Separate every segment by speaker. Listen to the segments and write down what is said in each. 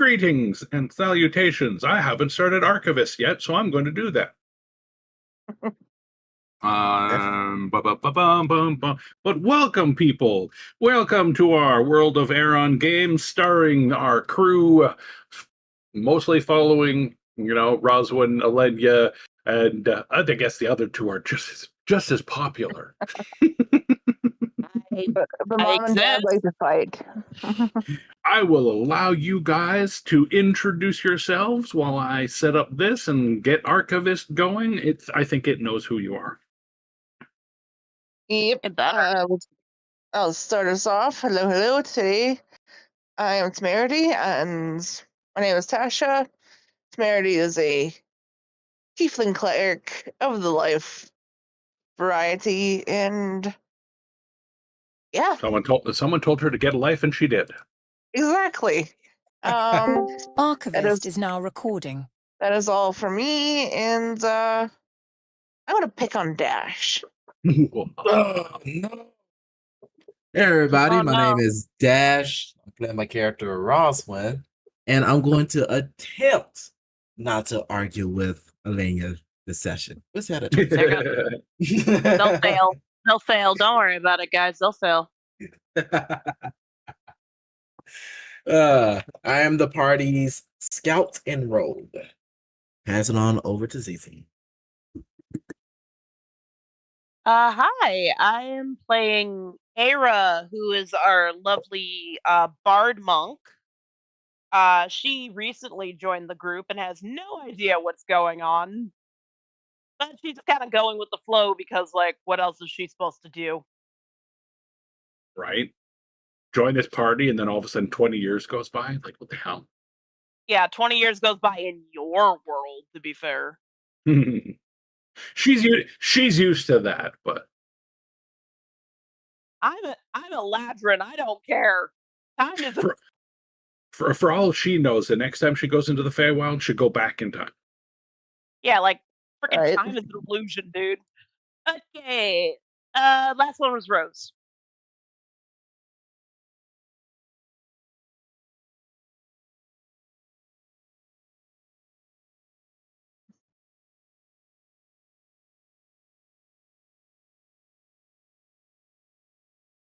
Speaker 1: Greetings and salutations. I haven't started Archivist yet, so I'm going to do that. But welcome, people. Welcome to our World of Aeron games, starring our crew, mostly following, Roswin, Alenia, and I guess the other two are just as popular.
Speaker 2: But mom and dad like to fight.
Speaker 1: I will allow you guys to introduce yourselves while I set up this and get Archivist going. I think it knows who you are.
Speaker 2: Yep. I'll start us off. Hello. Today, I am Temerity, and my name is Tasha. Temerity is a tiefling cleric of the life variety, and yeah.
Speaker 1: Someone told her to get a life, and she did.
Speaker 2: Exactly.
Speaker 3: Archivist is now recording.
Speaker 2: That is all for me, and I'm gonna pick on Dash.
Speaker 4: Oh, no. Hey everybody, my name is Dash. I'm playing my character Roswin, and I'm going to attempt not to argue with Alenia this session. What's that?
Speaker 5: They'll fail. They'll fail. Don't worry about it, guys. They'll fail.
Speaker 4: I am the party's scout and rogue. Pass it on over to Zizi.
Speaker 5: Hi, I am playing Era, who is our lovely bard monk. She recently joined the group and has no idea what's going on. But she's kind of going with the flow because, what else is she supposed to do?
Speaker 1: Right? Join this party, and then all of a sudden 20 years goes by? Like, what the hell?
Speaker 5: Yeah, 20 years goes by in your world, to be fair.
Speaker 1: She's used to that, but
Speaker 5: I'm a ladrin. I don't care. Time is
Speaker 1: for all she knows, the next time she goes into the Feywild, she'll go back in time.
Speaker 5: Yeah, freaking time is an illusion, dude. Okay. Last one was Rose.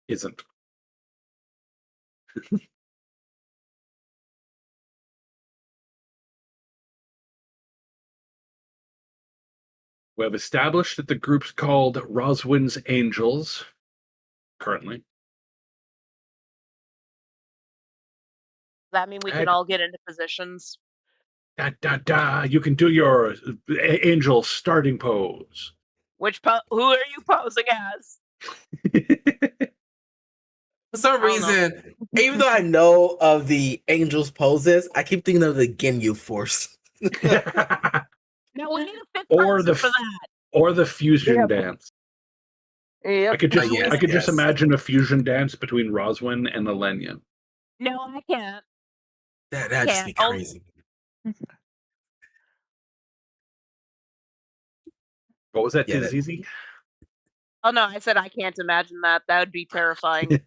Speaker 1: Isn't. We have established that the group's called Roswin's Angels, currently.
Speaker 5: Does that mean we can all get into positions?
Speaker 1: You can do your angel starting pose.
Speaker 5: Who are you posing as?
Speaker 4: For some reason, even though I know of the angels poses, I keep thinking of the Ginyu Force.
Speaker 5: No, we need a fifth person for that.
Speaker 1: Or the fusion dance.
Speaker 2: Yep.
Speaker 1: I could just imagine a fusion dance between Roswin and Alenia.
Speaker 5: No, I can't.
Speaker 4: That'd just be crazy.
Speaker 1: What was that, Zizi?
Speaker 5: Oh no, I said I can't imagine that. That would be terrifying.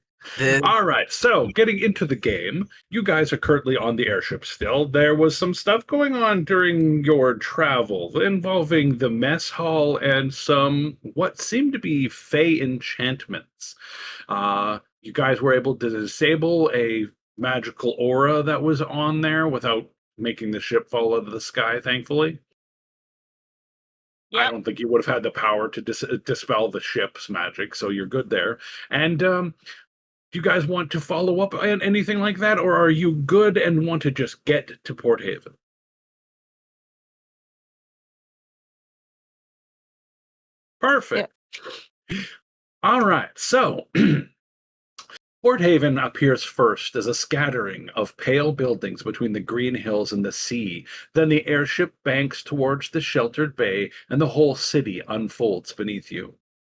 Speaker 1: All right, so getting into the game, you guys are currently on the airship still. There was some stuff going on during your travel involving the mess hall and some what seemed to be fey enchantments. You guys were able to disable a magical aura that was on there without making the ship fall out of the sky, thankfully. Yep. I don't think you would have had the power to dispel the ship's magic, so you're good there. And do you guys want to follow up on anything like that, or are you good and want to just get to Port Haven? Perfect. Yeah. All right, so Port Haven appears first as a scattering of pale buildings between the green hills and the sea. Then the airship banks towards the sheltered bay, and the whole city unfolds beneath you.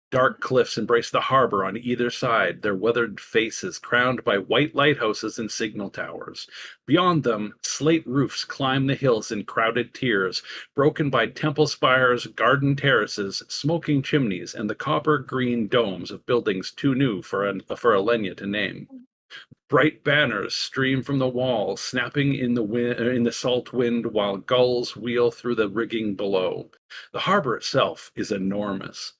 Speaker 1: Dark cliffs embrace the harbor on either side, their weathered faces crowned by white lighthouses and signal towers. Beyond them, slate roofs climb the hills in crowded tiers, broken by temple spires, garden terraces, smoking chimneys, and the copper-green domes of buildings too new for Alenia to name. Bright banners stream from the wall, snapping in the salt wind while gulls wheel through the rigging below. The harbor itself is enormous.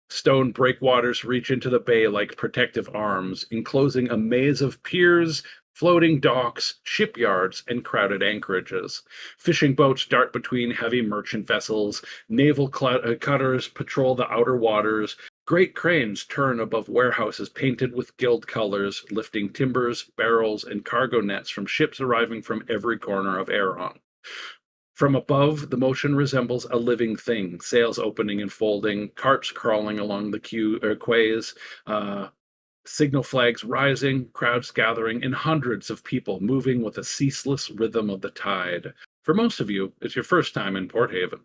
Speaker 1: Stone breakwaters reach into the bay like protective arms, enclosing a maze of piers, floating docks, shipyards, and crowded anchorages. Fishing boats dart between heavy merchant vessels, naval cutters patrol the outer waters, great cranes turn above warehouses painted with gilt colors, lifting timbers, barrels, and cargo nets from ships arriving from every corner of Aeron. From above, the motion resembles a living thing, sails opening and folding, carts crawling along the quays, signal flags rising, crowds gathering, and hundreds of people moving with a ceaseless rhythm of the tide. For most of you, it's your first time in Port Haven.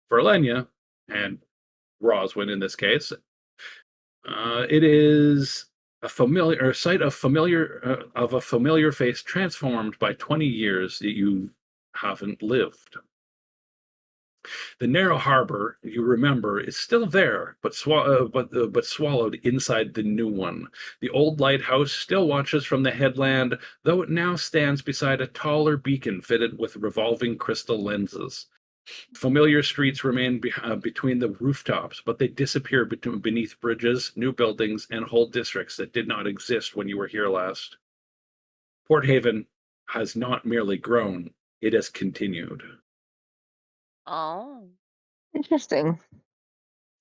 Speaker 1: For Elenia, and Roswin in this case, it is a familiar sight of a familiar face transformed by 20 years that you haven't lived. The narrow harbor, you remember, is still there, but swallowed inside the new one. The old lighthouse still watches from the headland, though it now stands beside a taller beacon fitted with revolving crystal lenses. Familiar streets remain between the rooftops, but they disappear beneath bridges, new buildings, and whole districts that did not exist when you were here last. Port Haven has not merely grown, it has continued.
Speaker 5: Oh.
Speaker 2: Interesting.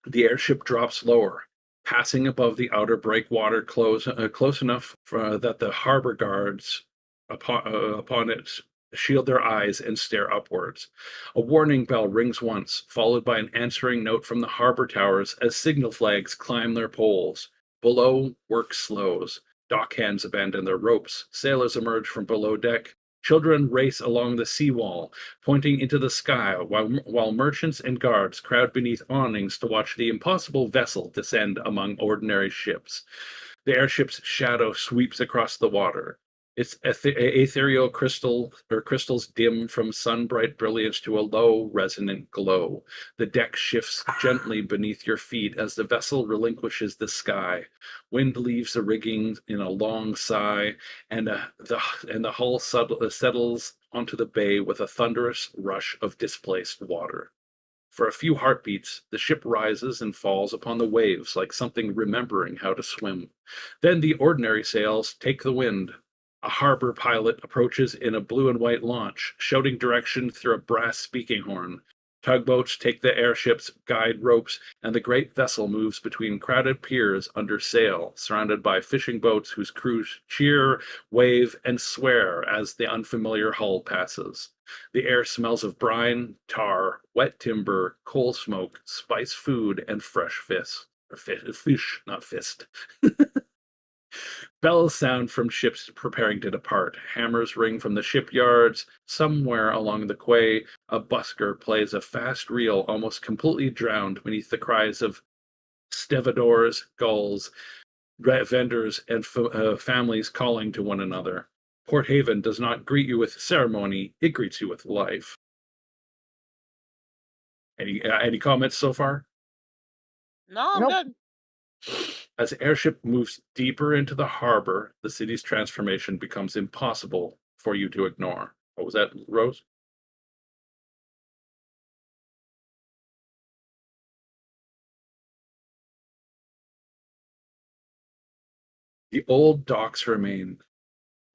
Speaker 1: The airship drops lower, passing above the outer breakwater close enough that the harbor guards upon it shield their eyes and stare upwards. A warning bell rings once, followed by an answering note from the harbor towers as signal flags climb their poles. Below, work slows. Dockhands abandon their ropes. Sailors emerge from below deck. Children race along the seawall, pointing into the sky, while merchants and guards crowd beneath awnings to watch the impossible vessel descend among ordinary ships. The airship's shadow sweeps across the water. Its ethereal crystals dim from sun-bright brilliance to a low, resonant glow. The deck shifts gently beneath your feet as the vessel relinquishes the sky. Wind leaves the rigging in a long sigh, and the hull settles onto the bay with a thunderous rush of displaced water. For a few heartbeats, the ship rises and falls upon the waves like something remembering how to swim. Then the ordinary sails take the wind. A harbor pilot approaches in a blue and white launch, shouting direction through a brass speaking horn. Tugboats take the airship's guide ropes, and the great vessel moves between crowded piers under sail, surrounded by fishing boats whose crews cheer, wave, and swear as the unfamiliar hull passes. The air smells of brine, tar, wet timber, coal smoke, spiced food, and fresh fish, not fist. Bells sound from ships preparing to depart. Hammers ring from the shipyards. Somewhere along the quay, a busker plays a fast reel, almost completely drowned beneath the cries of stevedores, gulls, vendors, and families calling to one another. Port Haven does not greet you with ceremony, it greets you with life. Any comments so far?
Speaker 5: No, I'm
Speaker 2: Nope.
Speaker 5: good.
Speaker 1: As the airship moves deeper into the harbor, the city's transformation becomes impossible for you to ignore. What was that, Rose? The old docks remain,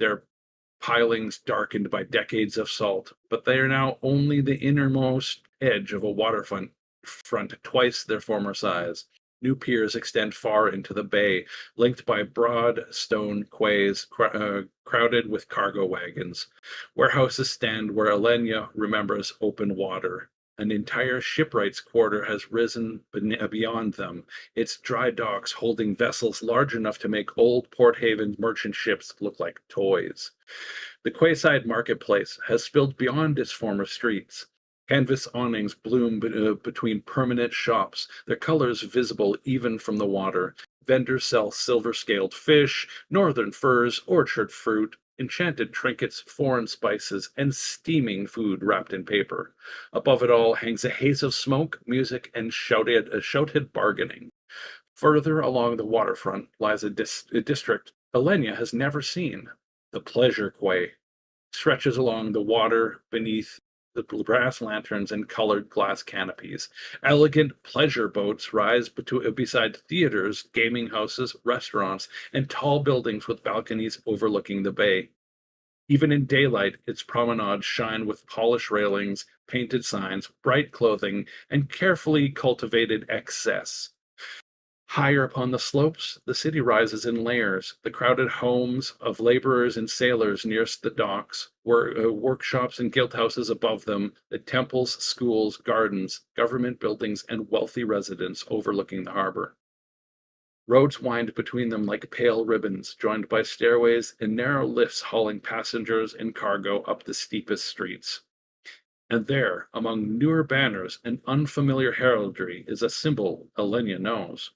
Speaker 1: their pilings darkened by decades of salt, but they are now only the innermost edge of a waterfront twice their former size. New piers extend far into the bay, linked by broad stone quays crowded with cargo wagons. Warehouses stand where Elenia remembers open water. An entire shipwright's quarter has risen beyond them, its dry docks holding vessels large enough to make old Port Haven merchant ships look like toys. The quayside marketplace has spilled beyond its former streets. Canvas awnings bloom between permanent shops, their colors visible even from the water. Vendors sell silver-scaled fish, northern furs, orchard fruit, enchanted trinkets, foreign spices, and steaming food wrapped in paper. Above it all hangs a haze of smoke, music, and shouted bargaining. Further along the waterfront lies a district Elenia has never seen. The pleasure quay stretches along the water beneath the brass lanterns and colored glass canopies. Elegant pleasure boats rise beside theaters, gaming houses, restaurants, and tall buildings with balconies overlooking the bay. Even in daylight, its promenades shine with polished railings, painted signs, bright clothing, and carefully cultivated excess. Higher upon the slopes, the city rises in layers. The crowded homes of laborers and sailors nearest the docks, workshops and guild houses above them, the temples, schools, gardens, government buildings, and wealthy residents overlooking the harbor. Roads wind between them like pale ribbons, joined by stairways and narrow lifts hauling passengers and cargo up the steepest streets. And there, among newer banners and unfamiliar heraldry, is a symbol Elenia knows.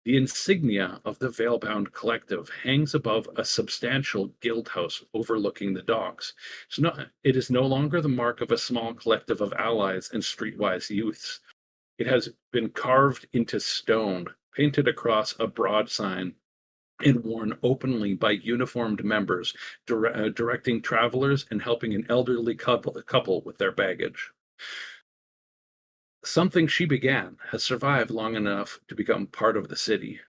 Speaker 1: The insignia of the Veilbound Collective hangs above a substantial guild house overlooking the docks. It is no longer the mark of a small collective of allies and streetwise youths. It has been carved into stone, painted across a broad sign, and worn openly by uniformed members, directing travelers and helping an elderly couple with their baggage. Something she began has survived long enough to become part of the city.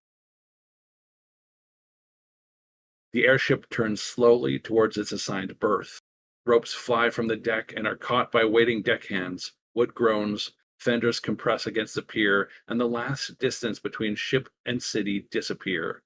Speaker 1: The airship turns slowly towards its assigned berth. Ropes fly from the deck and are caught by waiting deckhands. Wood groans, fenders compress against the pier, and the last distance between ship and city disappear.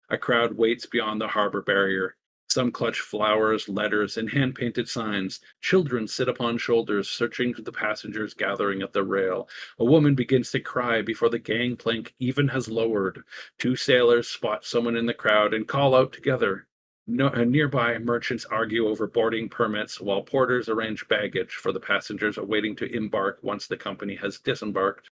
Speaker 1: A crowd waits beyond the harbor barrier. Some clutch flowers, letters, and hand painted signs. Children sit upon shoulders, searching for the passengers gathering at the rail. A woman begins to cry before the gangplank even has lowered. Two sailors spot someone in the crowd and call out together. Nearby, merchants argue over boarding permits while porters arrange baggage for the passengers awaiting to embark once the company has disembarked.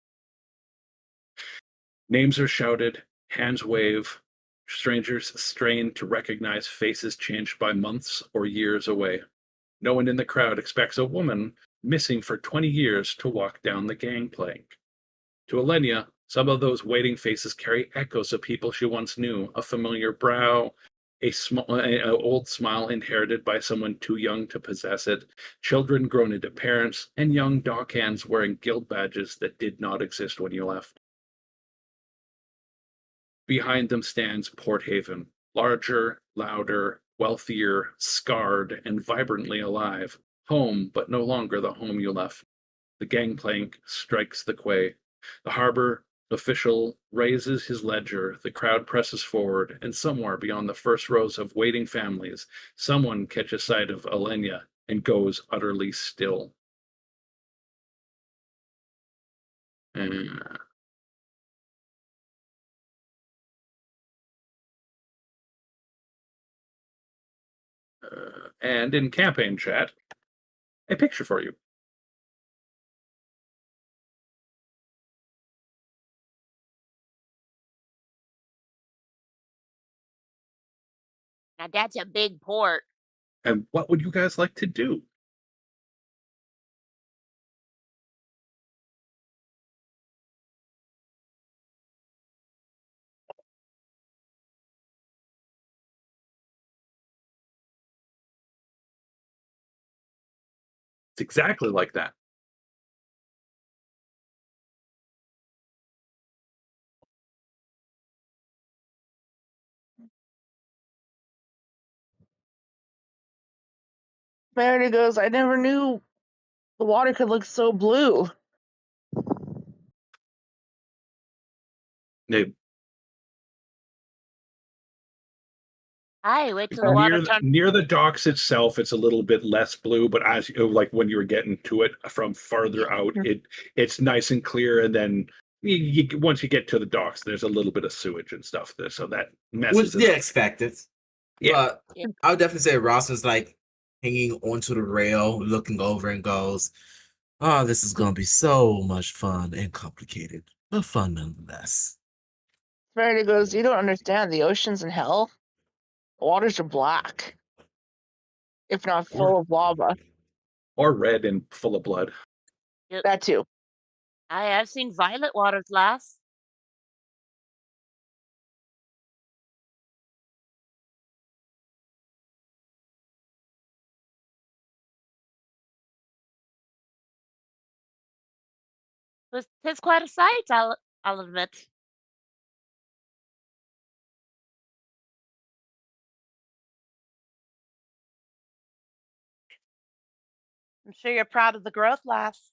Speaker 1: Names are shouted, hands wave. Strangers strain to recognize faces changed by months or years away. No one in the crowd expects a woman missing for 20 years to walk down the gangplank. To Elenia, some of those waiting faces carry echoes of people she once knew, a familiar brow, an old smile inherited by someone too young to possess it, children grown into parents, and young dockhands wearing guild badges that did not exist when you left. Behind them stands Port Haven, larger, louder, wealthier, scarred, and vibrantly alive. Home, but no longer the home you left. The gangplank strikes the quay. The harbor official raises his ledger. The crowd presses forward, and somewhere beyond the first rows of waiting families, someone catches sight of Elenia and goes utterly still. And in campaign chat, a picture for you.
Speaker 5: Now that's a big port.
Speaker 1: And what would you guys like to do? It's exactly like that.
Speaker 2: Meredith goes, I never knew the water could look so blue.
Speaker 1: They,
Speaker 5: Aye, wait till the water turns.
Speaker 1: near the docks itself, it's a little bit less blue, but as like when you were getting to it from farther out, it's nice and clear. And then once you get to the docks, there's a little bit of sewage and stuff there, so that messes
Speaker 4: Which
Speaker 1: it
Speaker 4: they
Speaker 1: up.
Speaker 4: expected.
Speaker 1: Yeah.
Speaker 4: But I would definitely say Ross is like hanging onto the rail, looking over and goes, "Oh, this is gonna be so much fun and complicated, but fun nonetheless."
Speaker 2: Meredith goes, you don't understand. The oceans in hell, the waters are black, if not full of lava.
Speaker 1: Or red and full of blood.
Speaker 2: That too.
Speaker 5: I've seen violet waters last. 'Tis quite a sight, I'll admit. I'm sure you're proud of the growth, lass.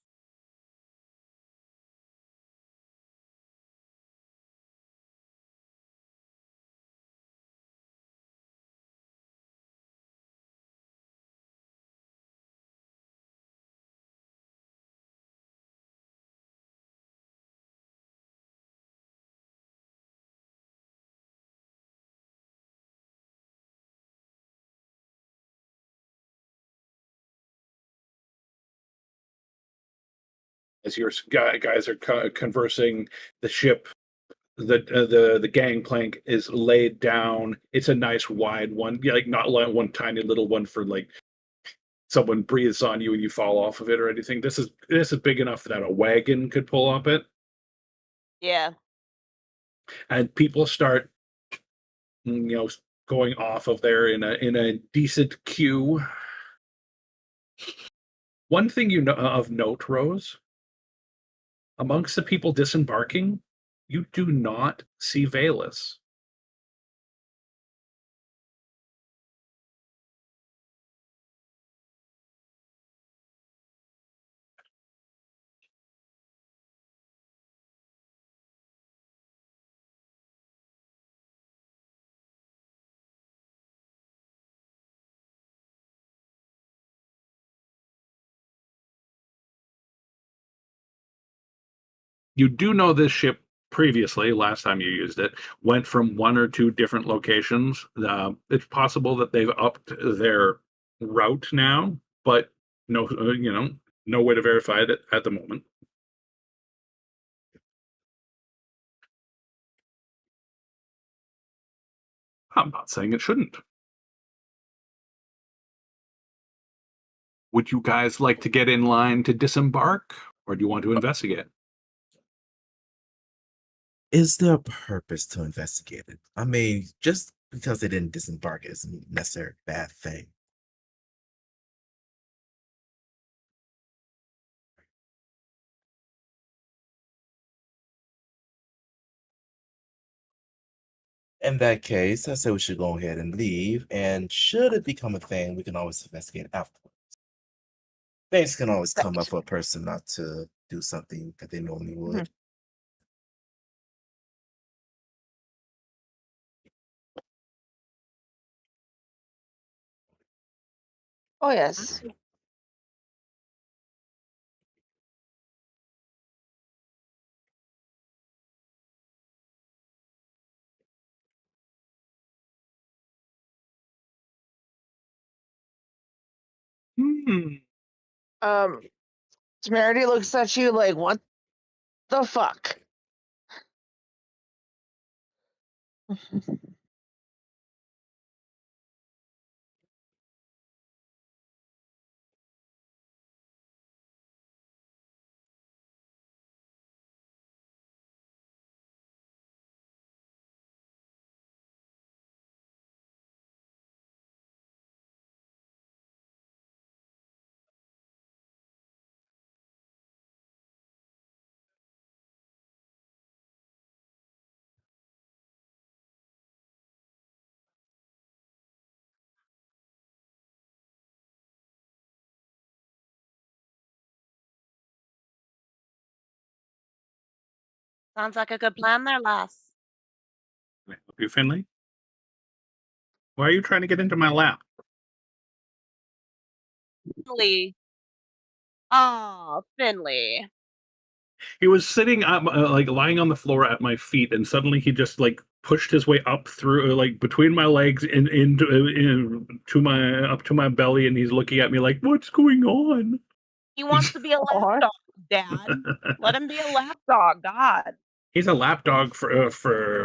Speaker 1: As your guys are conversing, the ship, the gangplank is laid down. It's a nice wide one, yeah, like not like one tiny little one for like someone breathes on you and you fall off of it or anything. This is big enough that a wagon could pull up it,
Speaker 5: Yeah.
Speaker 1: and people start, you know, going off of there in a decent queue. One thing you know of note, Rose, amongst the people disembarking, you do not see Valus. You do know this ship previously, last time you used it, went from one or two different locations. It's possible that they've upped their route now, but no, no way to verify it at the moment. I'm not saying it shouldn't. Would you guys like to get in line to disembark, or do you want to investigate?
Speaker 4: Is there a purpose to investigate it? I mean, just because they didn't disembark isn't necessarily a bad thing. In that case, I say we should go ahead and leave. And should it become a thing, we can always investigate afterwards. Things can always come up for a person not to do something that they normally would.
Speaker 2: Oh yes.
Speaker 1: Hmm.
Speaker 2: Temerity looks at you like, what the fuck?
Speaker 5: Sounds like a good plan there, lass.
Speaker 1: Can I help you, Finley? Why are you trying to get into my lap?
Speaker 5: Finley. Oh, Finley.
Speaker 1: He was sitting like lying on the floor at my feet, and suddenly he just like pushed his way up through like between my legs and to my up to my belly, and he's looking at me like, "What's going on?"
Speaker 5: He wants to be a lap
Speaker 2: Aw.
Speaker 5: dog, Dad. Let him be a lap dog, God.
Speaker 1: He's a lapdog for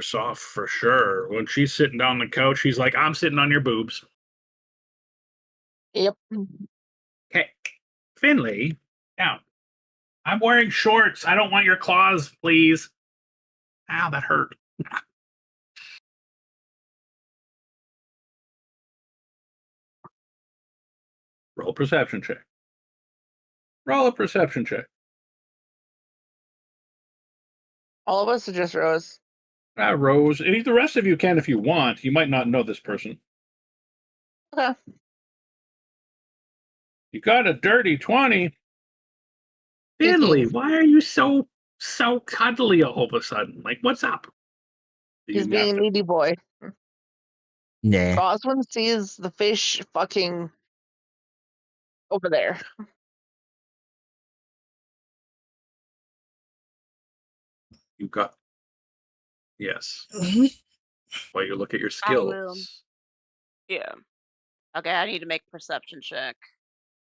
Speaker 1: soft for sure. When she's sitting down on the couch, he's like, "I'm sitting on your boobs."
Speaker 2: Yep.
Speaker 1: Okay, Finley, down. I'm wearing shorts. I don't want your claws, please. Ow, that hurt. Roll a perception check. Roll a perception check.
Speaker 2: All of us or just Rose?
Speaker 1: Rose. The rest of you can if you want. You might not know this person.
Speaker 2: Okay.
Speaker 1: You got a dirty 20. Finley,
Speaker 2: 18.
Speaker 1: why are you so cuddly all of a sudden? Like, what's up?
Speaker 2: He's
Speaker 1: You
Speaker 2: being a
Speaker 1: have to,
Speaker 2: needy boy.
Speaker 4: Nah.
Speaker 2: Roswin sees the fish fucking over there.
Speaker 1: you got yes. While you look at your
Speaker 5: I will.
Speaker 1: skills.
Speaker 5: Yeah. Okay, I need to make a perception check.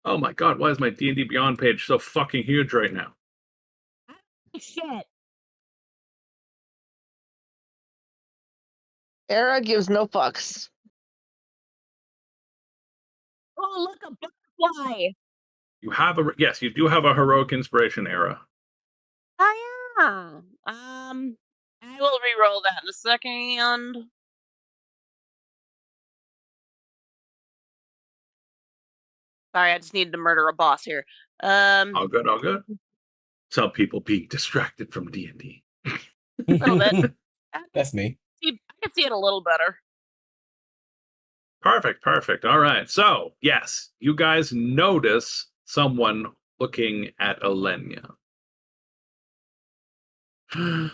Speaker 1: Oh my god, why is my D&D Beyond page so fucking huge right now?
Speaker 5: Shit.
Speaker 2: Era gives no fucks.
Speaker 5: Oh, look, a butterfly.
Speaker 1: You have yes, you do have a heroic inspiration era.
Speaker 5: Oh, yeah. I will re-roll that in a second. Sorry, I just needed to murder a boss here.
Speaker 1: All good, all good. Some people being distracted from D&D.
Speaker 5: A little bit.
Speaker 4: That's me.
Speaker 5: I can see it a little better.
Speaker 1: Perfect. All right. So, yes, you guys notice someone looking at Alenia. You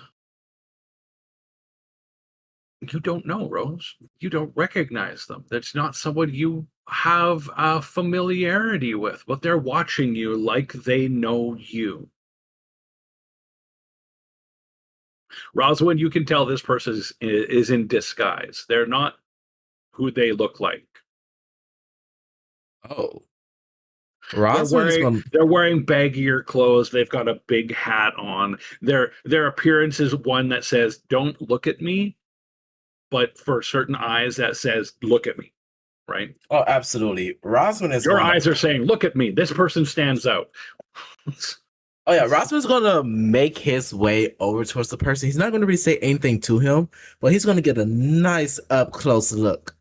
Speaker 1: don't know, Rose. You don't recognize them. That's not someone you have a familiarity with, but they're watching you like they know you. Rosalind, you can tell this person is in disguise. They're not who they look like.
Speaker 4: Oh.
Speaker 1: They're
Speaker 4: Roswin is going
Speaker 1: wearing baggier clothes. They've got a big hat on. Their appearance is one that says, "Don't look at me," but for certain eyes that says, "Look at me." Right?
Speaker 4: Oh, absolutely. Roswin is
Speaker 1: Your
Speaker 4: going
Speaker 1: eyes
Speaker 4: to,
Speaker 1: are saying, "Look at me." This person stands out.
Speaker 4: oh yeah, Roswin's going to make his way over towards the person. He's not going to really say anything to him, but he's going to get a nice up close look.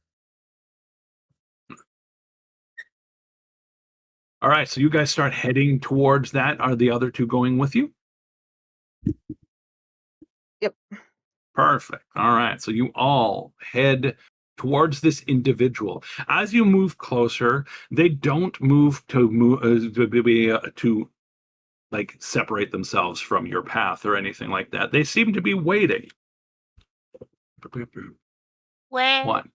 Speaker 1: All right, so you guys start heading towards that. Are the other two going with you?
Speaker 2: Yep.
Speaker 1: Perfect. All right, so you all head towards this individual. As you move closer, they don't to like separate themselves from your path or anything like that. They seem to be waiting.
Speaker 5: Where?
Speaker 1: One.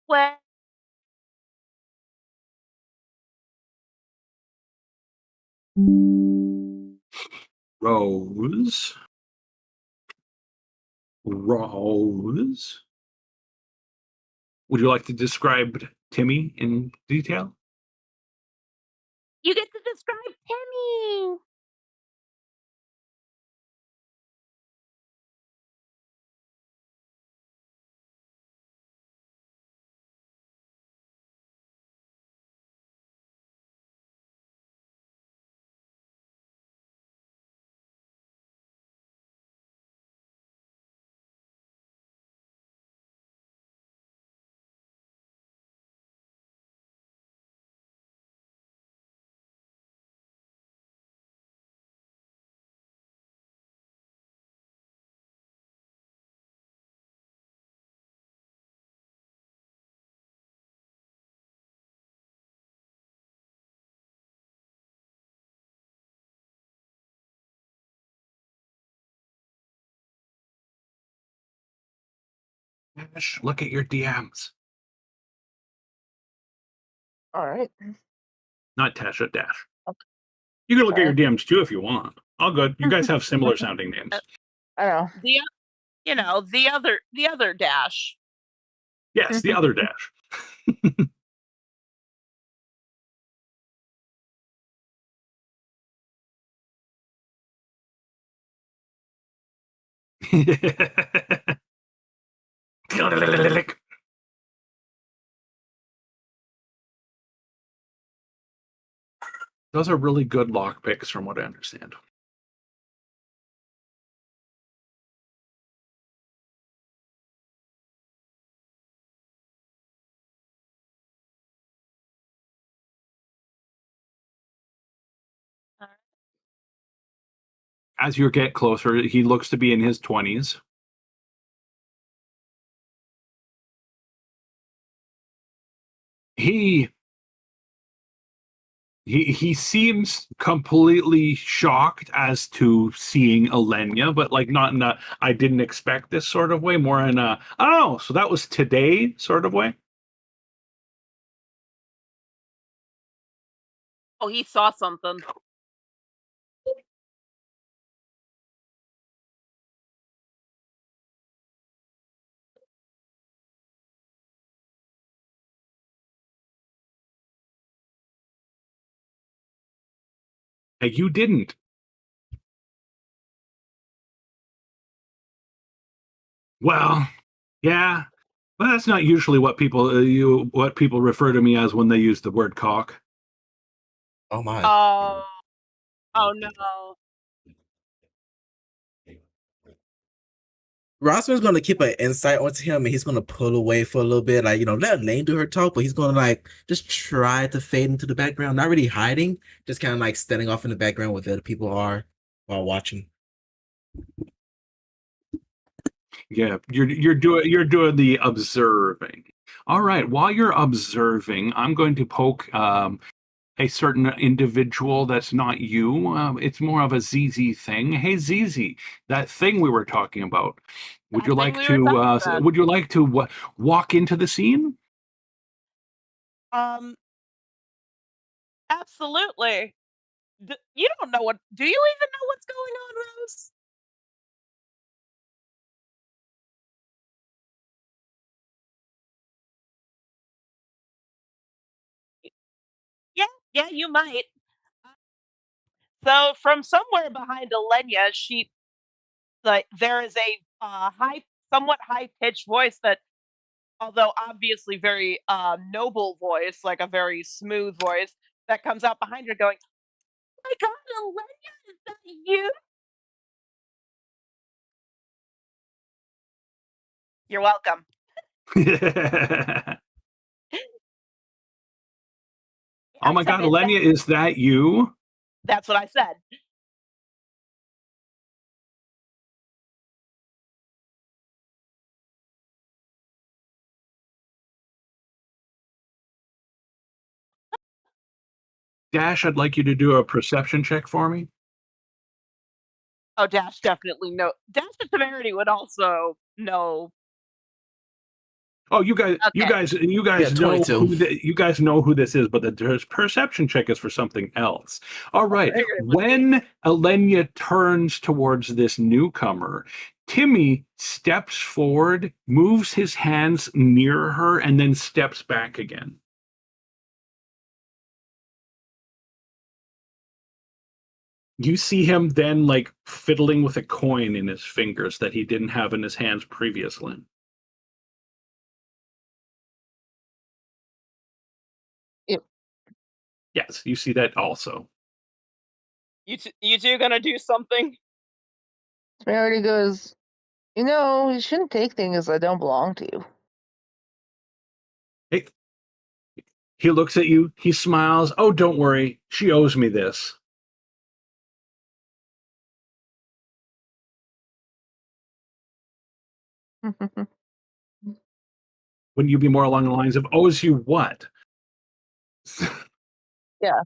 Speaker 5: Where?
Speaker 1: Rose. Rose. Would you like to describe Timmy in detail?
Speaker 5: You get to describe Timmy.
Speaker 1: Dash, look at your DMs.
Speaker 2: All right.
Speaker 1: Not Tasha, Dash.
Speaker 2: Okay.
Speaker 1: You can look at your
Speaker 2: Sorry.
Speaker 1: DMs too if you want. All good. You guys have similar sounding names.
Speaker 2: I know.
Speaker 5: The other Dash.
Speaker 1: Yes, the other Dash. Those are really good lock picks from what I understand. As you get closer, he looks to be in his 20s. He he seems completely shocked as to seeing Elenia, but like not in a I didn't expect this sort of way, more in a oh, so that was today sort of way.
Speaker 5: Oh, he saw something.
Speaker 1: And you didn't. Well, yeah, but that's not usually what people refer to me as when they use the word cock.
Speaker 4: Oh my.
Speaker 5: Oh, oh no.
Speaker 4: Rossman's gonna keep an insight onto him, and he's gonna pull away for a little bit, like let Lane do her talk, but he's gonna like just try to fade into the background, not really hiding, just kind of like standing off in the background where the other people are while watching.
Speaker 1: Yeah, you're doing the observing. All right, while you're observing, I'm going to poke a certain individual that's not you. It's more of a ZZ thing. Hey ZZ, that thing we were talking about. Would
Speaker 5: That
Speaker 1: you
Speaker 5: thing
Speaker 1: like
Speaker 5: we were
Speaker 1: to
Speaker 5: talking about.
Speaker 1: walk into the scene?
Speaker 5: Um, absolutely. You don't know what. Do you even know what's going on, Rose? Yeah, yeah, you might. So from somewhere behind Elenia, she like there is a somewhat high pitched voice that, although obviously very noble voice, like a very smooth voice that comes out behind her, going, "Oh my God, Elenia, is that you?" You're welcome.
Speaker 1: Oh
Speaker 5: I
Speaker 1: my
Speaker 5: said
Speaker 1: God,
Speaker 5: it.
Speaker 1: Elenia, is that you?
Speaker 5: That's what I said.
Speaker 1: Dash, I'd like you to do a perception check for me.
Speaker 5: Oh, Dash definitely know. Dash and Temerity would also know.
Speaker 1: Oh, you guys, you
Speaker 5: Okay.
Speaker 1: guys, you
Speaker 4: Yeah,
Speaker 1: guys know
Speaker 4: 22.
Speaker 1: you guys know who this is, but the perception check is for something else. All
Speaker 5: I
Speaker 1: right.
Speaker 5: figured it would be.
Speaker 1: When Elenia turns towards this newcomer, Timmy steps forward, moves his hands near her, and then steps back again. You see him then like fiddling with a coin in his fingers that he didn't have in his hands previously.
Speaker 2: Yep.
Speaker 1: Yes, you see that also.
Speaker 5: You two gonna do something?
Speaker 2: Smarity goes, you shouldn't take things that don't belong to you.
Speaker 1: Hey, he looks at you, he smiles. Oh, don't worry, she owes me this. Wouldn't you be more along the lines of owes you what?
Speaker 2: Yeah.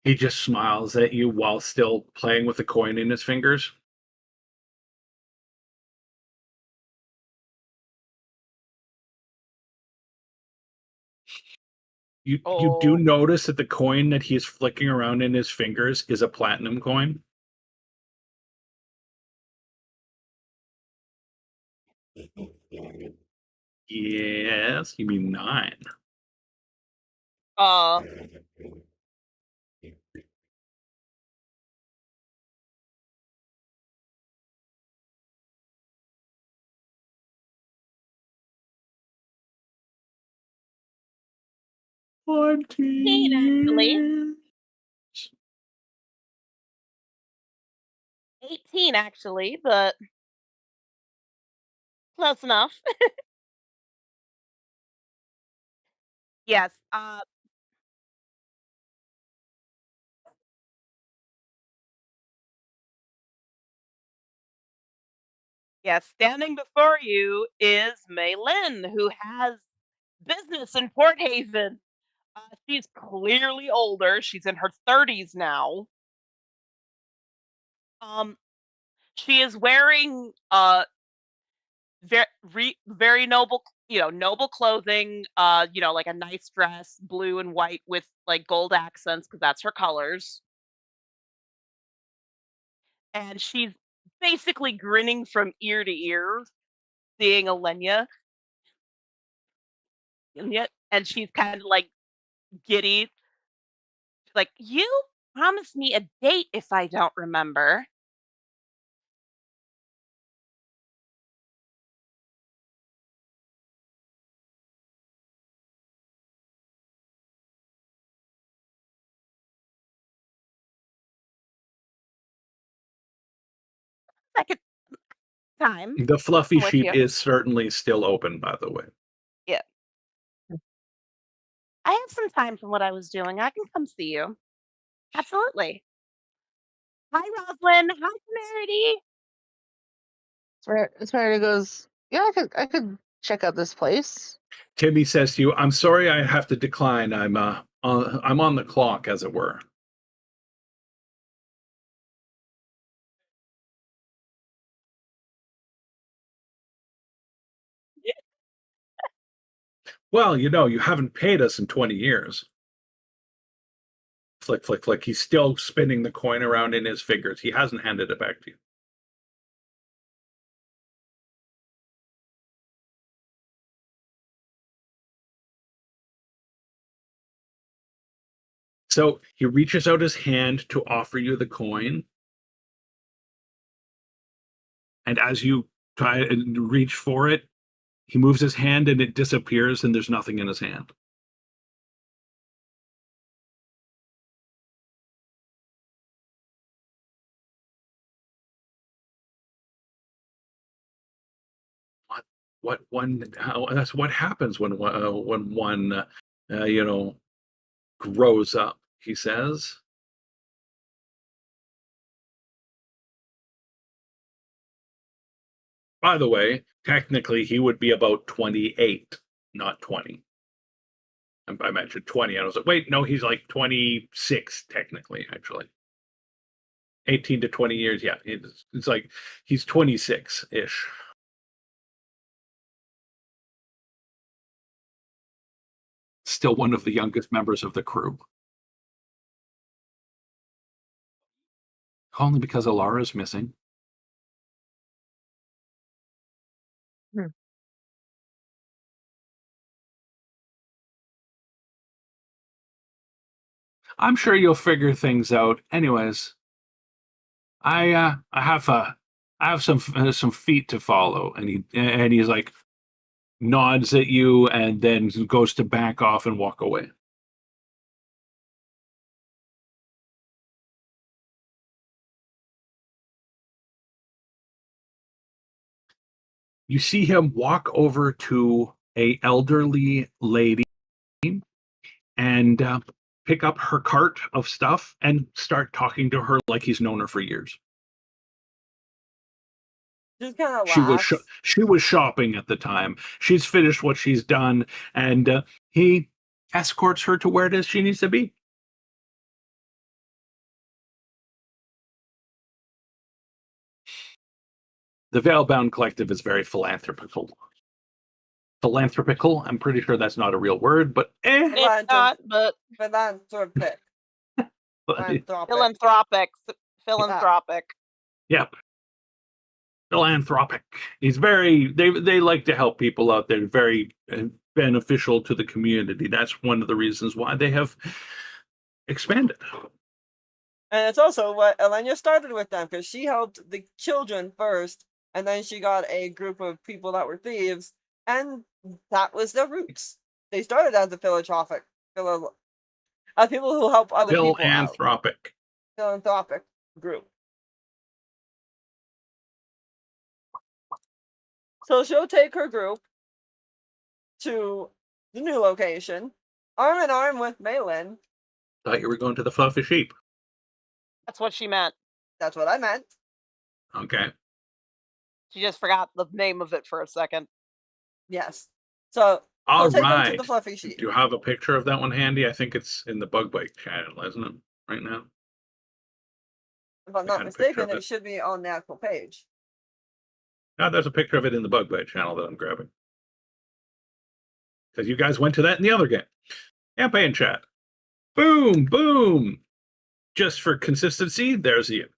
Speaker 1: He just smiles at you while still playing with the coin in his fingers. You do
Speaker 5: Oh,
Speaker 1: notice that the coin that he's flicking around in his fingers is a platinum coin. Yes, you mean 9.
Speaker 5: uh,
Speaker 1: 20
Speaker 5: actually.
Speaker 1: years.
Speaker 5: 18 actually, but close enough. Yes. Yes. Standing before you is Mei Lin, who has business in Port Haven. She's clearly older. She's in her 30s now. Um, she is wearing very noble, noble clothing. Like a nice dress, blue and white with like gold accents because that's her colors. And she's basically grinning from ear to ear, seeing Alenia, and she's kind of like giddy, like you promised me a date if I don't remember. Second time,
Speaker 1: The fluffy
Speaker 5: I'm with
Speaker 1: sheep
Speaker 5: you.
Speaker 1: is certainly still open, by the way.
Speaker 5: Yeah, I have some time from what I was doing. I can come see you. Absolutely. Hi, Roslyn. Hi, Temerity.
Speaker 2: Smarty goes, yeah, I could check out this place.
Speaker 1: Timmy says to you, "I'm sorry, I have to decline. I'm on the clock, as it were." Well, you haven't paid us in 20 years. Flick, flick, flick. He's still spinning the coin around in his fingers. He hasn't handed it back to you. So he reaches out his hand to offer you the coin. And as you try and reach for it, he moves his hand and it disappears, and there's nothing in his hand. That's what happens when one grows up, he says. By the way, technically he would be about 28, not 20. I mentioned 20. I was like, wait, no, he's like 26 technically, actually. 18 to 20 years, yeah. It's like he's 26-ish. Still one of the youngest members of the crew. Only because Alara's missing.
Speaker 2: Hmm.
Speaker 1: I'm sure you'll figure things out. Anyways, I have some feet to follow, and he's like nods at you and then goes to back off and walk away. You see him walk over to a elderly lady and pick up her cart of stuff and start talking to her like he's known her for years.
Speaker 3: Just kind of
Speaker 1: She was
Speaker 3: laughs.
Speaker 1: she was shopping at the time. She's finished what she's done, and he escorts her to where it is she needs to be. The Veilbound Collective is very philanthropical. Philanthropical. I'm pretty sure that's not a real word, but
Speaker 5: It's not, but
Speaker 3: Philanthropic. Philanthropic.
Speaker 5: philanthropic.
Speaker 3: Ah,
Speaker 5: Philanthropic.
Speaker 1: Yep. Philanthropic. He's very. They like to help people out there. Very beneficial to the community. That's one of the reasons why they have expanded.
Speaker 3: and it's also what Elena started with them, because she helped the children first, and then she got a group of people that were thieves, and that was their roots. They started as the philanthropic people who help other people out.
Speaker 1: Philanthropic.
Speaker 3: Philanthropic group. So she'll take her group to the new location, arm in arm with Malin.
Speaker 1: Thought you were going to the fluffy sheep.
Speaker 5: That's what she meant.
Speaker 3: That's what I meant.
Speaker 1: Okay.
Speaker 5: She just forgot the name of it for a second.
Speaker 3: Yes. So
Speaker 1: All
Speaker 3: she'll take them to
Speaker 1: right.
Speaker 3: the fluffy sheep.
Speaker 1: Do you have a picture of that one handy? I think it's in the Bug Bite channel, isn't it? Right now.
Speaker 3: If I'm
Speaker 1: I
Speaker 3: not
Speaker 1: had a picture
Speaker 3: mistaken,
Speaker 1: of
Speaker 3: it
Speaker 1: it.
Speaker 3: should be on the actual page.
Speaker 1: No, there's a picture of it in the Bug Bite channel that I'm grabbing. Because you guys went to that in the other game. Campaign chat. Boom, boom. Just for consistency, there's the image.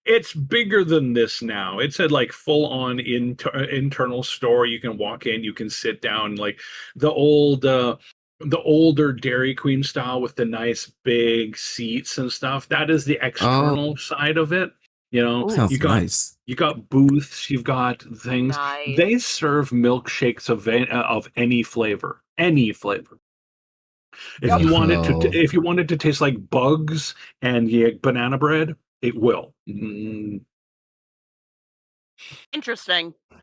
Speaker 1: It's bigger than this now. It's a like full-on internal store. You can walk in, you can sit down, like the older Dairy Queen style with the nice big seats and stuff. That is the external side of it. You know,
Speaker 5: Ooh.
Speaker 4: Sounds
Speaker 1: you got
Speaker 4: nice.
Speaker 1: you got booths, you've got things.
Speaker 5: Nice.
Speaker 1: They serve milkshakes of any flavor, any flavor. If you want it to,
Speaker 4: Yo.
Speaker 1: if you want it to taste like bugs and banana bread, it will.
Speaker 5: Interesting.
Speaker 1: I'm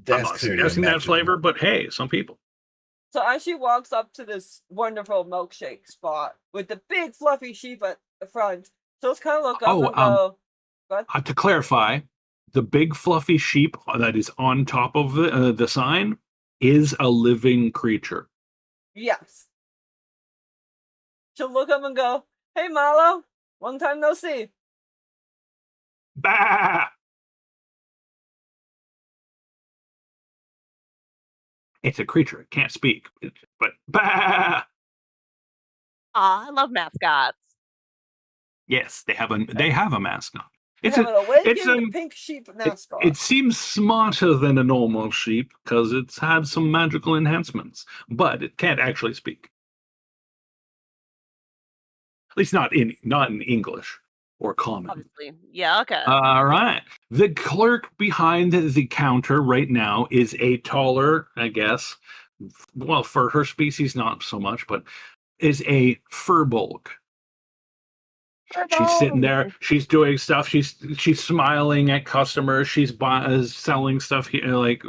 Speaker 4: That's
Speaker 1: not
Speaker 4: clearly
Speaker 1: suggesting that
Speaker 4: magical.
Speaker 1: flavor, but hey, some people.
Speaker 3: So as she walks up to this wonderful milkshake spot with the big fluffy sheep at the front, she'll just kind of look up
Speaker 1: Oh,
Speaker 3: and go,
Speaker 1: to clarify, the big fluffy sheep that is on top of the sign is a living creature.
Speaker 3: yes. She'll look up and go, hey Malo, long time no see.
Speaker 1: Bah! It's a creature. It can't speak. But bah!
Speaker 5: Aw, I love mascots.
Speaker 1: Yes, they have a mascot.
Speaker 3: They
Speaker 1: It's
Speaker 3: have
Speaker 1: a,
Speaker 3: an awakened
Speaker 1: it's a,
Speaker 3: pink sheep
Speaker 1: it,
Speaker 3: mascot.
Speaker 1: it seems smarter than a normal sheep because it's had some magical enhancements, but it can't actually speak. At least not in English or common.
Speaker 5: Obviously. Yeah, okay.
Speaker 1: All right. The clerk behind the counter right now is a taller, I guess. Well, for her species, not so much, but is a furbolg. She's sitting there. She's doing stuff. She's smiling at customers. She's selling stuff here, like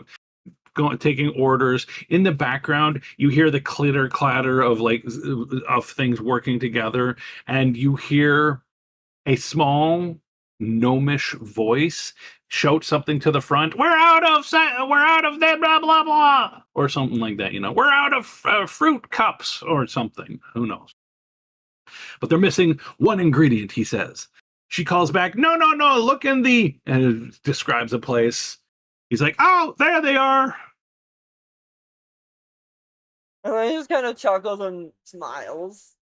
Speaker 1: taking orders. In the background, you hear the clitter clatter of of things working together, and you hear a small gnomish voice shout something to the front. We're out of the blah blah blah, or something like that. You know, we're out of fruit cups or something. Who knows? But they're missing one ingredient, he says. She calls back, no, look in the, and it describes a place. He's like, oh, there they are.
Speaker 3: And then he just kind of chuckles and smiles.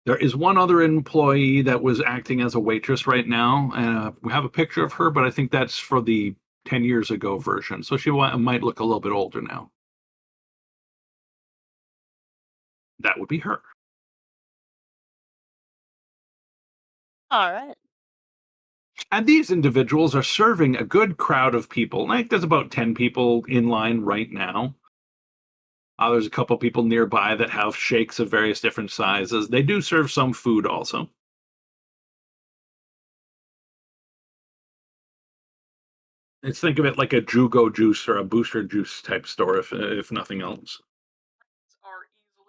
Speaker 1: There is one other employee that was acting as a waitress right now. We have a picture of her, but I think that's for the 10 years ago version. So she might look a little bit older now. That would be her.
Speaker 5: All right.
Speaker 1: And these individuals are serving a good crowd of people. Like there's about 10 people in line right now. There's a couple people nearby that have shakes of various different sizes. They do serve some food also. Let's think of it like a Jugo juice or a booster juice type store, if nothing else.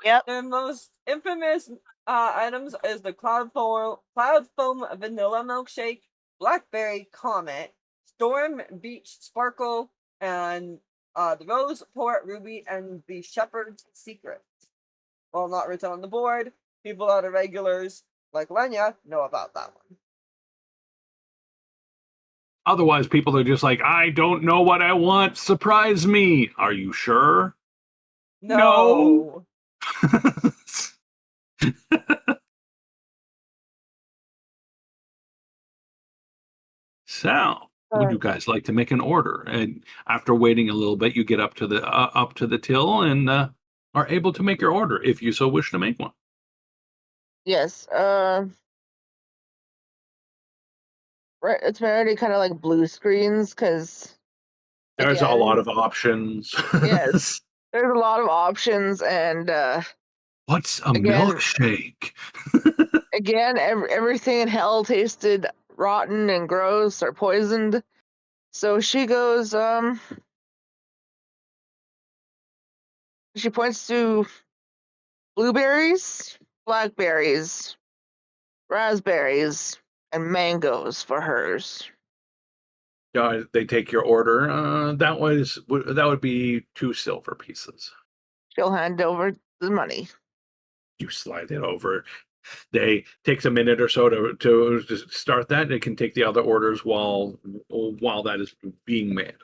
Speaker 5: Yep.
Speaker 3: Their most infamous items is the cloud foam vanilla milkshake, blackberry comet, storm beach sparkle, and the rose port ruby, and the shepherd's secret. While not written on the board, people that are regulars like Lenya know about that one.
Speaker 1: Otherwise, people are just like, I don't know what I want. Surprise me. Are you sure? No. So, would you guys like to make an order? And after waiting a little bit, you get up to the till and are able to make your order if you so wish to make one.
Speaker 2: Yes. Right. It's already kind of like blue screens because
Speaker 1: There's a lot of options.
Speaker 2: Yes. There's a lot of options, and
Speaker 1: What's a
Speaker 2: Again-
Speaker 1: milkshake?
Speaker 2: again, everything in hell tasted rotten and gross or poisoned. So she goes, she points to blueberries, blackberries, raspberries, and mangoes for hers.
Speaker 1: They take your order. That would be 2 silver pieces.
Speaker 2: She'll hand over the money.
Speaker 1: You slide it over. They takes a minute or so to start that. They can take the other orders while that is being made.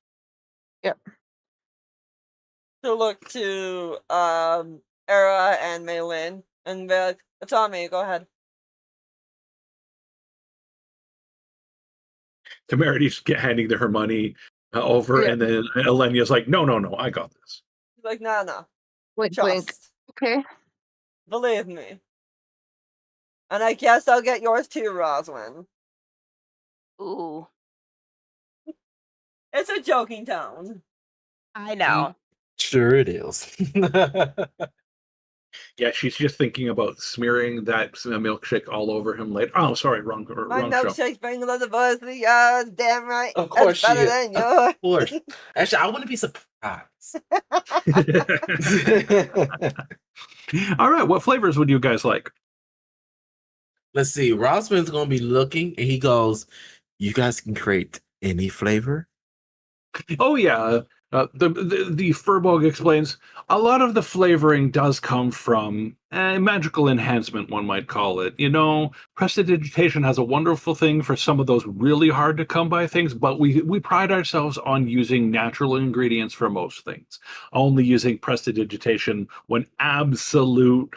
Speaker 3: To look to Era and Maylin and be like, Tommy, go ahead.
Speaker 1: Temerity's handing her money over,
Speaker 2: Yeah.
Speaker 1: and then Elenia's like, no, I got this.
Speaker 3: He's like, nah.
Speaker 2: Blink,
Speaker 3: Trust.
Speaker 2: blink. Okay.
Speaker 3: Believe me. And I guess I'll get yours too, Roswin.
Speaker 5: Ooh,
Speaker 3: It's a joking tone.
Speaker 5: I know.
Speaker 4: Sure it is.
Speaker 1: Yeah, she's just thinking about smearing that milkshake all over him later. Oh, sorry, wrong
Speaker 3: My
Speaker 1: show.
Speaker 3: milkshake's bringing the diversity, damn right.
Speaker 4: Of course
Speaker 3: That's better
Speaker 4: she
Speaker 3: than
Speaker 4: is.
Speaker 3: yours.
Speaker 4: Of course. Actually, I wouldn't be surprised.
Speaker 1: All right, what flavors would you guys like?
Speaker 4: Let's see. Rosman's gonna be looking, and he goes, "You guys can create any flavor."
Speaker 1: Oh yeah, the Furbog explains a lot of the flavoring does come from magical enhancement, one might call it. You know, prestidigitation has a wonderful thing for some of those really hard to come by things, but we pride ourselves on using natural ingredients for most things. Only using prestidigitation when absolute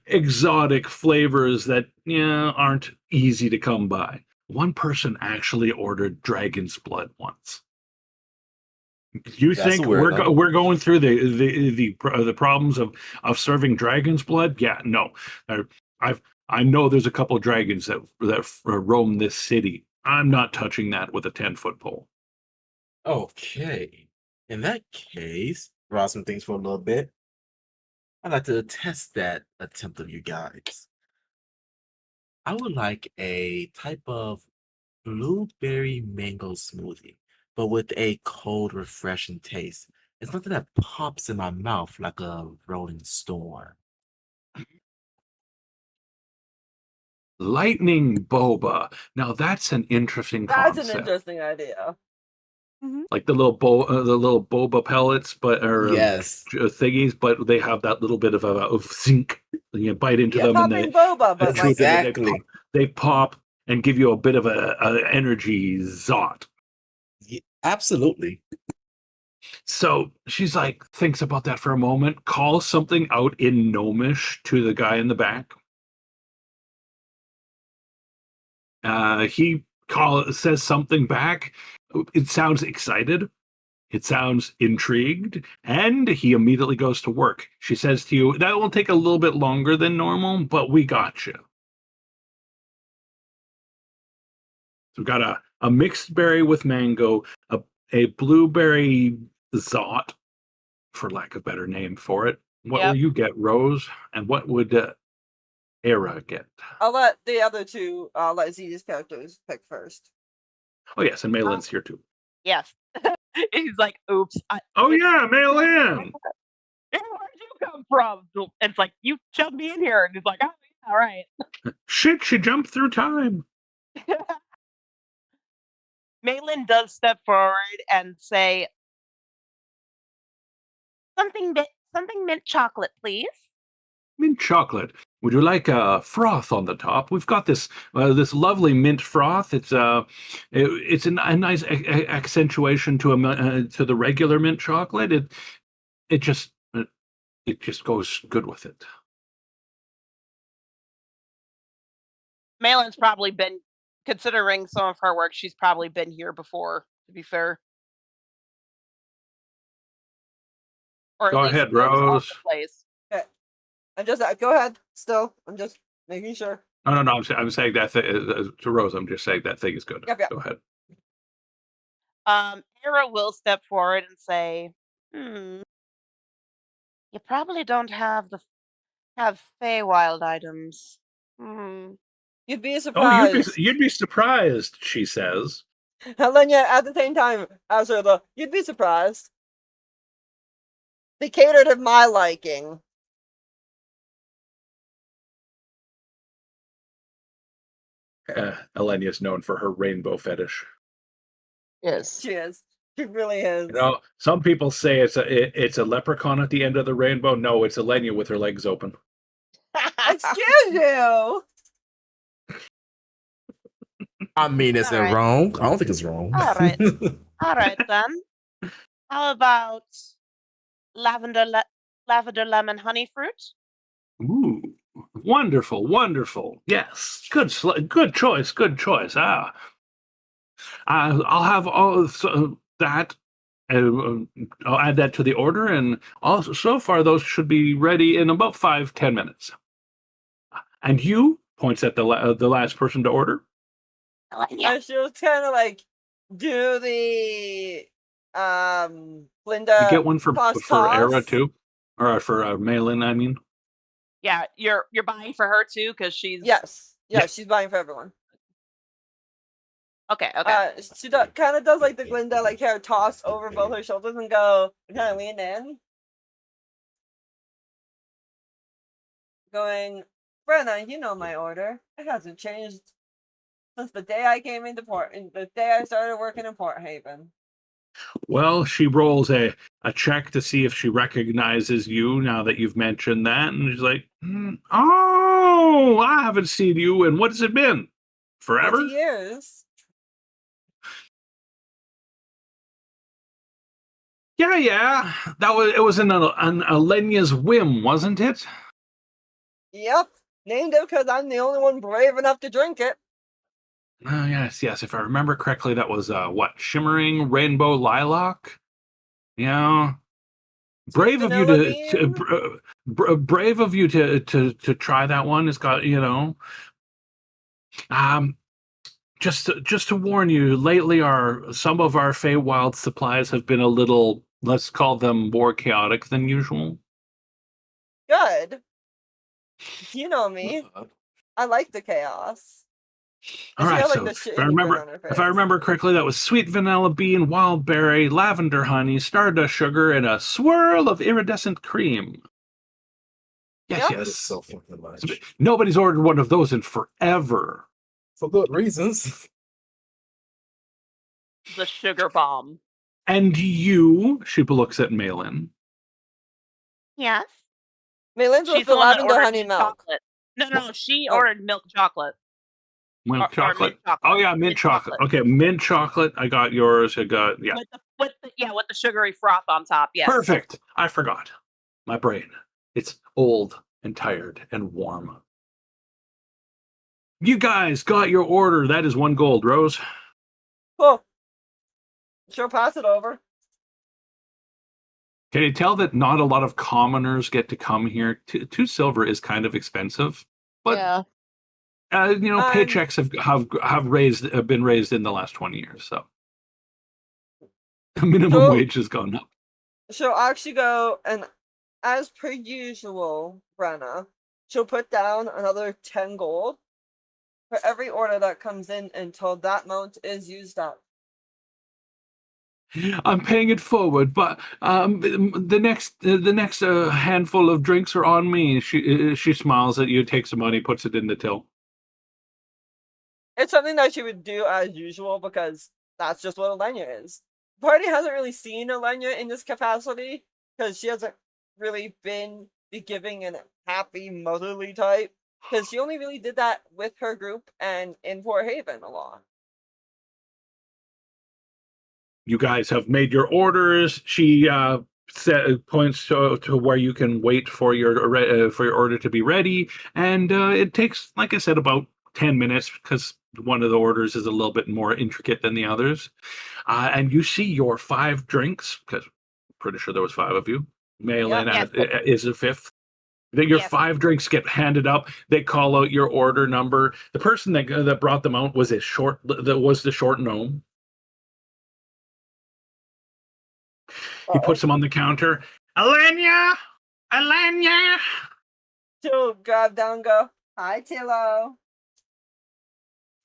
Speaker 1: exotic flavors that aren't easy to come by. One person actually ordered dragon's blood once. You
Speaker 4: That's
Speaker 1: think
Speaker 4: weird, huh?
Speaker 1: we're going through the problems of serving dragon's blood? Yeah, no. I know there's a couple of dragons that roam this city. I'm not touching that with a 10-foot pole.
Speaker 4: Okay. In that case, Rosman thinks for a little bit. I'd like to test that attempt of you guys. I would like a type of blueberry mango smoothie, but with a cold, refreshing taste. It's something that pops in my mouth like a rolling storm.
Speaker 1: Lightning boba. Now that's an interesting
Speaker 3: That's
Speaker 1: concept.
Speaker 3: an interesting idea.
Speaker 1: Like the little boba pellets, but or
Speaker 4: Yes.
Speaker 1: thingies, but they have that little bit of zinc. You bite into
Speaker 4: Yeah,
Speaker 1: them, and
Speaker 3: Popping boba, but like
Speaker 4: Exactly.
Speaker 1: they pop and give you a bit of a energy zot.
Speaker 4: Absolutely.
Speaker 1: So she's like, thinks about that for a moment, calls something out in Gnomish to the guy in the back. He says something back. It sounds excited. It sounds intrigued, and he immediately goes to work. She says to you, that will take a little bit longer than normal, but we got you. So we've got a mixed berry with mango, a blueberry zot, for lack of a better name for it. What will you get, Rose? And what would Era get?
Speaker 3: I'll let the other two, let Z's characters pick first.
Speaker 1: Oh, yes, and Maylin's here too.
Speaker 5: Yes. He's like, oops.
Speaker 1: Oh, yeah, Maylin!
Speaker 5: Where'd you come from? And it's like, you shoved me in here. And he's like, oh, yeah, all right.
Speaker 1: Shit, she jumped through time.
Speaker 5: Maylin does step forward and say, something mint chocolate, please.
Speaker 1: Mint chocolate. Would you like a froth on the top? We've got this lovely mint froth. It's a nice accentuation to the regular mint chocolate. It just goes good with it.
Speaker 5: Malin's probably been, considering some of her work, she's probably been here before, to be fair. Or
Speaker 1: Go ahead, Rose.
Speaker 5: Place.
Speaker 3: Okay. I'm just go ahead. Still, I'm just making sure.
Speaker 1: No. I'm saying that to Rose. I'm just saying that thing is good.
Speaker 3: Yep.
Speaker 1: Go ahead.
Speaker 5: Hera will step forward and say, You probably don't have Feywild items. Hmm.
Speaker 3: You'd be
Speaker 1: Oh,
Speaker 3: surprised.
Speaker 1: you'd be surprised, she says.
Speaker 3: Helena, at the same time, as her, though, you'd be surprised. They cater to my liking.
Speaker 1: Elenia's known for her rainbow fetish.
Speaker 2: Yes.
Speaker 3: She is. She really is.
Speaker 1: You know, some people say it's a leprechaun at the end of the rainbow. No, it's Elenia with her legs open.
Speaker 3: Excuse you!
Speaker 4: I mean, is it
Speaker 5: Alright.
Speaker 4: wrong? I don't think it's wrong.
Speaker 5: Alright. All right then. How about lavender lemon honey fruit?
Speaker 1: Ooh, wonderful, wonderful. Yes, good choice, good choice. I'll have all that. I'll add that to the order, and also so far those should be ready in about 5-10 minutes. And you points at the last person to order.
Speaker 5: Yeah.
Speaker 3: And she'll kind of like do the Glinda.
Speaker 1: You get one for
Speaker 3: toss.
Speaker 1: Era too, or for Malin, I mean.
Speaker 5: Yeah, you're buying for her too because she's
Speaker 3: Yes,
Speaker 1: Yeah.
Speaker 3: she's buying for everyone.
Speaker 5: okay.
Speaker 3: She kind of does like the Glinda like hair toss over both her shoulders and go kind of lean in, going, Brenna, you know my order. It hasn't changed since the day I came into port, and the day I started working in Port Haven.
Speaker 1: Well, she rolls a check to see if she recognizes you now that you've mentioned that, and she's like, "Oh, I haven't seen you, and what has it been? Forever?"
Speaker 3: 20 years.
Speaker 1: Yeah. It was an Alenia's whim, wasn't it?
Speaker 3: Yep, named it because I'm the only one brave enough to drink it.
Speaker 1: Oh, yes. If I remember correctly, that was shimmering rainbow lilac. Yeah. Brave of you brave of you to try that one. It's got just to warn you. Lately, some of our Feywild supplies have been a little, let's call them, more chaotic than usual.
Speaker 3: Good. You know me. I like the chaos.
Speaker 1: All
Speaker 3: And she
Speaker 1: right,
Speaker 3: had, like,
Speaker 1: so
Speaker 3: the
Speaker 1: if
Speaker 3: shitty
Speaker 1: I
Speaker 3: grin
Speaker 1: remember,
Speaker 3: on her
Speaker 1: if I
Speaker 3: face.
Speaker 1: remember correctly, that was sweet vanilla bean, wild berry, lavender honey, stardust sugar, and a swirl of iridescent cream. Yes,
Speaker 3: Yep.
Speaker 4: That is so fucking much.
Speaker 1: Nobody's ordered one of those in forever.
Speaker 4: For good reasons.
Speaker 5: The sugar bomb.
Speaker 1: And you, she looks at Malin.
Speaker 5: Yes.
Speaker 3: Malin's with
Speaker 5: She's
Speaker 3: the
Speaker 5: the one that
Speaker 3: lavender
Speaker 5: ordered
Speaker 3: honey
Speaker 5: mint
Speaker 3: milk.
Speaker 5: chocolate. No, she
Speaker 3: Oh.
Speaker 5: ordered milk chocolate.
Speaker 1: Milk
Speaker 5: Or
Speaker 1: chocolate.
Speaker 5: mint chocolate.
Speaker 1: Oh yeah, mint chocolate. Okay, mint chocolate. I got yours. I got
Speaker 5: With the sugary froth on top. Yes.
Speaker 1: Perfect. I forgot. My brain. It's old and tired and warm. You guys got your order. That is 1 gold, Rose.
Speaker 3: Oh. She'll pass it over.
Speaker 1: Can you tell that not a lot of commoners get to come here? 2 silver is kind of expensive, but
Speaker 2: Yeah.
Speaker 1: Paychecks have been raised in the last 20 years, so minimum wage has gone up.
Speaker 3: She'll actually go, and as per usual, Brenna, she'll put down another 10 gold for every order that comes in until that amount is used up.
Speaker 1: I'm paying it forward, but the next handful of drinks are on me. She smiles at you, takes the money, puts it in the till.
Speaker 3: It's something that she would do as usual because that's just what Elenia is. The party hasn't really seen Elenia in this capacity because she hasn't really been the giving and happy motherly type because she only really did that with her group and in Port Haven a lot.
Speaker 1: You guys have made your orders. She points to where you can wait for your order to be ready, and it takes, like I said, about 10 minutes because one of the orders is a little bit more intricate than the others. And you see your 5 drinks, because I'm pretty sure there was 5 of you. Malin is the 5th. That your 5 drinks get handed up. They call out your order number. The person that brought them out was the short gnome. He puts them on the counter. Elenia, Alanya!
Speaker 3: She'll grab down and go, hi, Tilo.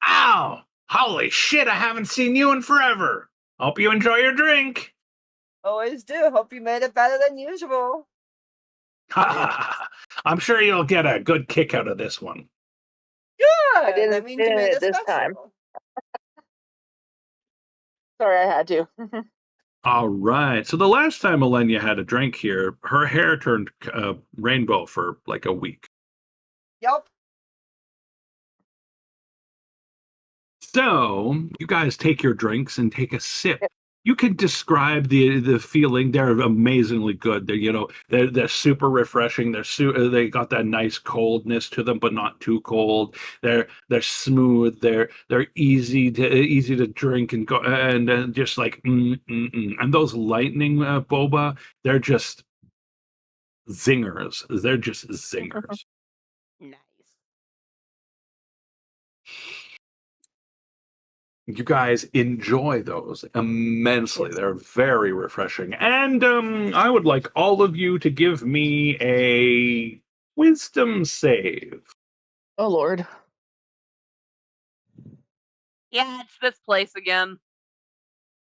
Speaker 1: Ow! Holy shit, I haven't seen you in forever. Hope you enjoy your drink.
Speaker 3: Always do. Hope you made it better than usual.
Speaker 1: I'm sure you'll get a good kick out of this one.
Speaker 3: Good.
Speaker 2: I didn't
Speaker 3: That means you
Speaker 2: finish
Speaker 3: made
Speaker 2: it
Speaker 3: it
Speaker 2: this
Speaker 3: special.
Speaker 2: time. Sorry, I had to.
Speaker 1: All right. So the last time Alenia had a drink here, her hair turned rainbow for like a week.
Speaker 3: Yup.
Speaker 1: So you guys take your drinks and take a sip. You can describe the feeling. They're amazingly good. They're super refreshing. They got that nice coldness to them, but not too cold. They're smooth. They're easy to drink and go and just like And those lightning boba, they're just zingers. They're just zingers.
Speaker 5: Nice.
Speaker 1: You guys enjoy those immensely.
Speaker 2: Yes.
Speaker 1: They're very refreshing. And I would like all of you to give me a wisdom save.
Speaker 2: Oh Lord.
Speaker 5: Yeah, it's this place again.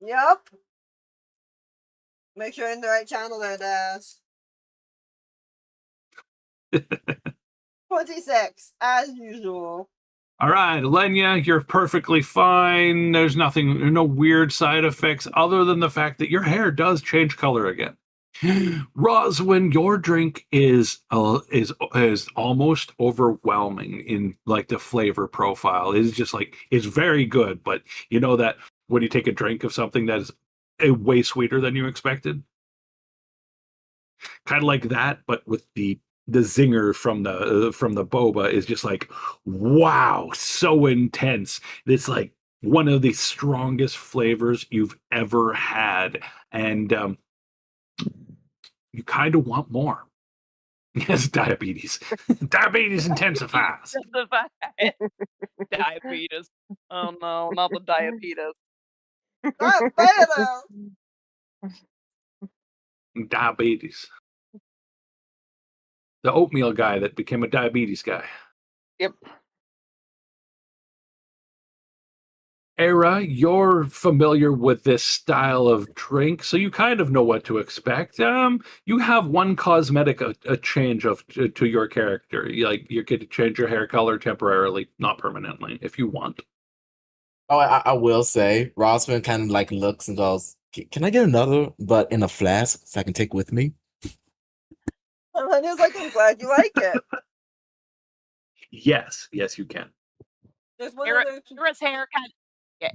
Speaker 3: Yup. Make sure you're in the right channel there, Dash. 26, as usual.
Speaker 1: All right, Lenya, you're perfectly fine. There's no weird side effects other than the fact that your hair does change color again. Roswin, your drink is almost overwhelming in like the flavor profile. It's just like it's very good, but you know that when you take a drink of something that is way sweeter than you expected, kind of like that, but with the zinger from the boba is just like, wow, so intense. It's like one of the strongest flavors you've ever had, and you kind of want more. Yes, diabetes. Diabetes intensifies.
Speaker 5: Diabetes. Oh no, not the diabetes.
Speaker 3: Not better.
Speaker 1: Diabetes. The oatmeal guy that became a diabetes guy.
Speaker 2: Yep.
Speaker 1: Era, you're familiar with this style of drink, so you kind of know what to expect. You have one cosmetic a change to your character. You could change your hair color temporarily, not permanently, if you want.
Speaker 4: Oh, I will say, Rosman kind of like looks and goes, Can I get another, but in a flask so I can take with me?"
Speaker 3: And then he was like, I'm glad you like it.
Speaker 1: Yes, you can.
Speaker 3: There's one
Speaker 5: Era,
Speaker 3: other.
Speaker 5: Era's hair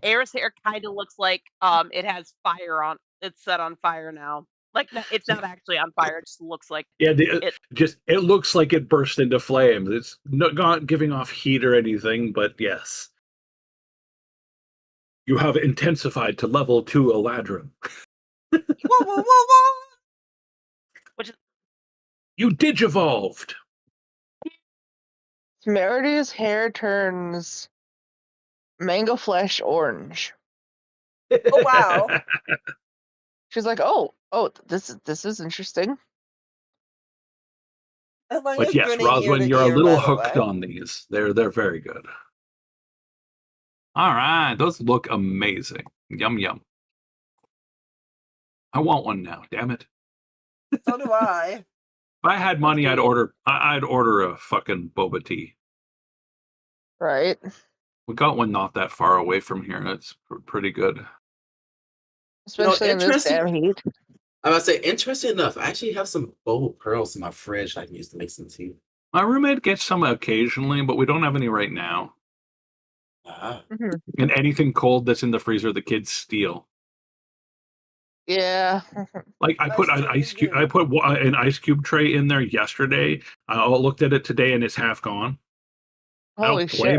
Speaker 5: Era's hair kind of looks like it has fire on. It's set on fire now. Like it's not actually on fire. It just looks like
Speaker 1: Yeah,
Speaker 5: it.
Speaker 1: it looks like it burst into flames. It's not giving off heat or anything, but yes. You have intensified to level 2 Eladrin.
Speaker 3: Whoa.
Speaker 5: Which is
Speaker 1: You digivolved.
Speaker 2: Temerity's hair turns mango flesh orange.
Speaker 3: Oh, wow.
Speaker 2: She's like, oh, this is interesting.
Speaker 3: And then
Speaker 1: But
Speaker 3: he's
Speaker 1: yes,
Speaker 3: grinning ear
Speaker 1: Roswin,
Speaker 3: to
Speaker 1: you're a
Speaker 3: ear,
Speaker 1: little
Speaker 3: by the
Speaker 1: hooked
Speaker 3: way.
Speaker 1: on these. They're very good. All right, those look amazing. Yum yum. I want one now. Damn it!
Speaker 3: So do I.
Speaker 1: If I had money, I'd order a fucking boba tea.
Speaker 2: Right.
Speaker 1: We got one not that far away from here. It's pretty good.
Speaker 2: Especially in this
Speaker 4: interesting.
Speaker 2: damn heat.
Speaker 4: I was about to say, interesting enough, I actually have some bold pearls in my fridge that I can use to make some tea.
Speaker 1: My roommate gets some occasionally, but we don't have any right now.
Speaker 2: Mhm.
Speaker 1: And anything cold that's in the freezer, the kids steal.
Speaker 2: Yeah.
Speaker 1: Like I put an ice cube. I put an ice cube tray in there yesterday. I looked at it today, and it's half gone.
Speaker 2: Holy
Speaker 1: I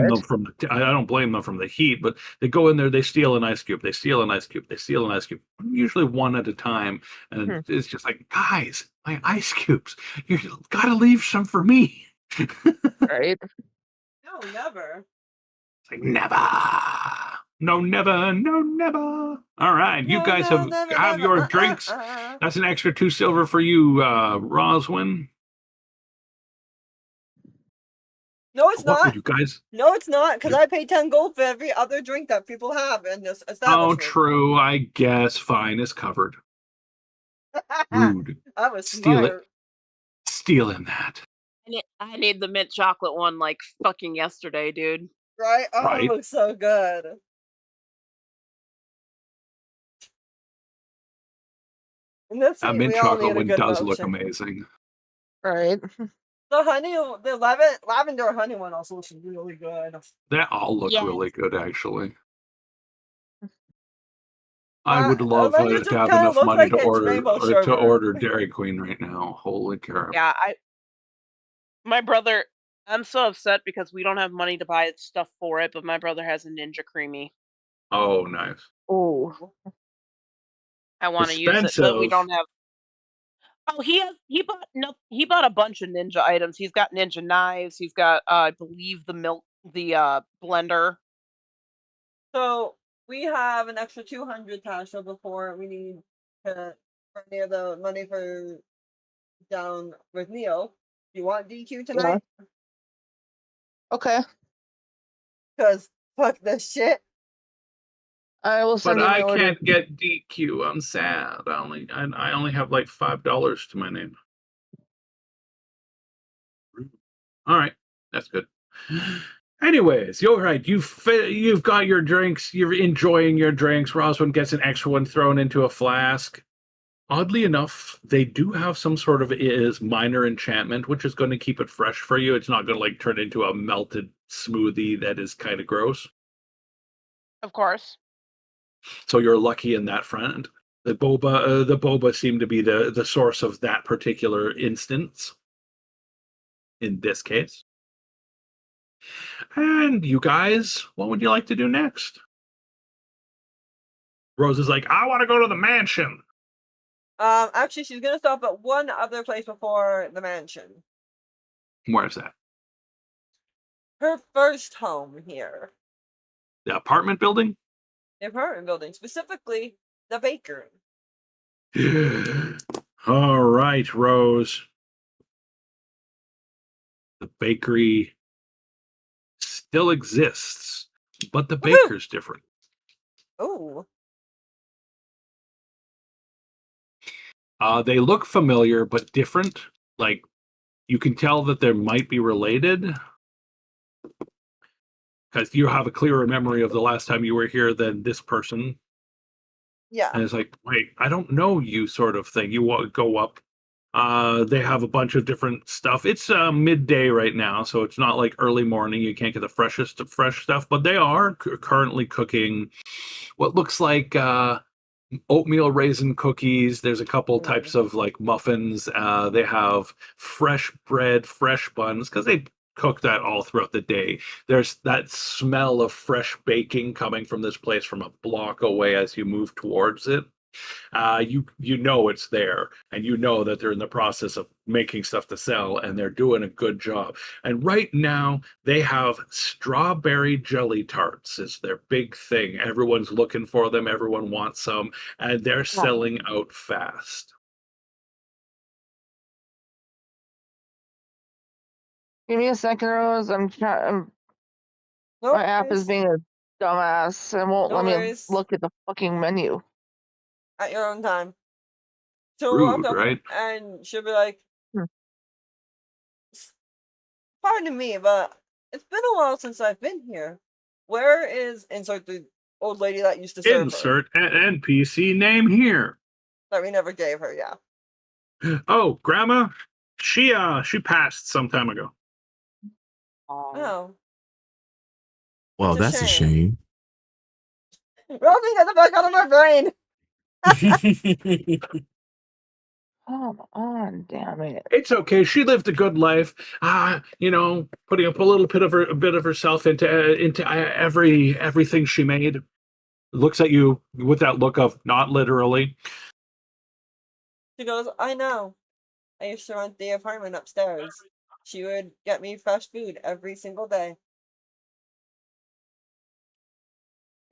Speaker 1: don't blame them from the heat, but they go in there, they steal an ice cube, they steal an ice cube, they steal an ice cube, usually one at a time, and it's just like, guys, my ice cubes, you gotta leave some for me.
Speaker 2: Right.
Speaker 3: No, never.
Speaker 1: It's like never. No, never. No, never. All right, you
Speaker 3: No,
Speaker 1: guys
Speaker 3: no, never,
Speaker 1: have
Speaker 3: never.
Speaker 1: your drinks. That's an extra 2 silver for you, Roswin.
Speaker 3: No, it's
Speaker 1: What would
Speaker 3: not.
Speaker 1: you guys?
Speaker 3: No, it's not, because
Speaker 1: You-
Speaker 3: I pay 10 gold for every other drink that people have in this
Speaker 1: Oh,
Speaker 3: establishment.
Speaker 1: true. I guess fine is covered. Rude.
Speaker 3: I was
Speaker 1: Steal it.
Speaker 3: smart.
Speaker 1: Stealing that.
Speaker 5: I need the mint chocolate one like fucking yesterday, dude.
Speaker 3: Right? Oh,
Speaker 1: Right.
Speaker 3: it looks so good. In this
Speaker 1: That
Speaker 3: scene,
Speaker 1: mint
Speaker 3: we all
Speaker 1: chocolate
Speaker 3: need a
Speaker 1: one
Speaker 3: good
Speaker 1: does look
Speaker 3: milkshake.
Speaker 1: amazing.
Speaker 2: Right.
Speaker 3: The lavender honey one also looks really good.
Speaker 1: They all look
Speaker 5: Yes.
Speaker 1: really good, actually. I would
Speaker 3: The
Speaker 1: love
Speaker 3: lavender
Speaker 1: to
Speaker 3: just
Speaker 1: have
Speaker 3: kinda
Speaker 1: enough
Speaker 3: looks
Speaker 1: money
Speaker 3: like
Speaker 1: to
Speaker 3: it's
Speaker 1: order
Speaker 3: rainbow
Speaker 1: to
Speaker 3: sherbet.
Speaker 1: order Dairy Queen right now. Holy crap!
Speaker 5: Yeah, my brother. I'm so upset because we don't have money to buy stuff for it, but my brother has a Ninja Creamy.
Speaker 1: Oh, nice.
Speaker 2: Oh.
Speaker 5: I want to use it, but we
Speaker 1: Expensive.
Speaker 5: don't have. Oh, he bought a bunch of ninja items. He's got ninja knives. He's got, I believe, the blender.
Speaker 3: So we have an extra 200 Tasha before we need to near the money for down with Neo. You want DQ tonight?
Speaker 2: Okay.
Speaker 3: Because fuck this shit.
Speaker 2: I will
Speaker 1: But
Speaker 2: send you my
Speaker 1: I
Speaker 2: order.
Speaker 1: can't get DQ. I'm sad. I only have like $5 to my name. All right, that's good. Anyways, you're right. You've got your drinks. You're enjoying your drinks. Roswin gets an extra one thrown into a flask. Oddly enough, they do have some sort of is minor enchantment, which is going to keep it fresh for you. It's not going to like turn into a melted smoothie that is kind of gross.
Speaker 5: Of course.
Speaker 1: So you're lucky in that front. The boba seem to be the source of that particular instance. In this case. And you guys, what would you like to do next? Rose is like, I want to go to the mansion.
Speaker 3: Actually, she's gonna stop at one other place before the mansion.
Speaker 1: Where's that?
Speaker 3: Her first home here.
Speaker 1: The apartment building?
Speaker 3: The apartment building, specifically the bakery.
Speaker 1: All right, Rose. The bakery still exists, but the baker's different.
Speaker 3: Oh.
Speaker 1: They look familiar, but different. Like, you can tell that they might be related. Because you have a clearer memory of the last time you were here than this person.
Speaker 3: Yeah.
Speaker 1: And it's like, wait, I don't know you, sort of thing. You go up. They have a bunch of different stuff. It's midday right now, so it's not like early morning. You can't get the freshest of fresh stuff, but they are currently cooking what looks like oatmeal raisin cookies. There's a couple types of like muffins. They have fresh bread, fresh buns, because they cook that all throughout the day. There's that smell of fresh baking coming from this place from a block away as you move towards it. You know it's there, and you know that they're in the process of making stuff to sell, and they're doing a good job. And right now they have strawberry jelly tarts. It's their big thing. Everyone's looking for them. Everyone wants some, and they're selling out fast.
Speaker 2: Give me a second, Rose. I'm trying.
Speaker 3: Nope,
Speaker 2: My app is being a dumbass and won't
Speaker 3: No
Speaker 2: let me
Speaker 3: worries.
Speaker 2: look at the fucking menu.
Speaker 3: At your own time. So we'll walk
Speaker 1: Rude,
Speaker 3: up
Speaker 1: right?
Speaker 3: and she'll be like,
Speaker 2: Hmm.
Speaker 3: pardon me, but it's been a while since I've been here. Where is insert the old lady that used to serve her?
Speaker 1: Insert an NPC name here.
Speaker 3: That we never gave her, yeah.
Speaker 1: Oh, Grandma, she passed some time ago.
Speaker 3: Oh.
Speaker 4: Well,
Speaker 3: It's a
Speaker 4: that's a
Speaker 3: shame.
Speaker 4: shame.
Speaker 3: Rosie, get the fuck out of my brain!
Speaker 2: Come on, damn it.
Speaker 1: It's okay. She lived a good life. Putting up a little bit of herself into everything she made. Looks at you with that look of not literally.
Speaker 3: She goes, I know. I used to rent the apartment upstairs. She would get me fresh food every single day.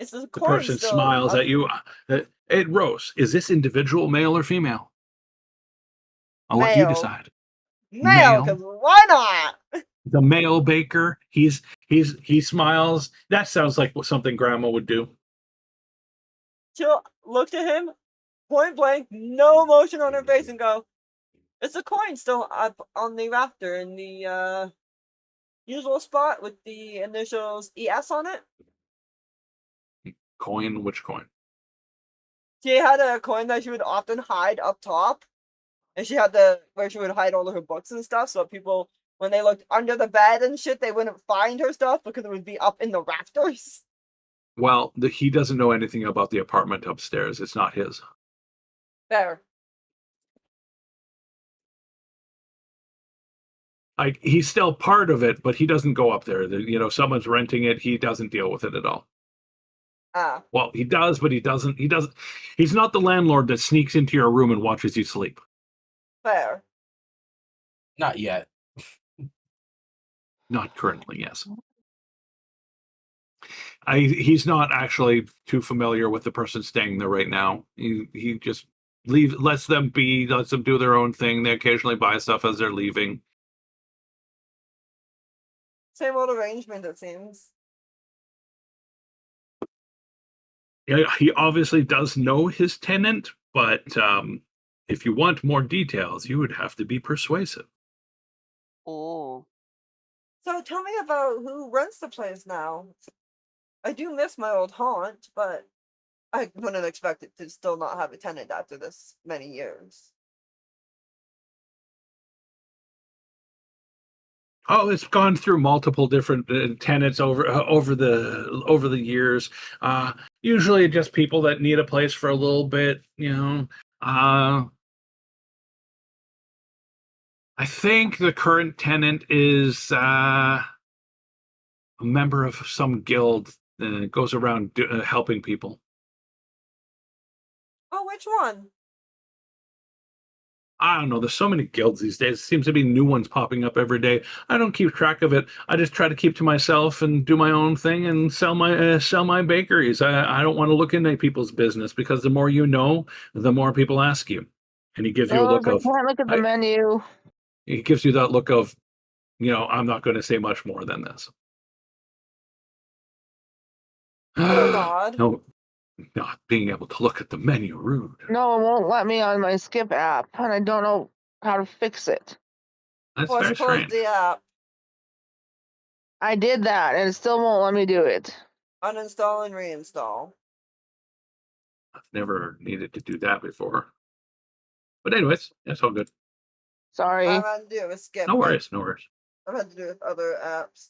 Speaker 3: Is the
Speaker 1: The
Speaker 3: coin
Speaker 1: person
Speaker 3: still
Speaker 1: smiles
Speaker 3: up?
Speaker 1: at you. Rose, is this individual male or female? I'll let you
Speaker 3: Male.
Speaker 1: decide.
Speaker 3: Male, because why not?
Speaker 1: The male baker. He smiles. That sounds like something Grandma would do.
Speaker 3: She'll look at him, point blank, no emotion on her face, and go, "Is the coin still up on the rafter in the usual spot with the initials ES on it?"
Speaker 1: Coin? Which coin?
Speaker 3: She had a coin that she would often hide up top, and she had where she would hide all of her books and stuff, so people, when they looked under the bed and shit, they wouldn't find her stuff because it would be up in the rafters.
Speaker 1: Well, he doesn't know anything about the apartment upstairs. It's not his.
Speaker 3: There.
Speaker 1: Like, he's still part of it, but he doesn't go up there. Someone's renting it. He doesn't deal with it at all.
Speaker 3: Ah.
Speaker 1: Well, he does, but he doesn't. He doesn't. He's not the landlord that sneaks into your room and watches you sleep.
Speaker 3: Fair.
Speaker 4: Not yet.
Speaker 1: Not currently, yes. He's not actually too familiar with the person staying there right now. He just lets them be, lets them do their own thing. They occasionally buy stuff as they're leaving.
Speaker 3: Same old arrangement, it seems.
Speaker 1: Yeah, he obviously does know his tenant, but if you want more details, you would have to be persuasive.
Speaker 5: Oh.
Speaker 3: So tell me about who runs the place now. I do miss my old haunt, but I wouldn't expect it to still not have a tenant after this many years.
Speaker 1: Oh, it's gone through multiple different tenants over the years. Usually, just people that need a place for a little bit. I think the current tenant is a member of some guild that goes around helping people.
Speaker 3: Oh, which one?
Speaker 1: I don't know. There's so many guilds these days. It seems to be new ones popping up every day. I don't keep track of it. I just try to keep to myself and do my own thing and sell my bakeries. I don't want to look into people's business because the more you know, the more people ask you. And he gives you a
Speaker 2: Rose,
Speaker 1: look
Speaker 2: I
Speaker 1: of.
Speaker 2: can't look at the menu.
Speaker 1: He gives you that look of, I'm not going to say much more than this.
Speaker 3: Nod.
Speaker 1: No, not being able to look at the menu, rude.
Speaker 2: No, it won't let me on my Skip app, and I don't know how to fix it.
Speaker 1: That's
Speaker 3: Plus,
Speaker 1: very
Speaker 3: close
Speaker 1: strange.
Speaker 3: the app.
Speaker 2: I did that, and it still won't let me do it.
Speaker 3: Uninstall and reinstall.
Speaker 1: I've never needed to do that before. But anyways, that's all good.
Speaker 2: Sorry.
Speaker 3: I've had to do it with Skip.
Speaker 1: No
Speaker 3: but
Speaker 1: worries, no worries.
Speaker 3: I've had to do it with other apps.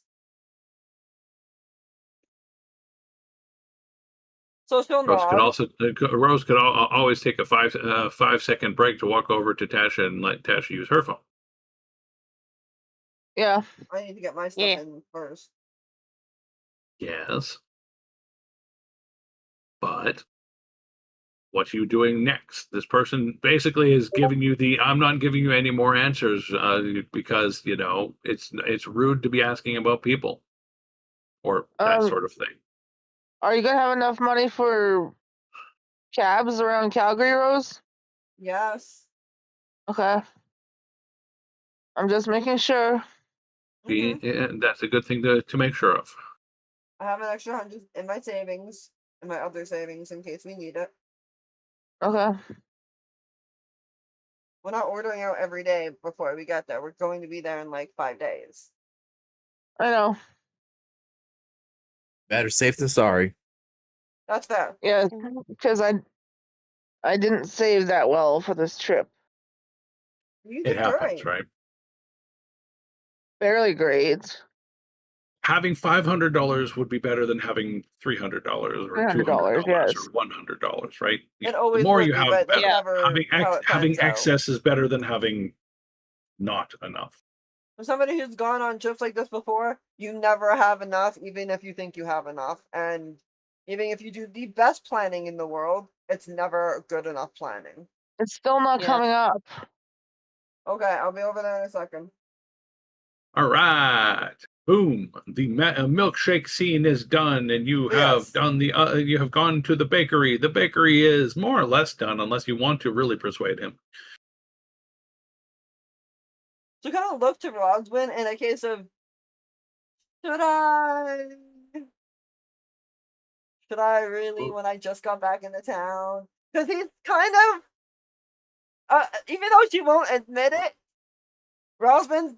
Speaker 3: So she'll
Speaker 1: Rose could
Speaker 3: nod.
Speaker 1: also always take a 5-second break to walk over to Tasha and let Tasha use her phone.
Speaker 2: Yeah.
Speaker 3: I need to get my stuff
Speaker 5: Yeah.
Speaker 3: in first.
Speaker 1: Yes, but what are you doing next? This person basically is giving you I'm not giving you any more answers because it's rude to be asking about people or that sort of thing.
Speaker 2: Are you gonna have enough money for cabs around Calgary, Rose?
Speaker 3: Yes.
Speaker 2: Okay. I'm just making sure.
Speaker 1: That's a good thing to make sure of.
Speaker 3: I have an extra 100 in my savings, in my other savings, in case we need it.
Speaker 2: Okay.
Speaker 3: We're not ordering out every day before we get there. We're going to be there in like 5 days.
Speaker 2: I know.
Speaker 4: Better safe than sorry.
Speaker 3: That's fair.
Speaker 2: Yeah, because I didn't save that well for this trip.
Speaker 3: You
Speaker 1: It
Speaker 3: did
Speaker 1: happens,
Speaker 3: great.
Speaker 1: right?
Speaker 2: Barely great.
Speaker 1: Having $500 would be better than having $300 or
Speaker 2: $300,
Speaker 1: $200
Speaker 2: yes.
Speaker 1: or $100, right?
Speaker 3: It
Speaker 1: The
Speaker 3: always
Speaker 1: more
Speaker 3: would
Speaker 1: you
Speaker 3: be,
Speaker 1: have,
Speaker 3: but
Speaker 1: the
Speaker 3: that's
Speaker 1: better.
Speaker 5: Yeah.
Speaker 3: never how it
Speaker 1: Having
Speaker 3: pans out.
Speaker 1: excess is better than having not enough.
Speaker 3: For somebody who's gone on trips like this before, you never have enough, even if you think you have enough. And even if you do the best planning in the world, it's never good enough planning.
Speaker 2: It's still not
Speaker 5: Yeah.
Speaker 2: coming up.
Speaker 3: Okay, I'll be over there in a second.
Speaker 1: All right. boom, the milkshake scene is done, and you have
Speaker 3: Yes.
Speaker 1: done you have gone to the bakery. The bakery is more or less done, unless you want to really persuade him.
Speaker 3: So kind of look to Roswin in a case of should I really when I just got back into town? Because he's kind of even though she won't admit it, Roswin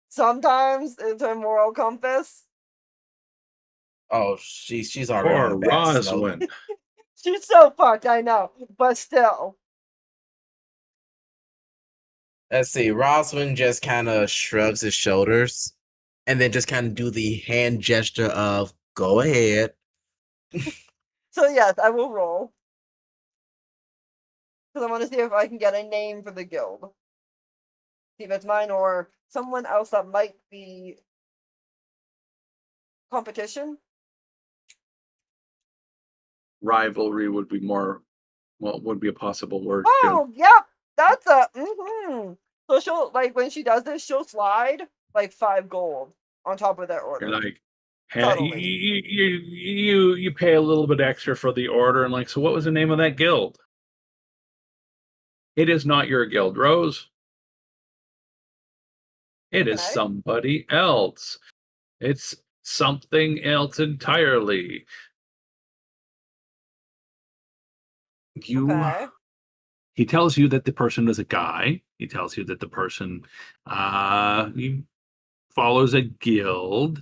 Speaker 3: sometimes is her moral compass.
Speaker 4: Oh, she's already on a
Speaker 1: Poor
Speaker 4: bad slope.
Speaker 1: Roswin.
Speaker 3: She's so fucked, I know, but still.
Speaker 4: Let's see. Roswin just kind of shrugs his shoulders and then just kind of do the hand gesture of "Go ahead."
Speaker 3: So yes, I will roll. Because I want to see if I can get a name for the guild. See if it's mine or someone else that might be competition.
Speaker 1: Rivalry would be more, well, would be a possible word too.
Speaker 3: Oh, yep. That's a So she'll when she does this, she'll slide 5 gold on top of their order.
Speaker 1: You're like,
Speaker 3: Subtly.
Speaker 1: you pay a little bit extra for the order, and like, so what was the name of that guild? It is not your guild, Rose. It is
Speaker 3: Okay.
Speaker 1: somebody else. It's something else entirely.
Speaker 3: Okay.
Speaker 1: He tells you that the person is a guy. He tells you that the person he follows a guild,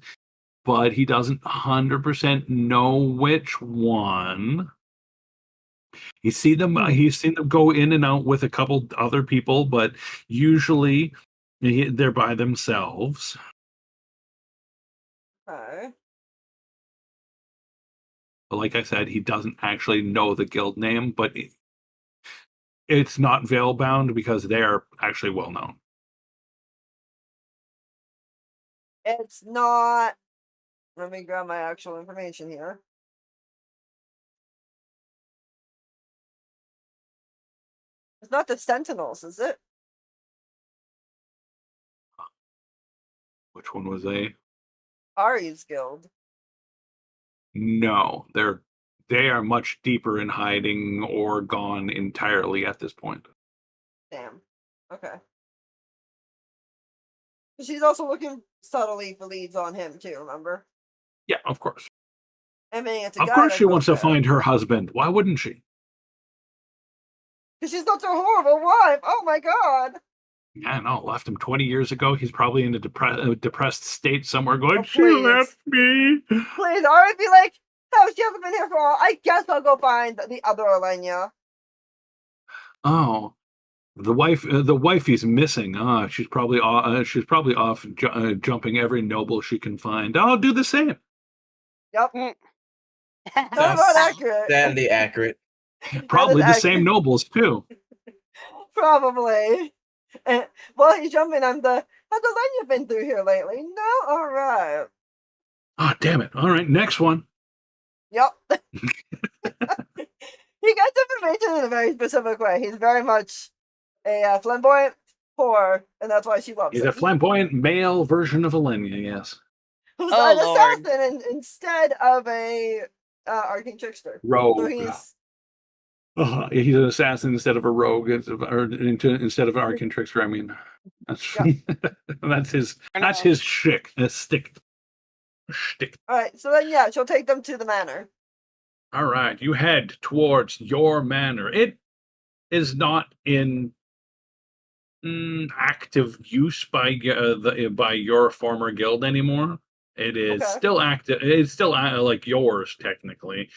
Speaker 1: but he doesn't 100% know which one. He's seen them go in and out with a couple other people, but usually they're by themselves.
Speaker 3: Okay.
Speaker 1: But like I said, he doesn't actually know the guild name, but it's not veil bound because they are actually well known.
Speaker 3: It's not. Let me grab my actual information here. It's not the Sentinels, is it?
Speaker 1: Which one was they?
Speaker 3: Ari's guild.
Speaker 1: No, they are much deeper in hiding or gone entirely at this point.
Speaker 3: Damn. Okay. She's also looking subtly for leads on him too, remember?
Speaker 1: Yeah, of course.
Speaker 3: I mean, it's a
Speaker 1: Of
Speaker 3: guy
Speaker 1: course
Speaker 3: that
Speaker 1: she wants to
Speaker 3: goes there.
Speaker 1: find her husband. Why wouldn't she?
Speaker 3: Because she's not a horrible wife. Oh my god.
Speaker 1: Yeah, I know. Left him 20 years ago. He's probably in a depressed state somewhere going,
Speaker 3: Oh,
Speaker 1: she
Speaker 3: please.
Speaker 1: left me.
Speaker 3: Please, I would be like, oh, she hasn't been here for a while. I guess I'll go find the other Elenia.
Speaker 1: Oh, the wife he's missing. Ah, she's probably off jumping every noble she can find. I'll do the same.
Speaker 3: Yep.
Speaker 5: Mm.
Speaker 3: Sounds about accurate.
Speaker 4: Sadly accurate.
Speaker 1: Probably the
Speaker 3: accurate.
Speaker 1: same nobles too.
Speaker 3: Probably. And while he's jumping, has Elenia been through here lately? No? Alright.
Speaker 1: Ah, damn it. All right, next one.
Speaker 3: Yep. He gets information in a very specific way. He's very much a flamboyant whore, and that's why she loves
Speaker 1: He's
Speaker 3: him.
Speaker 1: a flamboyant male version of Elenia, yes.
Speaker 3: Who's
Speaker 5: Oh,
Speaker 3: an
Speaker 5: Lord.
Speaker 3: assassin instead of a arcane trickster.
Speaker 1: Rogue.
Speaker 3: So he's
Speaker 1: He's an assassin instead of a rogue, instead of an arcane trickster. I mean, that's that's his shtick. Stick.
Speaker 3: alright. So then, yeah, she'll take them to the manor.
Speaker 1: All right, you head towards your manor. It is not in active use by by your former guild anymore. It is
Speaker 3: Okay.
Speaker 1: still active. It's still like yours technically.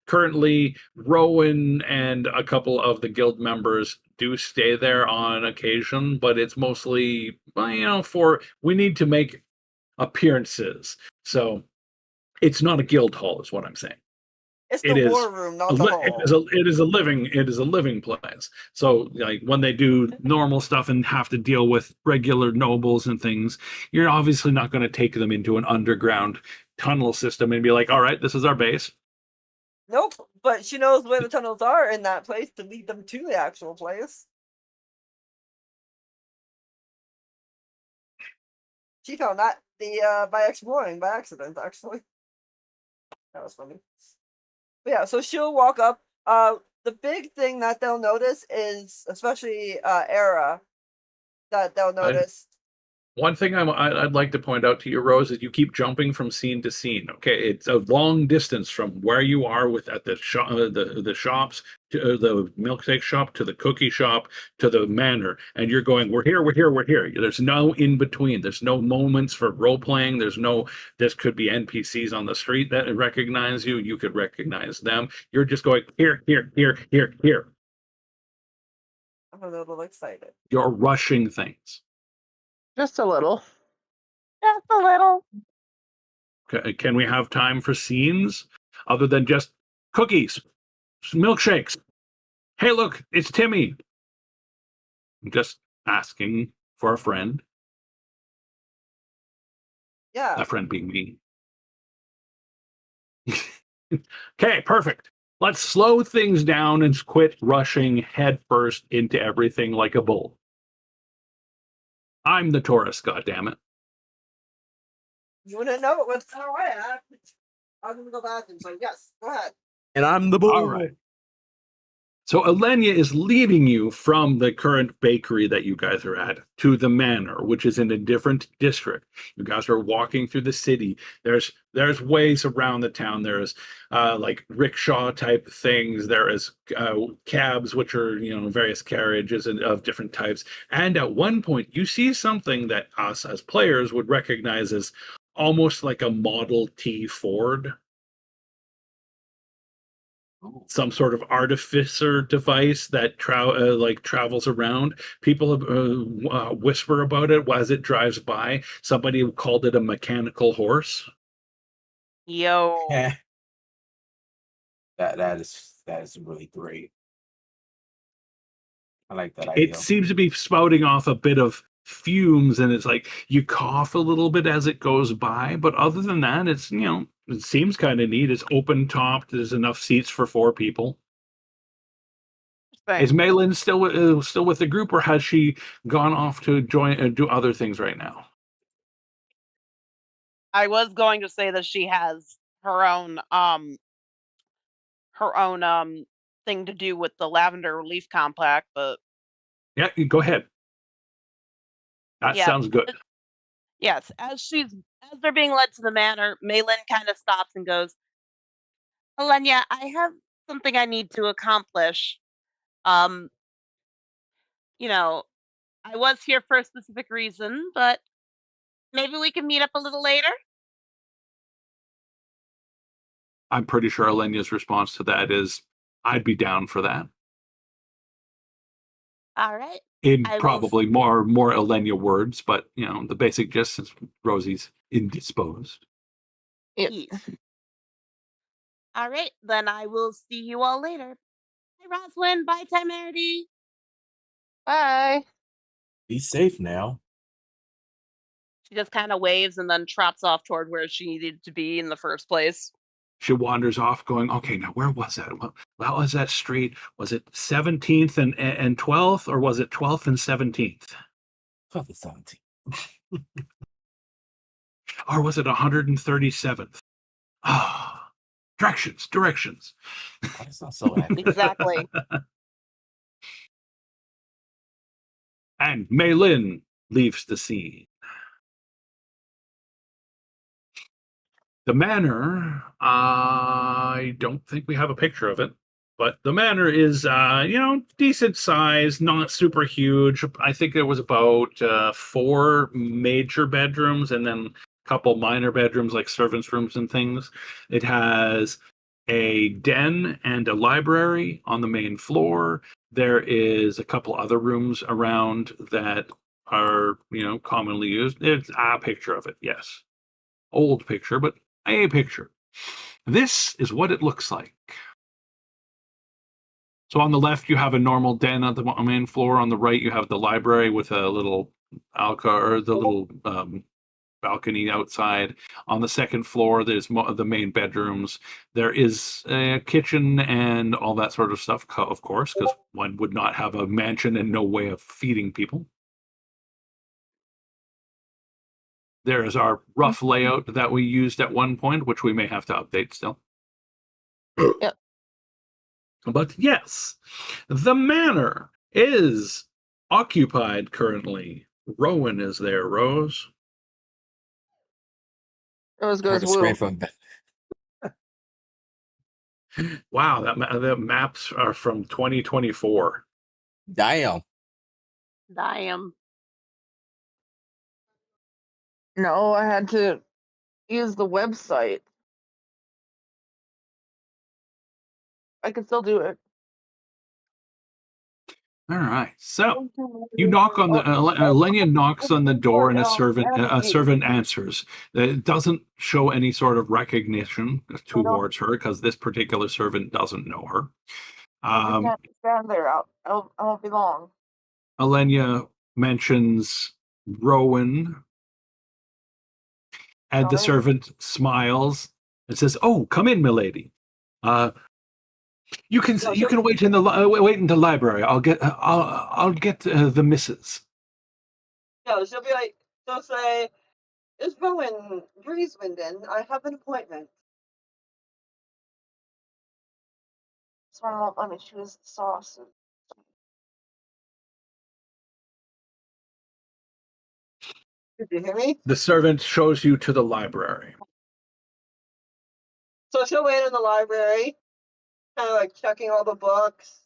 Speaker 1: Currently, Rowan and a couple of the guild members do stay there on occasion, but it's mostly, well, for we need to make appearances. So it's not a guild hall, is what I'm saying.
Speaker 3: It's
Speaker 1: It
Speaker 3: the
Speaker 1: is
Speaker 3: war room, not the hall.
Speaker 1: it is a living place. So like when they do normal stuff and have to deal with regular nobles and things, you're obviously not going to take them into an underground tunnel system and be like, all right, this is our base.
Speaker 3: Nope. But she knows where the tunnels are in that place to lead them to the actual place. She found that the by exploring by accident. Actually, that was funny. But yeah, so she'll walk up. The big thing that they'll notice is, especially Era, that they'll notice.
Speaker 1: One thing I'd like to point out to you, Rose, is you keep jumping from scene to scene. Okay, it's a long distance from where you are with at the shop, the shops, to the milkshake shop, to the cookie shop, to the manor, and you're going, "We're here, we're here, we're here." There's no in between. There's no moments for role playing. There's no. This could be NPCs on the street that recognize you. You could recognize them. You're just going here, here, here, here, here.
Speaker 3: I'm a little excited.
Speaker 1: You're rushing things.
Speaker 2: Just a little.
Speaker 5: Just a little.
Speaker 1: Can we have time for scenes other than just cookies, milkshakes? Hey, look, it's Timmy. I'm just asking for a friend.
Speaker 3: Yeah.
Speaker 1: That friend being me. Okay, perfect. Let's slow things down and quit rushing headfirst into everything like a bull. I'm the tourist, goddammit.
Speaker 3: You wouldn't know it was all right. I was gonna go bathroom, so yes, go ahead.
Speaker 4: And I'm the bull.
Speaker 1: All right. So Elenia is leading you from the current bakery that you guys are at to the manor, which is in a different district. You guys are walking through the city. There's ways around the town. There's like rickshaw type things. There is cabs, which are various carriages of different types. And at one point, you see something that us as players would recognize as almost like a Model T Ford. Some sort of artificer device that travels around. People whisper about it as it drives by. Somebody called it a mechanical horse.
Speaker 5: Yo.
Speaker 4: That is really great. I like that idea.
Speaker 1: It seems to be spouting off a bit of fumes, and it's like you cough a little bit as it goes by. But other than that, it's it seems kind of neat. It's open topped. There's enough seats for 4 people. Is Maylin still with the group, or has she gone off to join and do other things right now?
Speaker 5: I was going to say that she has her own thing to do with the Lavender Relief Compact, but
Speaker 1: Yeah, you go ahead. That
Speaker 5: yeah,
Speaker 1: sounds good.
Speaker 5: yes, as they're being led to the manor, Maylin kind of stops and goes, "Alenia, I have something I need to accomplish. Um, I was here for a specific reason, but maybe we can meet up a little later."
Speaker 1: I'm pretty sure Alenia's response to that is, "I'd be down for that."
Speaker 5: All right.
Speaker 1: In
Speaker 5: I will
Speaker 1: probably more Elenia words, but the basic gist is Rosie's indisposed.
Speaker 5: Yes. All right, then I will see you all later. Bye, Roslyn. Bye, Temerity.
Speaker 2: Bye.
Speaker 4: Be safe now.
Speaker 5: She just kind of waves and then trots off toward where she needed to be in the first place.
Speaker 1: She wanders off going, okay, now where was that? Well, that was that street. Was it 17th and 12th, or was it 12th and 17th?
Speaker 4: 12th and 17th.
Speaker 1: Or was it 137th? Ah, directions.
Speaker 4: That's not so accurate.
Speaker 5: Exactly.
Speaker 1: And Maylin leaves the scene. The manor, I don't think we have a picture of it, but the manor is, decent size, not super huge. I think there was about 4 major bedrooms and then a couple minor bedrooms like servants' rooms and things. It has a den and a library on the main floor. There is a couple other rooms around that are, commonly used. It's a picture of it, yes. Old picture, but a picture. This is what it looks like. So on the left, you have a normal den on the main floor. On the right, you have the library with a little little balcony outside. On the second floor, there's the main bedrooms. There is a kitchen and all that sort of stuff, of course, because one would not have a mansion and no way of feeding people. There is our rough layout that we used at one point, which we may have to update still.
Speaker 2: Yep.
Speaker 1: But yes, the manor is occupied currently. Rowan is there, Rose.
Speaker 2: Rose
Speaker 4: Heard
Speaker 2: goes
Speaker 4: a scream
Speaker 2: woo.
Speaker 4: from
Speaker 1: Wow, the maps are from 2024.
Speaker 4: damn.
Speaker 5: Damn.
Speaker 2: No, I had to use the website. I can still do it.
Speaker 1: All right, so you knock on the Lenya knocks on the door, and a servant answers. It doesn't show any sort of recognition towards her because this particular servant doesn't know her.
Speaker 2: I can't stand there. I won't be long.
Speaker 1: Alenia mentions Rowan, and the
Speaker 2: Sorry.
Speaker 1: servant smiles and says, "Oh, come in, milady. You can wait in the wait in the library. I'll get the missus."
Speaker 3: No, she'll be like, she'll say, "Is Rowan Breezewind in? I have an appointment."
Speaker 2: Someone won't let me choose the sauce.
Speaker 3: Did you hear me?
Speaker 1: The servant shows you to the library.
Speaker 3: So she'll wait in the library, kind of like checking all the books.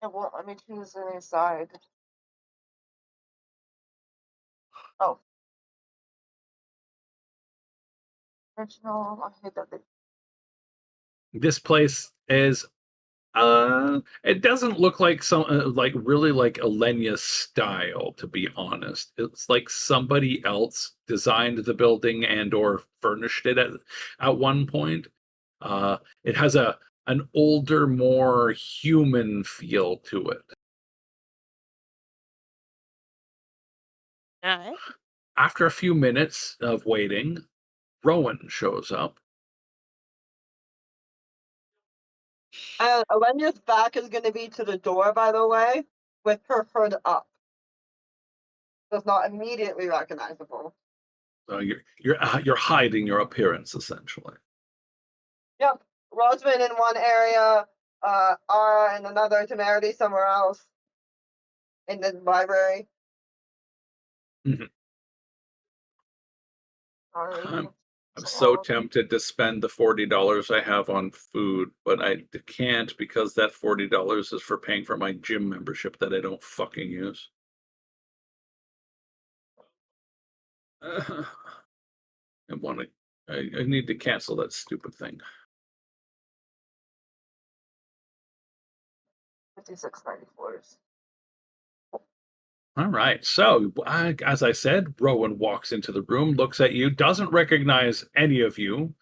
Speaker 2: It won't let me choose any side. Oh. Original. I hate that thing.
Speaker 1: This place is it doesn't look like some like really like Alenia's style, to be honest. It's like somebody else designed the building and or furnished it at one point. It has an older, more human feel to it.
Speaker 5: All right.
Speaker 1: After a few minutes of waiting, Rowan shows up.
Speaker 3: Alenia's back is going to be to the door, by the way, with her hood up. So it's not immediately recognizable.
Speaker 1: So you're hiding your appearance essentially.
Speaker 3: Yep. Roseman in one area, Ara in another, Temerity somewhere else in the library.
Speaker 1: Mhm.
Speaker 2: Sorry.
Speaker 1: I'm so tempted to spend the $40 I have on food, but I can't because that $40 is for paying for my gym membership that I don't fucking use. I want to. I need to cancel that stupid thing.
Speaker 2: 56.94.
Speaker 1: All right. So, as I said, Rowan walks into the room, looks at you, doesn't recognize any of you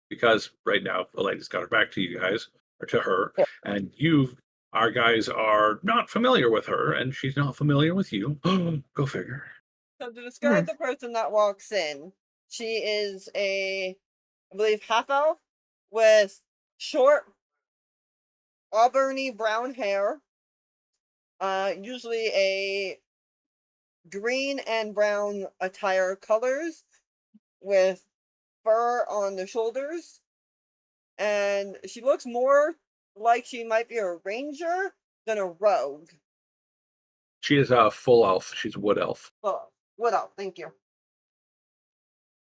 Speaker 1: because right now the lady's got her back to you guys or to her,
Speaker 2: Yep.
Speaker 1: and our guys are not familiar with her, and she's not familiar with you. Go figure.
Speaker 3: So to describe the person that walks in, she is I believe, half elf with short, auburny brown hair. Usually a green and brown attire colors with fur on the shoulders. And she looks more like she might be a ranger than a rogue.
Speaker 1: She is a full elf. She's a wood elf.
Speaker 3: Oh, what else? Thank you.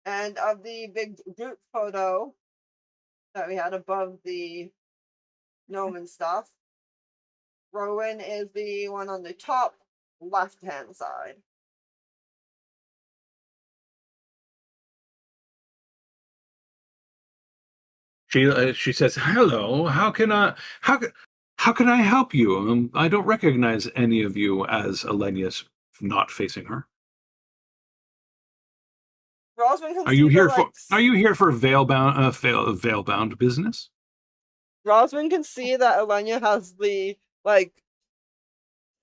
Speaker 3: And of the big group photo that we had above the gnome and stuff, Rowan is the one on the top left-hand side.
Speaker 1: She says, "Hello. How can I help you? I don't recognize any of you as Alenia's not facing her.
Speaker 3: Rosman
Speaker 1: Are you here for veil-bound business?"
Speaker 3: Rosman can see that Alenia has the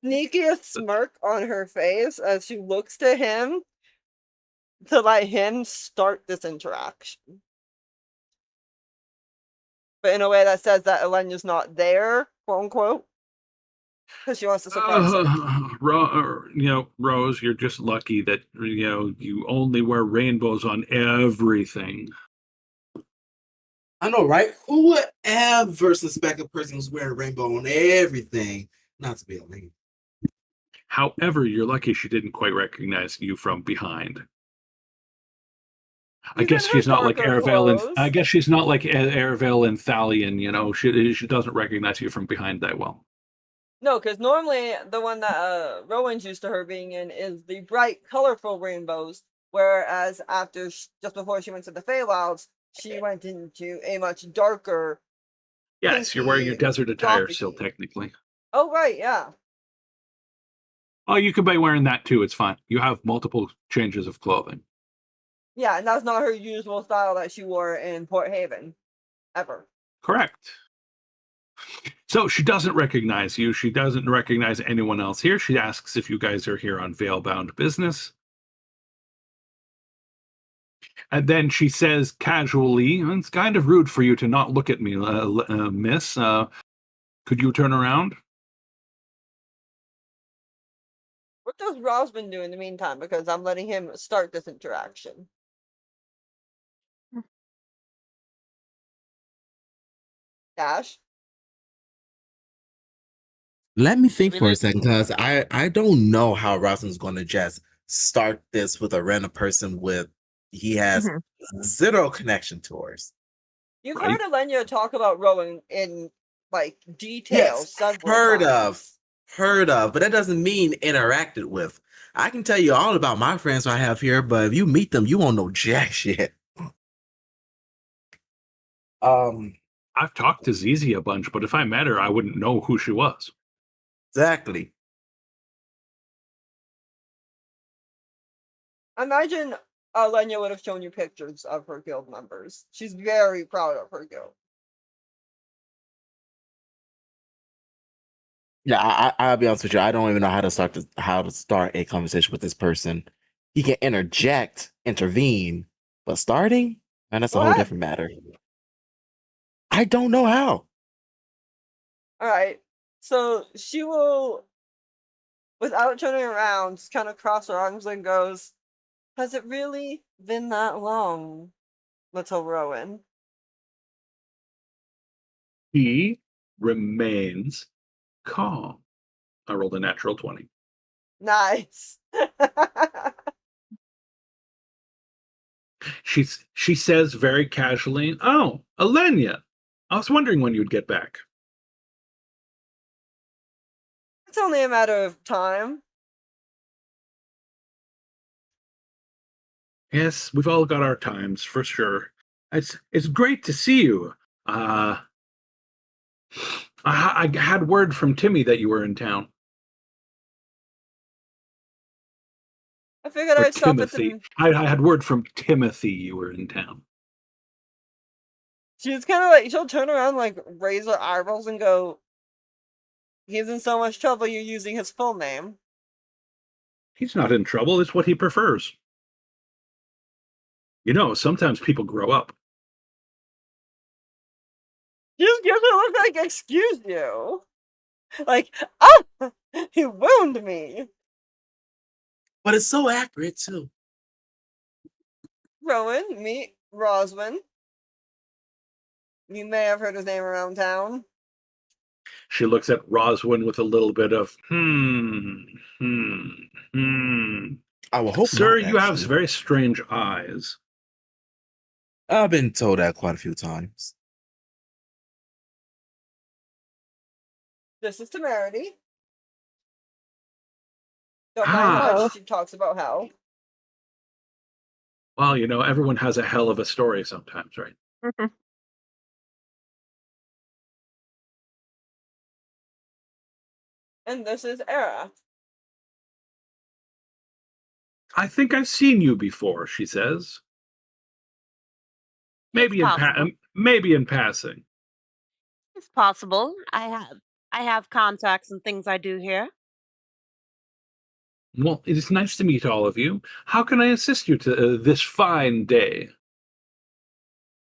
Speaker 3: sneakiest smirk on her face as she looks to him to let him start this interaction. But in a way that says that Alenia's not there, quote unquote. Because she wants to surprise her.
Speaker 1: Rose, you're just lucky that you only wear rainbows on everything.
Speaker 4: I know, right? Who would ever suspect a person who's wearing a rainbow on everything not to be a lady?
Speaker 1: However, you're lucky she didn't quite recognize you from behind. I
Speaker 3: Even
Speaker 1: guess
Speaker 3: her
Speaker 1: she's not like
Speaker 3: darker
Speaker 1: Aravel and
Speaker 3: clothes.
Speaker 1: I guess she's not like Aravel and Thalion. She doesn't recognize you from behind that well.
Speaker 3: No, because normally the one that Rowan's used to her being in is the bright, colorful rainbows, whereas after just before she went to the Feywilds, she went into a much darker,
Speaker 1: Yes, you're wearing your
Speaker 3: pinky,
Speaker 1: desert attire still,
Speaker 3: gothic-y.
Speaker 1: technically.
Speaker 3: Oh right, yeah.
Speaker 1: Oh, you could be wearing that too. It's fine. You have multiple changes of clothing.
Speaker 3: Yeah, and that's not her usual style that she wore in Port Haven, ever.
Speaker 1: Correct. So she doesn't recognize you. She doesn't recognize anyone else here. She asks if you guys are here on Veil-bound business. And then she says casually, "It's kind of rude for you to not look at me, miss. Could you turn around?"
Speaker 3: What does Rosman do in the meantime? Because I'm letting him start this interaction. Dash?
Speaker 4: Let me think
Speaker 5: We
Speaker 4: for a
Speaker 5: let-
Speaker 4: second, because I don't know how Rossman's going to just start this with a random person he has zero connection towards.
Speaker 3: You've
Speaker 1: Right.
Speaker 3: heard Elenia talk about Rowan in like detail
Speaker 4: Yes,
Speaker 3: several
Speaker 4: heard of,
Speaker 3: times.
Speaker 4: but that doesn't mean interacted with. I can tell you all about my friends I have here, but if you meet them, you won't know jack shit.
Speaker 1: I've talked to Zizi a bunch, but if I met her, I wouldn't know who she was.
Speaker 4: Exactly.
Speaker 3: Imagine Elenia would have shown you pictures of her guild members. She's very proud of her guild.
Speaker 4: Yeah, I'll be honest with you. I don't even know how to start a conversation with this person. He can intervene, but starting, man, that's a whole
Speaker 3: What?
Speaker 4: different matter. I don't know how.
Speaker 3: Alright. So she will, without turning around, just kind of cross her arms and goes, "Has it really been that long, little Rowan?"
Speaker 1: He remains calm. I rolled a natural 20.
Speaker 3: Nice.
Speaker 1: She says very casually, "Oh, Elenia, I was wondering when you'd get back."
Speaker 3: It's only a matter of time.
Speaker 1: Yes, we've all got our times for sure. It's great to see you. I had word from Timmy that you were in town.
Speaker 3: I figured
Speaker 1: Or
Speaker 3: I'd stop at
Speaker 1: Timothy.
Speaker 3: the.
Speaker 1: I had word from Timothy you were in town.
Speaker 3: She's kind of like, she'll turn around, like, raise her eyebrows and go, "He's in so much trouble you're using his full name."
Speaker 1: He's not in trouble. It's what he prefers. Sometimes people grow up.
Speaker 3: She just gives her a look like, "Excuse you." Like, ah! He wound me.
Speaker 4: But it's so accurate too.
Speaker 3: Rowan, meet Roswin. You may have heard his name around town.
Speaker 1: She looks at Roswin with a little bit of,
Speaker 4: I will hope
Speaker 1: Sir,
Speaker 4: not,
Speaker 1: you have
Speaker 4: actually.
Speaker 1: very strange eyes.
Speaker 4: I've been told that quite a few times.
Speaker 3: This is Temerity. Don't mind how much she talks about hell.
Speaker 1: Well, everyone has a hell of a story sometimes, right?
Speaker 3: And this is Era.
Speaker 1: I think I've seen you before, she says. Maybe maybe in passing.
Speaker 5: It's possible. I have contacts and things I do here.
Speaker 1: Well, it is nice to meet all of you. How can I assist you to this fine day?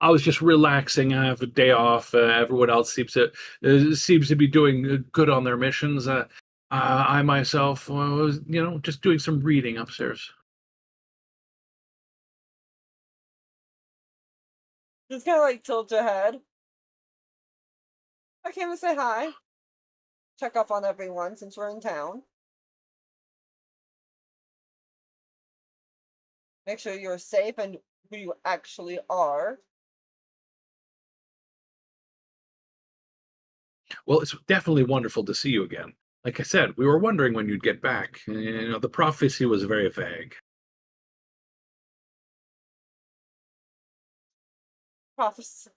Speaker 1: I was just relaxing. I have a day off. Everyone else seems to be doing good on their missions. I myself was, just doing some reading upstairs.
Speaker 3: Just kind of like tilt your head. I came to say hi. Check up on everyone since we're in town. Make sure you're safe and who you actually are.
Speaker 1: Well, it's definitely wonderful to see you again. Like I said, we were wondering when you'd get back. The prophecy was very vague.
Speaker 3: Prophecy.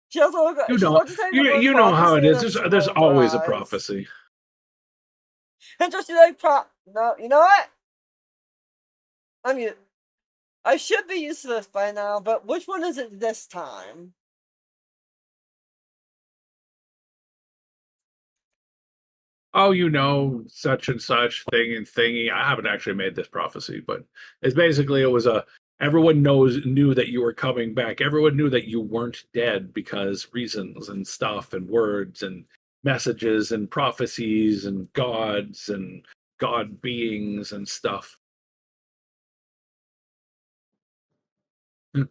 Speaker 3: She also look.
Speaker 1: You
Speaker 3: She's
Speaker 1: know,
Speaker 3: about to say the word
Speaker 1: you know how
Speaker 3: prophecy,
Speaker 1: it
Speaker 3: and
Speaker 1: is.
Speaker 3: then she
Speaker 1: There's
Speaker 3: rolled her
Speaker 1: always a
Speaker 3: eyes.
Speaker 1: prophecy.
Speaker 3: And just like no, you know what? I mean, I should be used to this by now, but which one is it this time?
Speaker 1: Oh, such and such thing and thingy. I haven't actually made this prophecy, but it's basically it was a everyone knew that you were coming back. Everyone knew that you weren't dead because reasons and stuff and words and messages and prophecies and gods and god beings and stuff. It's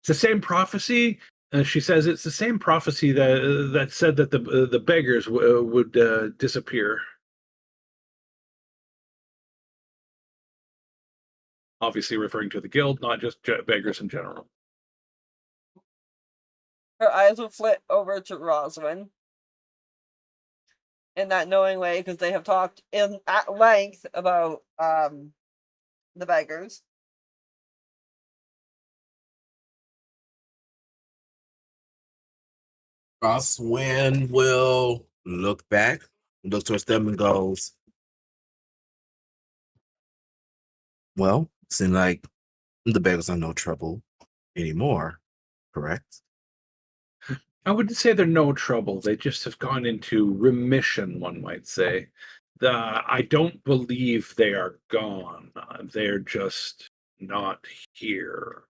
Speaker 1: the same prophecy. She says it's the same prophecy that said that the beggars would disappear. Obviously, referring to the guild, not just beggars in general.
Speaker 3: Her eyes will flit over to Roswin in that knowing way because they have talked at length about the beggars.
Speaker 4: Roswin will look back, look towards them, and goes, "Well, seems like the beggars are no trouble anymore, correct?"
Speaker 1: I wouldn't say they're no trouble. They just have gone into remission, one might say. I don't believe they are gone. They're just not here.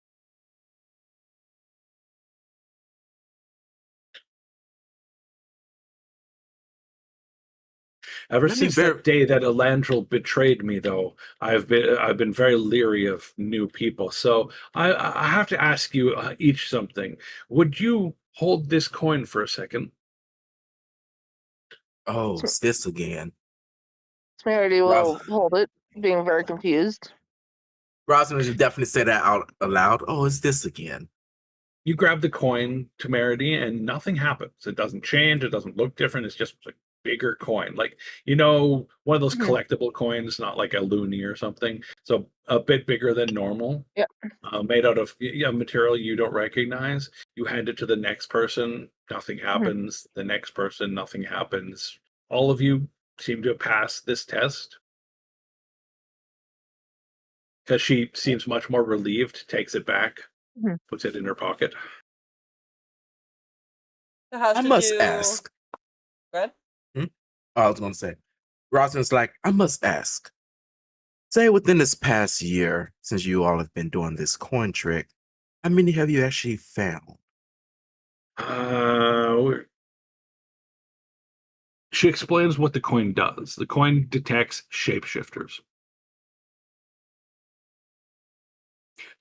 Speaker 1: Ever
Speaker 4: Let me
Speaker 1: since that day that Elandril betrayed me, though, I've been very leery of new people. So I have to ask you each something. Would you hold this coin for a second?
Speaker 4: Oh, it's this again.
Speaker 2: Smarity
Speaker 4: Ros-
Speaker 2: will hold it, being very confused.
Speaker 4: Rosalind should definitely say that out aloud. Oh, it's this again.
Speaker 1: You grab the coin, Temerity, and nothing happens. It doesn't change. It doesn't look different. It's just a bigger coin. Like, one of those
Speaker 2: Mhm.
Speaker 1: collectible coins, not like a loonie or something. So a bit bigger than normal.
Speaker 2: Yeah.
Speaker 1: Made out of material you don't recognize. You hand it to the next person. Nothing happens. The next person, nothing happens. All of you seem to have passed this test. Because she seems much more relieved, takes it back,
Speaker 2: Mhm.
Speaker 1: puts it in her pocket.
Speaker 3: It has
Speaker 4: I
Speaker 3: to
Speaker 4: must
Speaker 3: do.
Speaker 4: ask.
Speaker 3: Go ahead.
Speaker 4: I was going to say, Rosalind's like, I must ask. Say within this past year, since you all have been doing this coin trick, how many have you actually found?
Speaker 1: She explains what the coin does. The coin detects shapeshifters.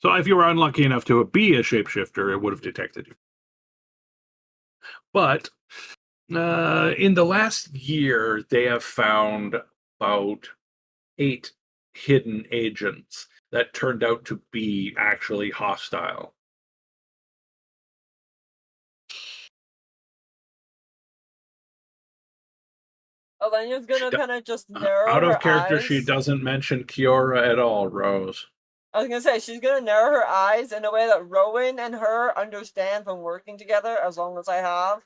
Speaker 1: So if you were unlucky enough to be a shapeshifter, it would have detected you. But in the last year, they have found about 8 hidden agents that turned out to be actually hostile.
Speaker 3: Elena's gonna kind of just narrow
Speaker 1: Out of
Speaker 3: her
Speaker 1: character,
Speaker 3: eyes.
Speaker 1: she doesn't mention Kiora at all, Rose.
Speaker 3: I was gonna say she's gonna narrow her eyes in a way that Rowan and her understand from working together as long as I have.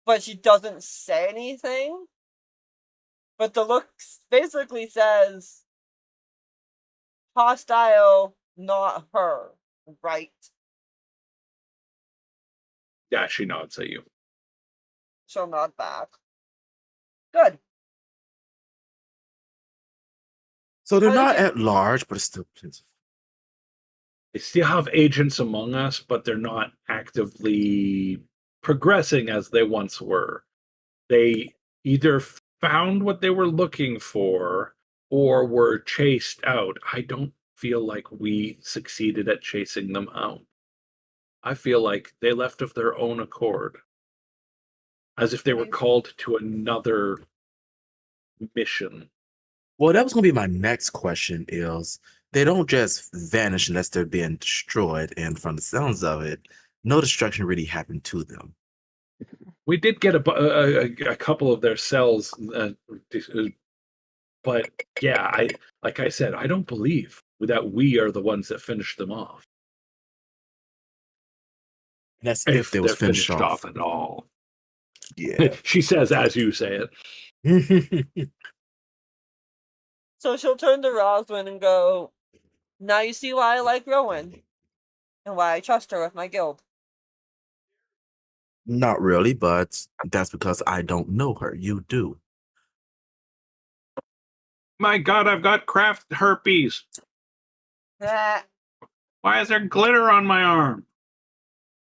Speaker 3: But she doesn't say anything. But the look basically says hostile, not her, right?
Speaker 1: Yeah, she nods at you.
Speaker 3: She'll nod back. Good.
Speaker 4: So they're
Speaker 3: How did
Speaker 4: not
Speaker 3: you-
Speaker 4: at large, but it's still plentiful.
Speaker 1: They still have agents among us, but they're not actively progressing as they once were. They either found what they were looking for or were chased out. I don't feel like we succeeded at chasing them out. I feel like they left of their own accord, as if they were called to another mission.
Speaker 4: Well, that was going to be my next question is they don't just vanish unless they're being destroyed. And from the sounds of it, no destruction really happened to them.
Speaker 1: We did get a couple of their cells, but yeah, like I said, I don't believe that we are the ones that finished them off.
Speaker 4: That's if they was
Speaker 1: they're
Speaker 4: finished off.
Speaker 1: at all.
Speaker 4: Yeah.
Speaker 1: She says as you say
Speaker 4: it.
Speaker 3: So she'll turn to Roswin and go, now you see why I like Rowan and why I trust her with my guild.
Speaker 4: Not really, but that's because I don't know her. You do.
Speaker 1: My God, I've got craft herpes.
Speaker 3: Ah,
Speaker 1: Why is there glitter on my arm?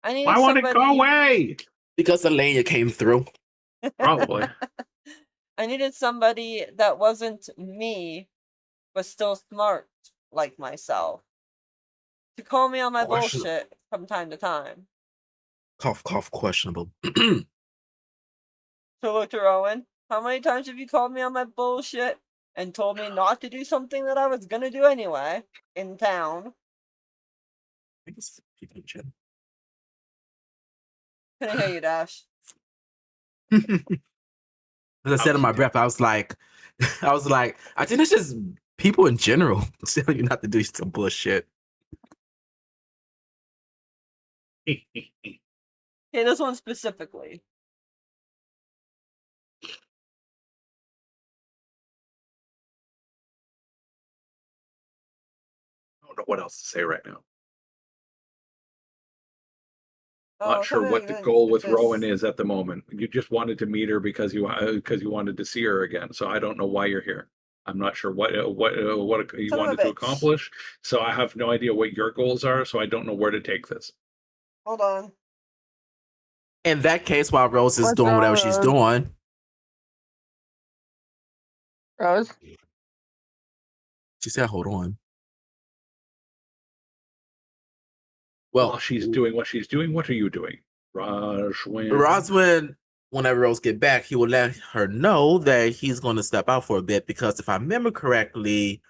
Speaker 3: I needed
Speaker 1: Why won't it
Speaker 3: somebody.
Speaker 1: go away?
Speaker 4: Because Alenia came through.
Speaker 1: Probably.
Speaker 3: I needed somebody that wasn't me, but still smart like myself, to call me on my bullshit from time to time.
Speaker 4: Cough, cough, questionable.
Speaker 3: So look to Rowan, how many times have you called me on my bullshit and told me not to do something that I was gonna do anyway in town?
Speaker 4: I guess people in chat.
Speaker 3: Couldn't hear you, Dash.
Speaker 4: As I said in my breath, I was like, I think it's just people in general telling you not to do some bullshit.
Speaker 3: Okay, this one specifically.
Speaker 1: I don't know what else to say right now.
Speaker 3: Oh,
Speaker 1: Not sure what the goal with Rowan is at the moment. You just wanted to meet her because you wanted to see her again. So I don't know why you're here. I'm not sure what you wanted to accomplish. So I have no idea what your goals are. So I don't know where to take this.
Speaker 3: Hold on.
Speaker 4: In that case, while Rose is doing whatever she's doing,
Speaker 2: Rose?
Speaker 4: She said, hold on.
Speaker 1: Well, while she's doing what she's doing, what are you doing?
Speaker 4: Roswin, whenever Rose get back, he will let her know that he's going to step out for a bit because if I remember correctly,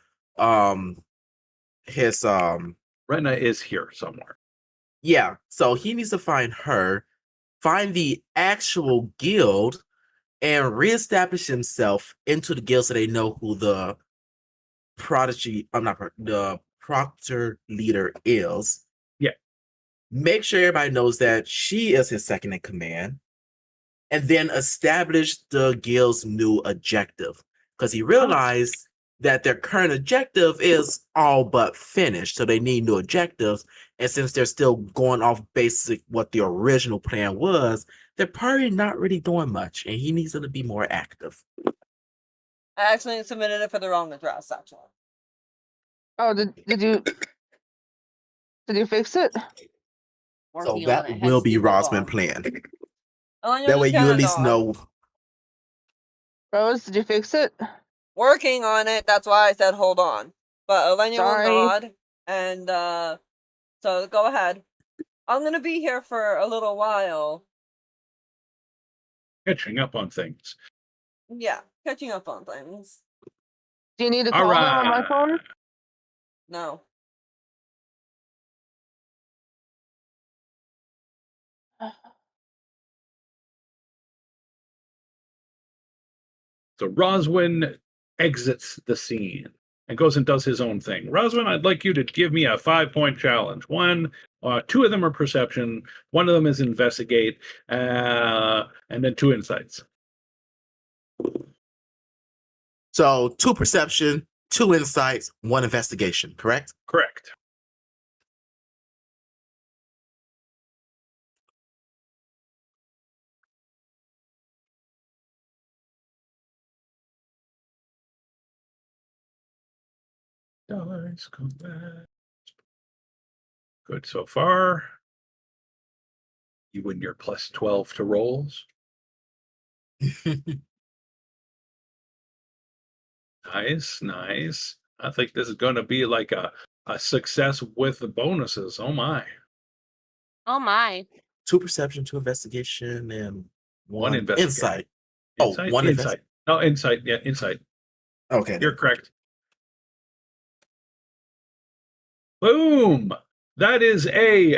Speaker 4: his
Speaker 1: Rena is here somewhere.
Speaker 4: Yeah, so he needs to find her, find the actual guild, and reestablish himself into the guild so they know who the the proctor leader is.
Speaker 1: Yeah.
Speaker 4: Make sure everybody knows that she is his second in command, and then establish the guild's new objective. Because he realized that their current objective is all but finished, so they need new objectives. And since they're still going off basic what the original plan was, they're probably not really doing much, and he needs them to be more active.
Speaker 3: I accidentally submitted it for the wrong address, actually.
Speaker 2: Oh, did you fix it?
Speaker 4: So that will be Rosman plan. That way you at least know.
Speaker 2: Rose, did you fix it?
Speaker 3: Working on it. That's why I said hold on. But Elenia will nod, and so go ahead. I'm gonna be here for a little while.
Speaker 1: Catching up on things.
Speaker 3: Yeah, catching up on things.
Speaker 2: Do you need to call her on my phone?
Speaker 3: No.
Speaker 1: So Roswin exits the scene and goes and does his own thing. Roswin, I'd like you to give me a 5-point challenge. Two of them are perception, one of them is investigate, and then 2 insights.
Speaker 4: So 2 perception, 2 insights, 1 investigation, correct?
Speaker 1: Correct. Dice come back. Good so far. You win your plus 12 to rolls. Nice, nice. I think this is going to be like a success with the bonuses. Oh my.
Speaker 5: Oh my.
Speaker 4: 2 perception, 2 investigation, and
Speaker 1: One
Speaker 4: 1
Speaker 1: investigation.
Speaker 4: insight.
Speaker 1: Insight?
Speaker 4: 1
Speaker 1: Insight. No, insight. Yeah, insight.
Speaker 4: Okay.
Speaker 1: You're correct. Boom! That is a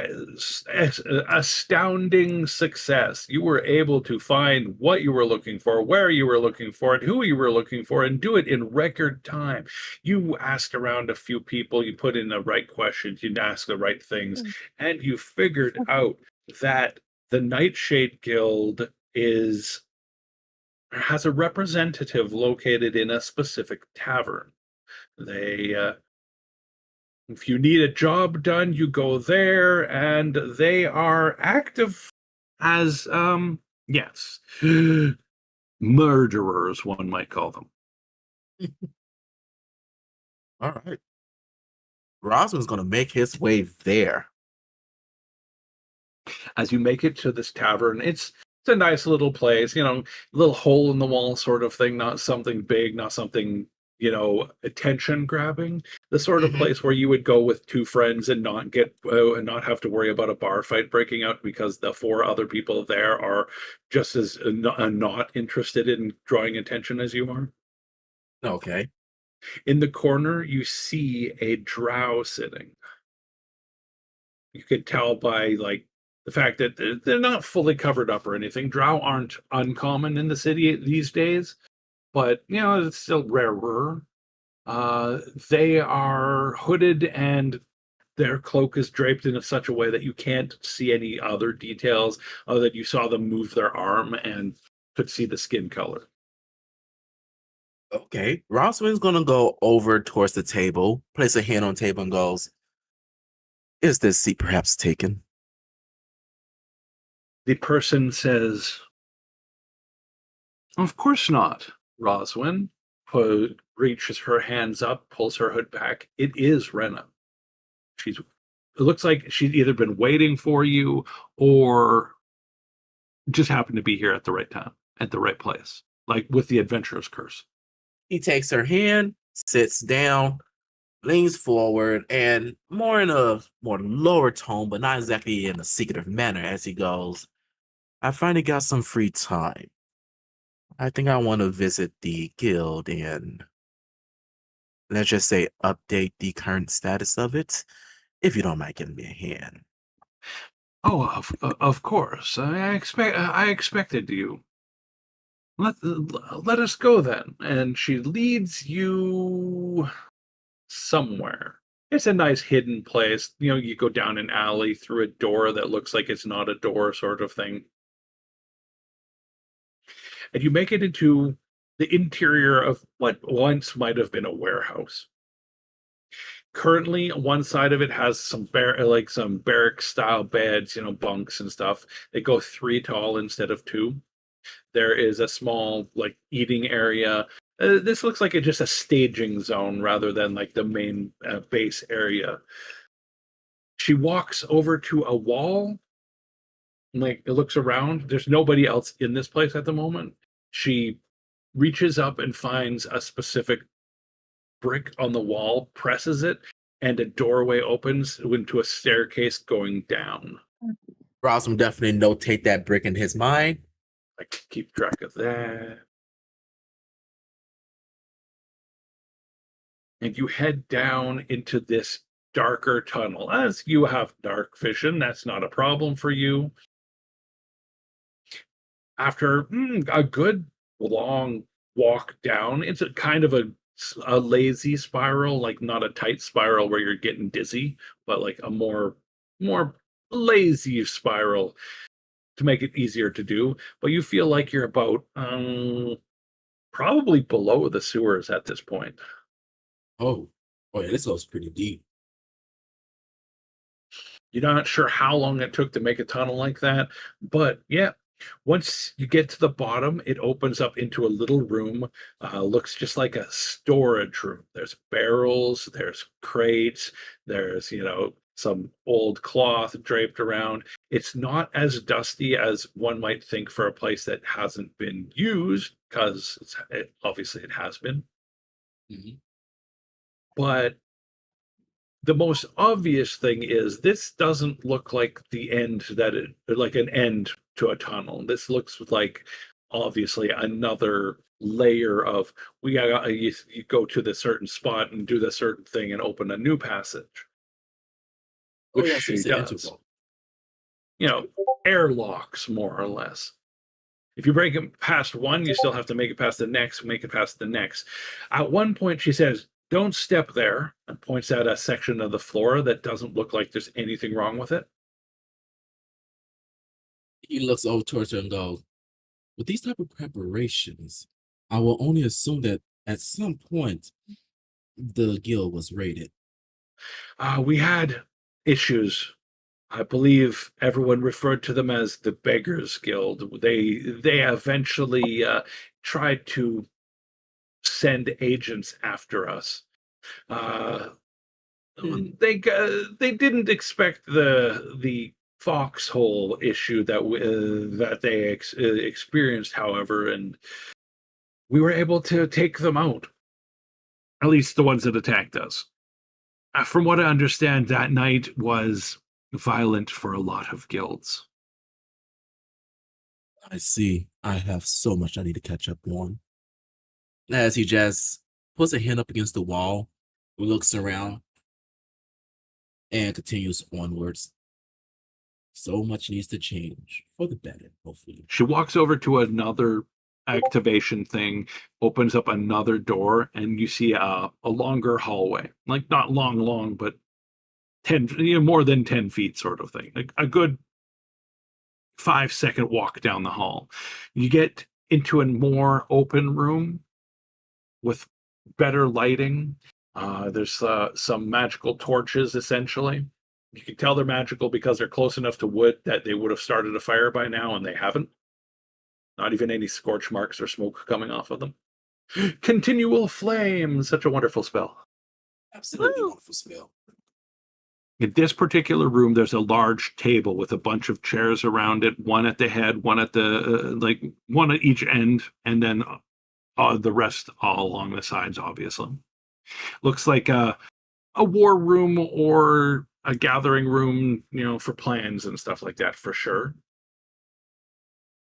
Speaker 1: astounding success. You were able to find what you were looking for, where you were looking for it, who you were looking for, and do it in record time. You asked around a few people, you put in the right questions, you asked the right things, and you figured out that the Nightshade Guild has a representative located in a specific tavern. If you need a job done, you go there, and they are active as, yes, murderers, one might call them.
Speaker 4: All right. Rosman's going to make his way there.
Speaker 1: As you make it to this tavern, it's a nice little place, little hole in the wall sort of thing, not something big, not something, attention grabbing. The sort of place where you would go with 2 friends and not have to worry about a bar fight breaking out because the 4 other people there are just as not interested in drawing attention as you are.
Speaker 4: Okay.
Speaker 1: In the corner, you see a drow sitting. You could tell by the fact that they're not fully covered up or anything. Drow aren't uncommon in the city these days, but it's still rarer. They are hooded, and their cloak is draped in such a way that you can't see any other details other than you saw them move their arm and could see the skin color.
Speaker 4: Okay. Rosman's going to go over towards the table, place a hand on the table, and goes, "Is this seat perhaps taken?"
Speaker 1: The person says, "Of course not." Roswin reaches her hands up, pulls her hood back. It is Rena. It looks like she's either been waiting for you or just happened to be here at the right time, at the right place, like with the adventurer's curse.
Speaker 4: He takes her hand, sits down, leans forward, and more in a more lower tone, but not exactly in a secretive manner, as he goes, "I finally got some free time. I think I want to visit the guild and, let's just say, update the current status of it, if you don't mind giving me a hand."
Speaker 1: Oh, of course. I expected you. Let us go then. And she leads you somewhere. It's a nice hidden place. You go down an alley through a door that looks like it's not a door, sort of thing. And you make it into the interior of what once might have been a warehouse. Currently, one side of it has some some barrack style beds, bunks and stuff. They go 3 tall instead of 2. There is a small eating area. This looks like just a staging zone rather than the main base area. She walks over to a wall. It looks around. There's nobody else in this place at the moment. She reaches up and finds a specific brick on the wall, presses it, and a doorway opens into a staircase going down.
Speaker 4: Rosman definitely notate that brick in his mind.
Speaker 1: I can keep track of that. And you head down into this darker tunnel. As you have dark vision, that's not a problem for you. After a good long walk down, it's a kind of a lazy spiral, not a tight spiral where you're getting dizzy, but a more lazy spiral to make it easier to do. But you feel like you're about probably below the sewers at this point.
Speaker 4: Oh yeah, this goes pretty deep.
Speaker 1: You're not sure how long it took to make a tunnel like that, but yeah, once you get to the bottom, it opens up into a little room. Looks just like a storage room. There's barrels, there's crates, there's some old cloth draped around. It's not as dusty as one might think for a place that hasn't been used, because obviously it has been.
Speaker 4: Mhm.
Speaker 1: But the most obvious thing is this doesn't look like the end like an end to a tunnel. This looks like obviously another layer of you go to the certain spot and do the certain thing and open a new passage,
Speaker 4: Oh
Speaker 1: which
Speaker 4: yeah, so
Speaker 1: she
Speaker 4: it's an
Speaker 1: does.
Speaker 4: interval.
Speaker 1: You know, airlocks more or less. If you break it past one, you still have to make it past the next, make it past the next. At one point, she says, "Don't step there," and points out a section of the floor that doesn't look like there's anything wrong with it.
Speaker 4: He looks over towards her and goes, with these type of preparations, I will only assume that at some point the guild was raided.
Speaker 1: We had issues. I believe everyone referred to them as the Beggars Guild. They eventually tried to send agents after us. Uh, they didn't expect the foxhole issue that they experienced, however, and we were able to take them out. At least the ones that attacked us. From what I understand, that night was violent for a lot of guilds.
Speaker 4: I see. I have so much I need to catch up on. As he just puts a hand up against the wall, looks around, and continues onwards. So much needs to change for the better, hopefully.
Speaker 1: She walks over to another activation thing, opens up another door, and you see a longer hallway. Like not long, but 10, more than 10 feet sort of thing. Like a good 5-second walk down the hall. You get into a more open room with better lighting. There's some magical torches, essentially. You can tell they're magical because they're close enough to wood that they would have started a fire by now, and they haven't. Not even any scorch marks or smoke coming off of them. Continual flame, such a wonderful spell.
Speaker 4: Absolutely
Speaker 5: Woo!
Speaker 4: wonderful spell.
Speaker 1: In this particular room, there's a large table with a bunch of chairs around it, one at the head, one at the like one at each end, and then the rest all along the sides. Obviously, looks like a war room or a gathering room, for plans and stuff like that, for sure.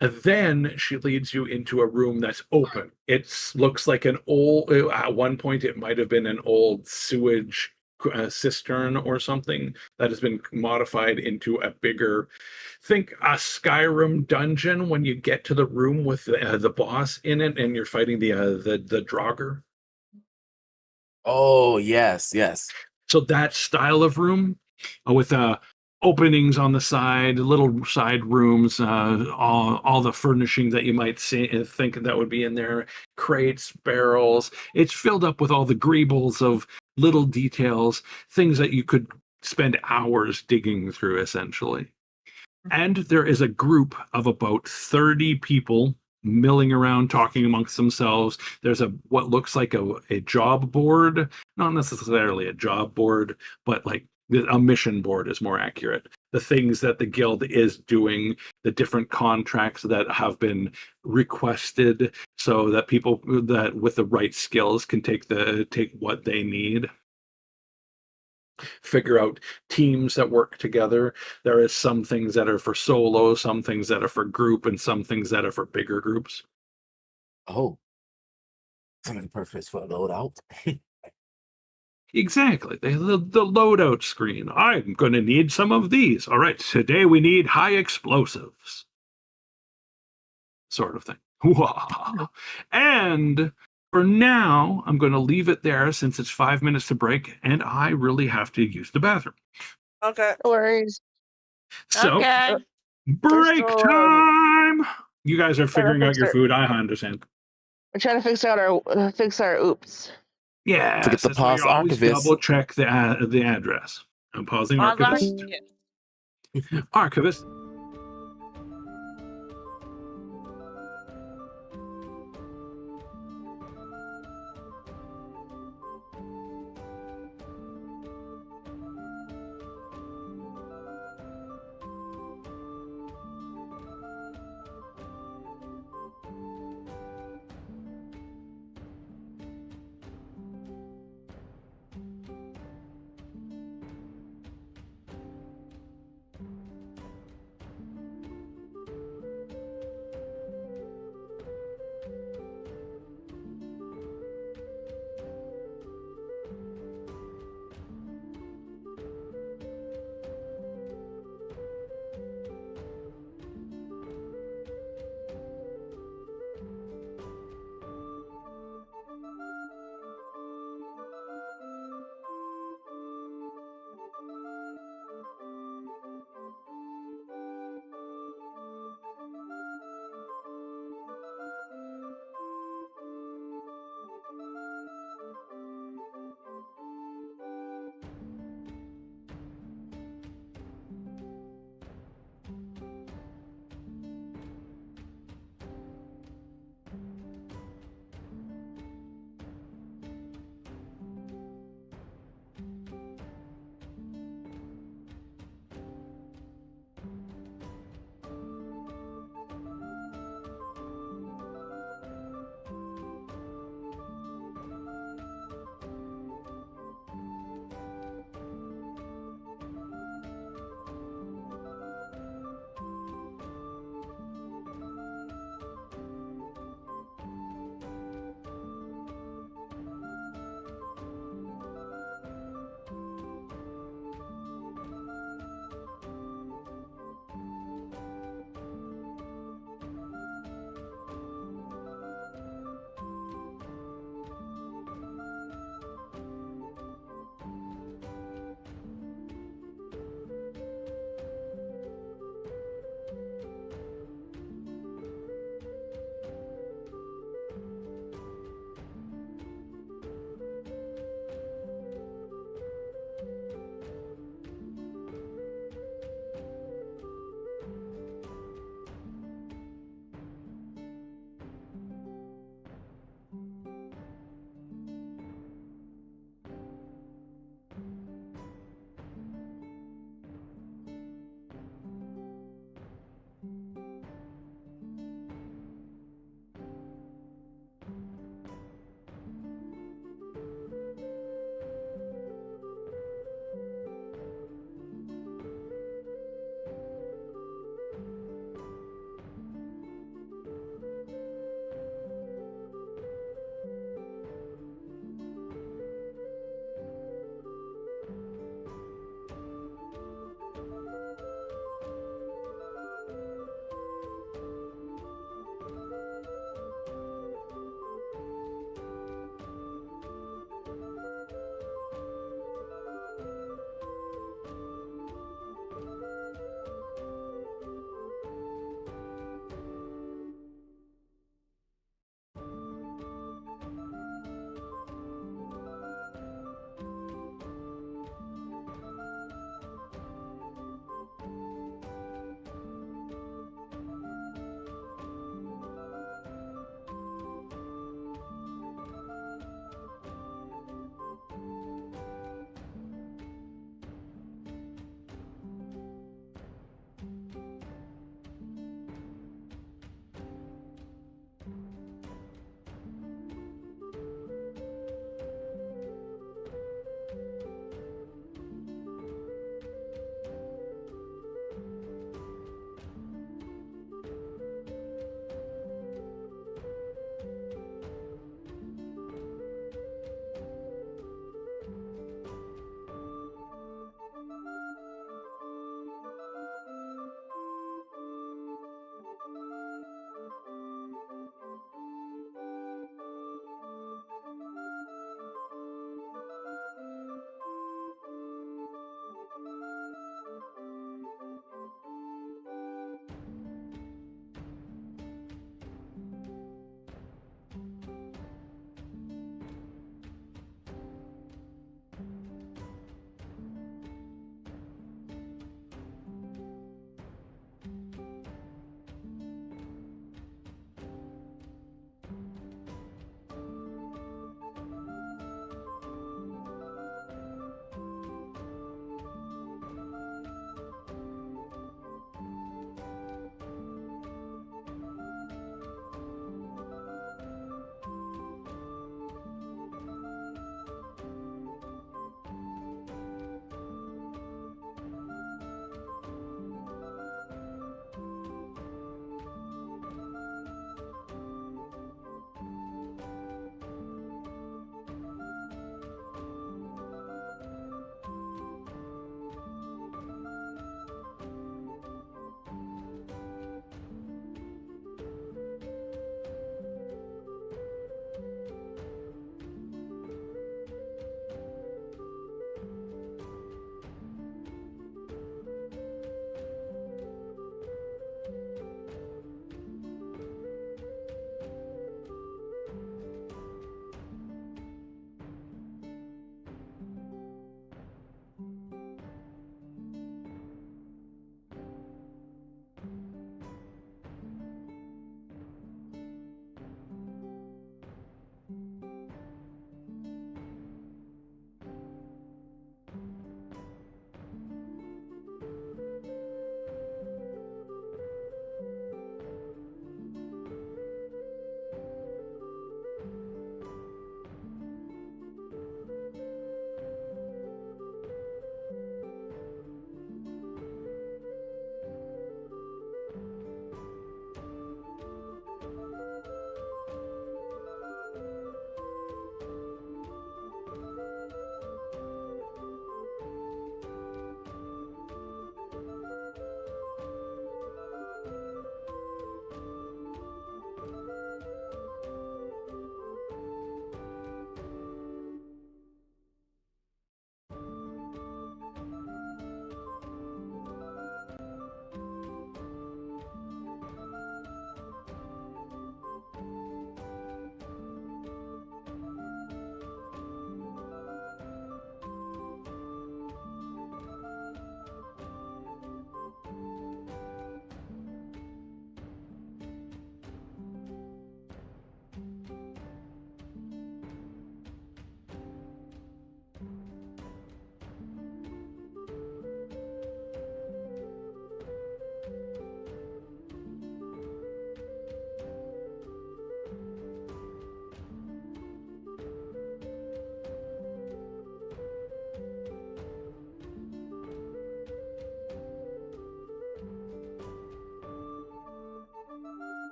Speaker 1: And then she leads you into a room that's open. It looks like an old, at one point, it might have been an old sewage cistern or something that has been modified into a bigger, think a Skyrim dungeon when you get to the room with the boss in it and you're fighting the Draugr.
Speaker 4: Oh, yes, yes.
Speaker 1: So that style of room with openings on the side, little side rooms, all the furnishing that you might think that would be in there, crates, barrels. It's filled up with all the greebles of little details, things that you could spend hours digging through, essentially. And there is a group of about 30 people milling around talking amongst themselves. There's what looks like a job board, not necessarily a job board, but like a mission board is more accurate. The things that the guild is doing, the different contracts that have been requested so that people that with the right skills can take what they need, figure out teams that work together. There is some things that are for solo, some things that are for group, and some things that are for bigger groups.
Speaker 4: Oh, something perfect for a loadout.
Speaker 1: Exactly. The loadout screen. I'm going to need some of these. All right, today we need high explosives. Sort of thing. And for now, I'm going to leave it there since it's 5 minutes to break and I really have to use the bathroom.
Speaker 3: Okay.
Speaker 2: No worries.
Speaker 1: So,
Speaker 5: Okay.
Speaker 1: break
Speaker 2: First of all,
Speaker 1: time! You guys are
Speaker 2: trying to
Speaker 1: figuring out
Speaker 2: fix
Speaker 1: your
Speaker 2: our
Speaker 1: food. I understand.
Speaker 2: we're trying to fix our oops.
Speaker 1: Yeah,
Speaker 4: Forget the
Speaker 1: that's why you
Speaker 4: pause
Speaker 1: always
Speaker 4: archivist.
Speaker 1: double check the address. I'm pausing archivist. Archivist.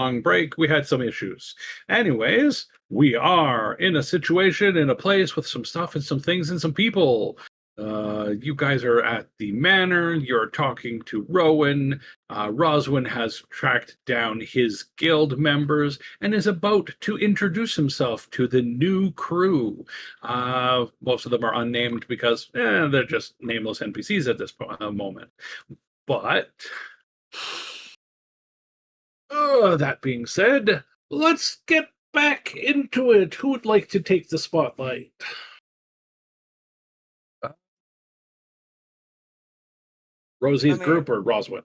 Speaker 1: long break, we had some issues. Anyways, we are in a situation, in a place with some stuff and some things and some people. You guys are at the manor. You're talking to Rowan. Roswin has tracked down his guild members and is about to introduce himself to the new crew. Most of them are unnamed because they're just nameless NPCs at this moment. But that being said, let's get back into it. Who would like to take the spotlight? Rosie's group or Roswin?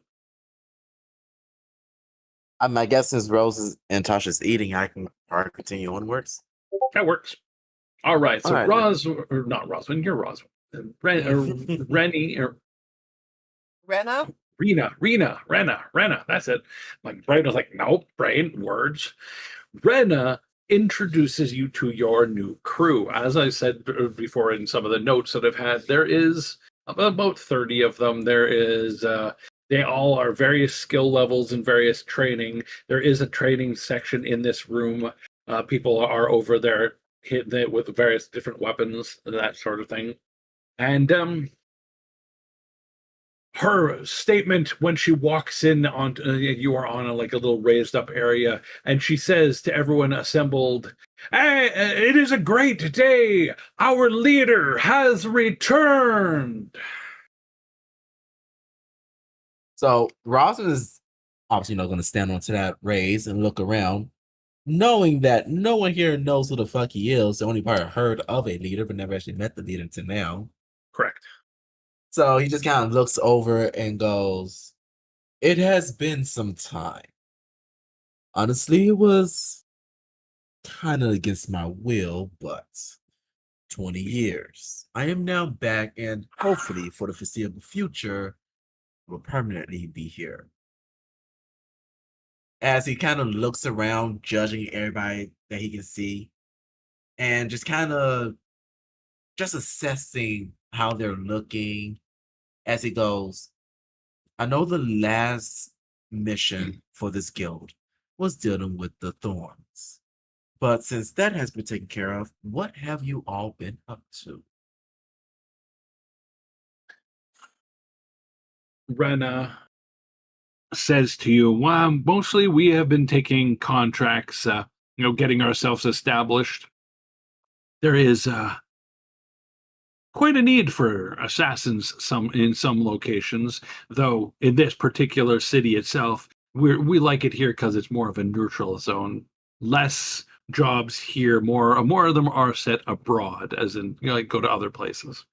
Speaker 4: I guess since Rose and Tasha's eating, I can continue onwards.
Speaker 1: That works. All right. So
Speaker 4: All right.
Speaker 1: or not Roswin, you're Roswin. Rennie or
Speaker 3: Rena?
Speaker 1: Rena. That's it. My brain was like, nope, brain, words. Rena introduces you to your new crew. As I said before in some of the notes that I've had, there is about 30 of them. There is they all are various skill levels and various training. There is a training section in this room. People are over there hitting with various different weapons, that sort of thing. And her statement when she walks in on you are on a little raised up area, and she says to everyone assembled, "Hey, it is a great day. Our leader has returned."
Speaker 4: So Rosalind is obviously not going to stand onto that raise and look around, knowing that no one here knows who the fuck he is. The only part heard of a leader, but never actually met the leader until now.
Speaker 1: Correct.
Speaker 4: So he just kind of looks over and goes, "It has been some time. Honestly, it was kind of against my will, but 20 years. I am now back, and hopefully for the foreseeable future, will permanently be here." As he kind of looks around, judging everybody that he can see, and just kind of just assessing how they're looking as he goes, "I know the last mission for this guild was dealing with the thorns. But since that has been taken care of, what have you all been up to?"
Speaker 1: Rena says to you, "Well, mostly we have been taking contracts, getting ourselves established. There is quite a need for assassins in some locations, though in this particular city itself, we like it here because it's more of a neutral zone. Less jobs here, more of them are set abroad, as in go to other places."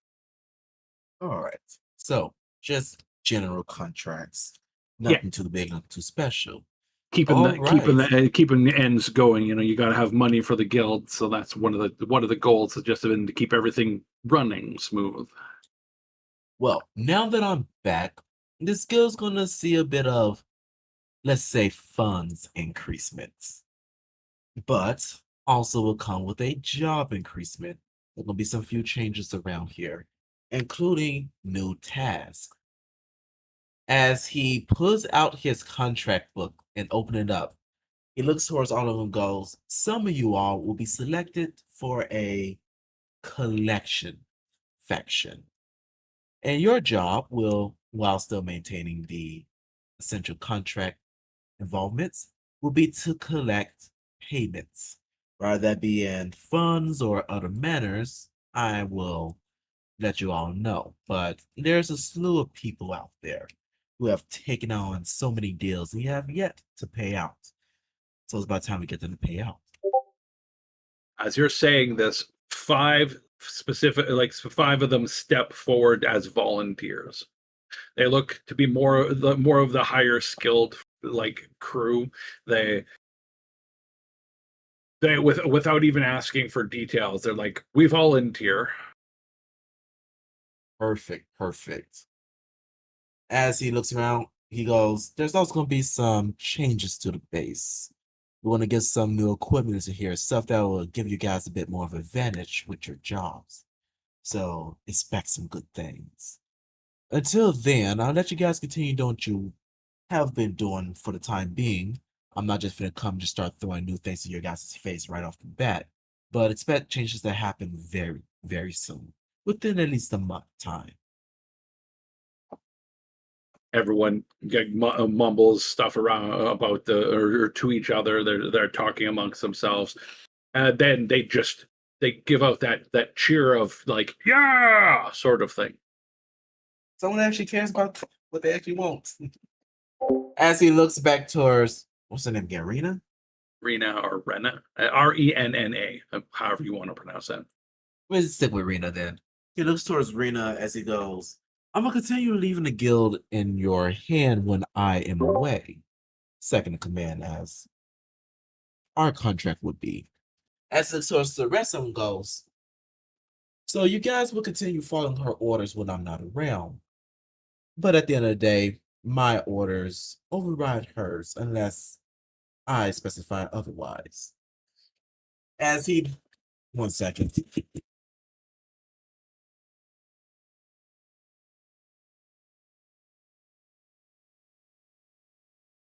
Speaker 4: All right. So just general contracts. Nothing too big, nothing too special.
Speaker 1: Keeping the ends going. You got to have money for the guild, so that's one of the goals. Is just to keep everything running smooth.
Speaker 4: Well, now that I'm back, this guild's gonna see a bit of, let's say, funds increasements, but also will come with a job increasement. There's gonna be some few changes around here, including new tasks. As he pulls out his contract book and open it up, he looks towards all of them and goes, "Some of you all will be selected for a collection faction. And your job will, while still maintaining the essential contract involvements, will be to collect payments. Whether that be in funds or other manners, I will let you all know. But there's a slew of people out there who have taken on so many deals and have yet to pay out. So it's about time we get them to pay out."
Speaker 1: As you're saying this, five of them step forward as volunteers. They look to be more of the higher skilled crew. They without even asking for details, they're like, "We volunteer."
Speaker 4: Perfect. As he looks around, he goes, "There's also going to be some changes to the base. We want to get some new equipment into here, stuff that will give you guys a bit more of an advantage with your jobs. So expect some good things. Until then, I'll let you guys continue doing what you have been doing for the time being. I'm not just gonna come just start throwing new things in your guys' face right off the bat, but expect changes to happen very, very soon, within at least a month time.
Speaker 1: Everyone mumbles stuff around about or to each other. They're talking amongst themselves, and then they give out that cheer of like yeah sort of thing.
Speaker 4: Someone actually cares about what they actually want. As he looks back towards what's her name, Garina?
Speaker 1: Rena or Rena, Renna, however you want to pronounce that.
Speaker 4: Let's stick with Rena then. He looks towards Rena as he goes, I'm gonna continue leaving the guild in your hand when I am away. Second in command as our contract would be. As he looks towards the rest of them goes, so you guys will continue following her orders when I'm not around. But at the end of the day, my orders override hers unless I specify otherwise. As he, 1 second.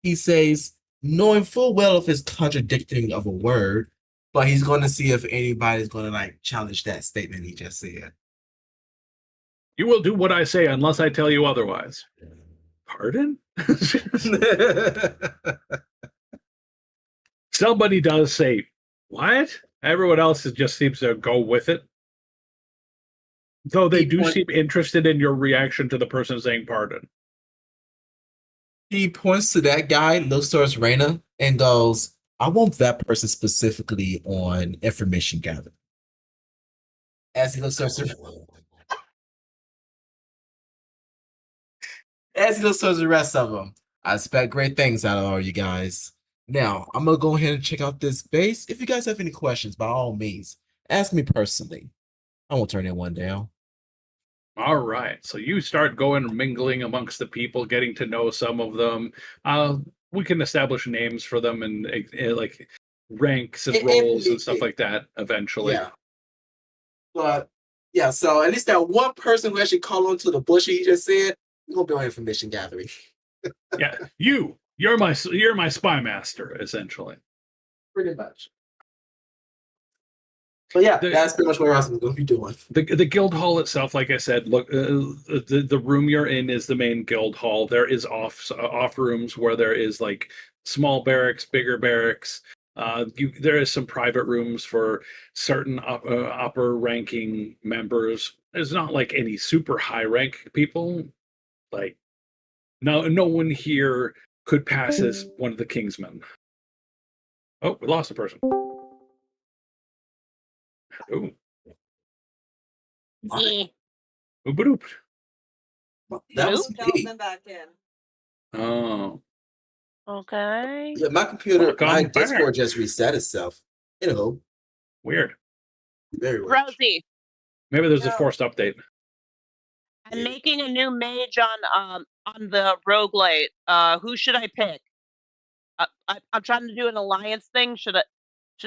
Speaker 4: He says, knowing full well of his contradicting of a word, but he's going to see if anybody's going to like challenge that statement he just said.
Speaker 1: You will do what I say unless I tell you otherwise. Pardon? Somebody does say, what? Everyone else just seems to go with it. Though they do seem interested in your reaction to the person saying pardon.
Speaker 4: He points to that guy, looks towards Reyna, and goes, I want that person specifically on information gathering. As he looks towards the rest of them, I expect great things out of all you guys. Now, I'm going to go ahead and check out this base. If you guys have any questions, by all means, ask me personally. I won't turn anyone down.
Speaker 1: All right. So you start going and mingling amongst the people, getting to know some of them. We can establish names for them and like ranks and roles and stuff like that eventually.
Speaker 4: Yeah. But yeah, so at least that one person who actually called on to the bullshit he just said, we're gonna be on information gathering.
Speaker 1: Yeah, you're my spy master essentially.
Speaker 4: Pretty much. But yeah, that's pretty much what Ross is going to be doing.
Speaker 1: The guild hall itself, like I said, look, the room you're in is the main guild hall. There is off rooms where there is like small barracks, bigger barracks. There is some private rooms for certain upper ranking members. There's not like any super high rank people. Like no one here could pass as one of the Kingsmen. Oh, we lost a person. Oh. Oop.
Speaker 4: That was me.
Speaker 3: Them back in.
Speaker 1: Oh.
Speaker 5: Okay.
Speaker 4: Yeah, my computer, my Discord just reset itself.
Speaker 1: Weird.
Speaker 4: Very weird.
Speaker 5: Rosie.
Speaker 1: Maybe there's a forced update.
Speaker 5: I'm making a new mage on the roguelite. Who should I pick? I'm trying to do an alliance thing. Should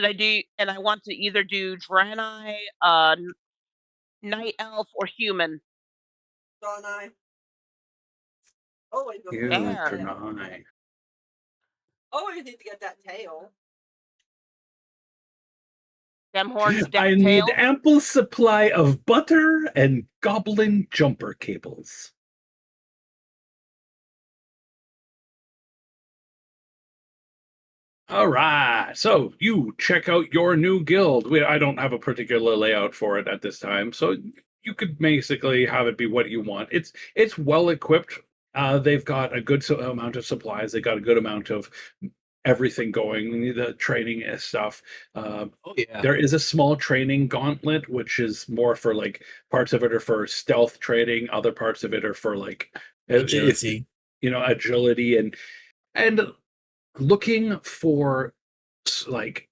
Speaker 5: I do? And I want to either do Draenei, night elf, or human.
Speaker 3: Draenei. Always
Speaker 1: Ew, Draenei.
Speaker 3: Always need to get that tail.
Speaker 5: Them horns.
Speaker 1: I need ample supply of butter and goblin jumper cables. All right, so you check out your new guild. I don't have a particular layout for it at this time, so you could basically have it be what you want. It's well equipped. They've got a good amount of supplies. They got a good amount of everything going. The training and stuff. There is a small training gauntlet, which is more for like parts of it are for stealth training. Other parts of it are for like
Speaker 4: agility.
Speaker 1: Agility and looking for like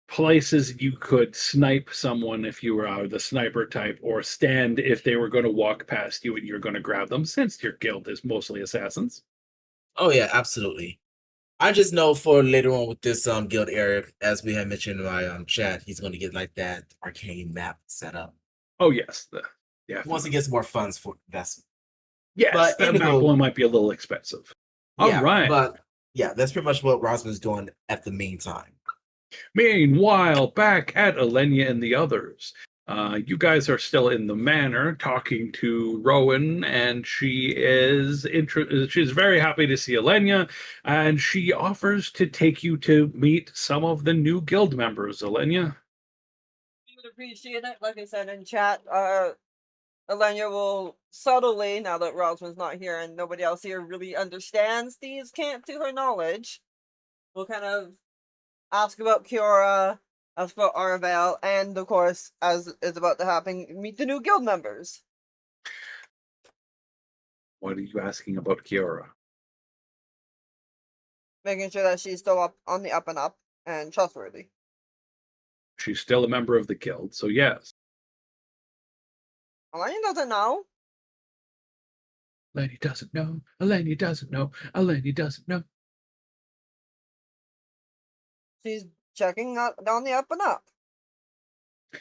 Speaker 1: places you could snipe someone if you were the sniper type, or stand if they were going to walk past you and you're going to grab them, since your guild is mostly assassins.
Speaker 4: Oh yeah, absolutely. I just know for later on with this guild area, as we had mentioned in my chat, he's going to get like that arcane map set up.
Speaker 1: Oh yes,
Speaker 4: once he gets more funds for investment.
Speaker 1: Yes, but that map one might be a little expensive. All right,
Speaker 4: but Yeah, that's pretty much what Rosman's doing at the meantime.
Speaker 1: Meanwhile, back at Elenia and the others, you guys are still in the manor talking to Rowan, and she's very happy to see Elenia, and she offers to take you to meet some of the new guild members. Elenia,
Speaker 3: You would appreciate it. Like I said in chat, Elena will subtly, now that Rosman's not here and nobody else here really understands these camp to her knowledge, will kind of ask about Kiora, ask about Arvel, and of course, as is about to happen, meet the new guild members.
Speaker 1: what are you asking about Kiora?
Speaker 3: Making sure that she's still up on the up and up and trustworthy.
Speaker 1: She's still a member of the guild, so yes.
Speaker 3: Elena doesn't know.
Speaker 1: Elenia doesn't know. Elenia doesn't know. Elenia doesn't know.
Speaker 3: She's checking on the up and up.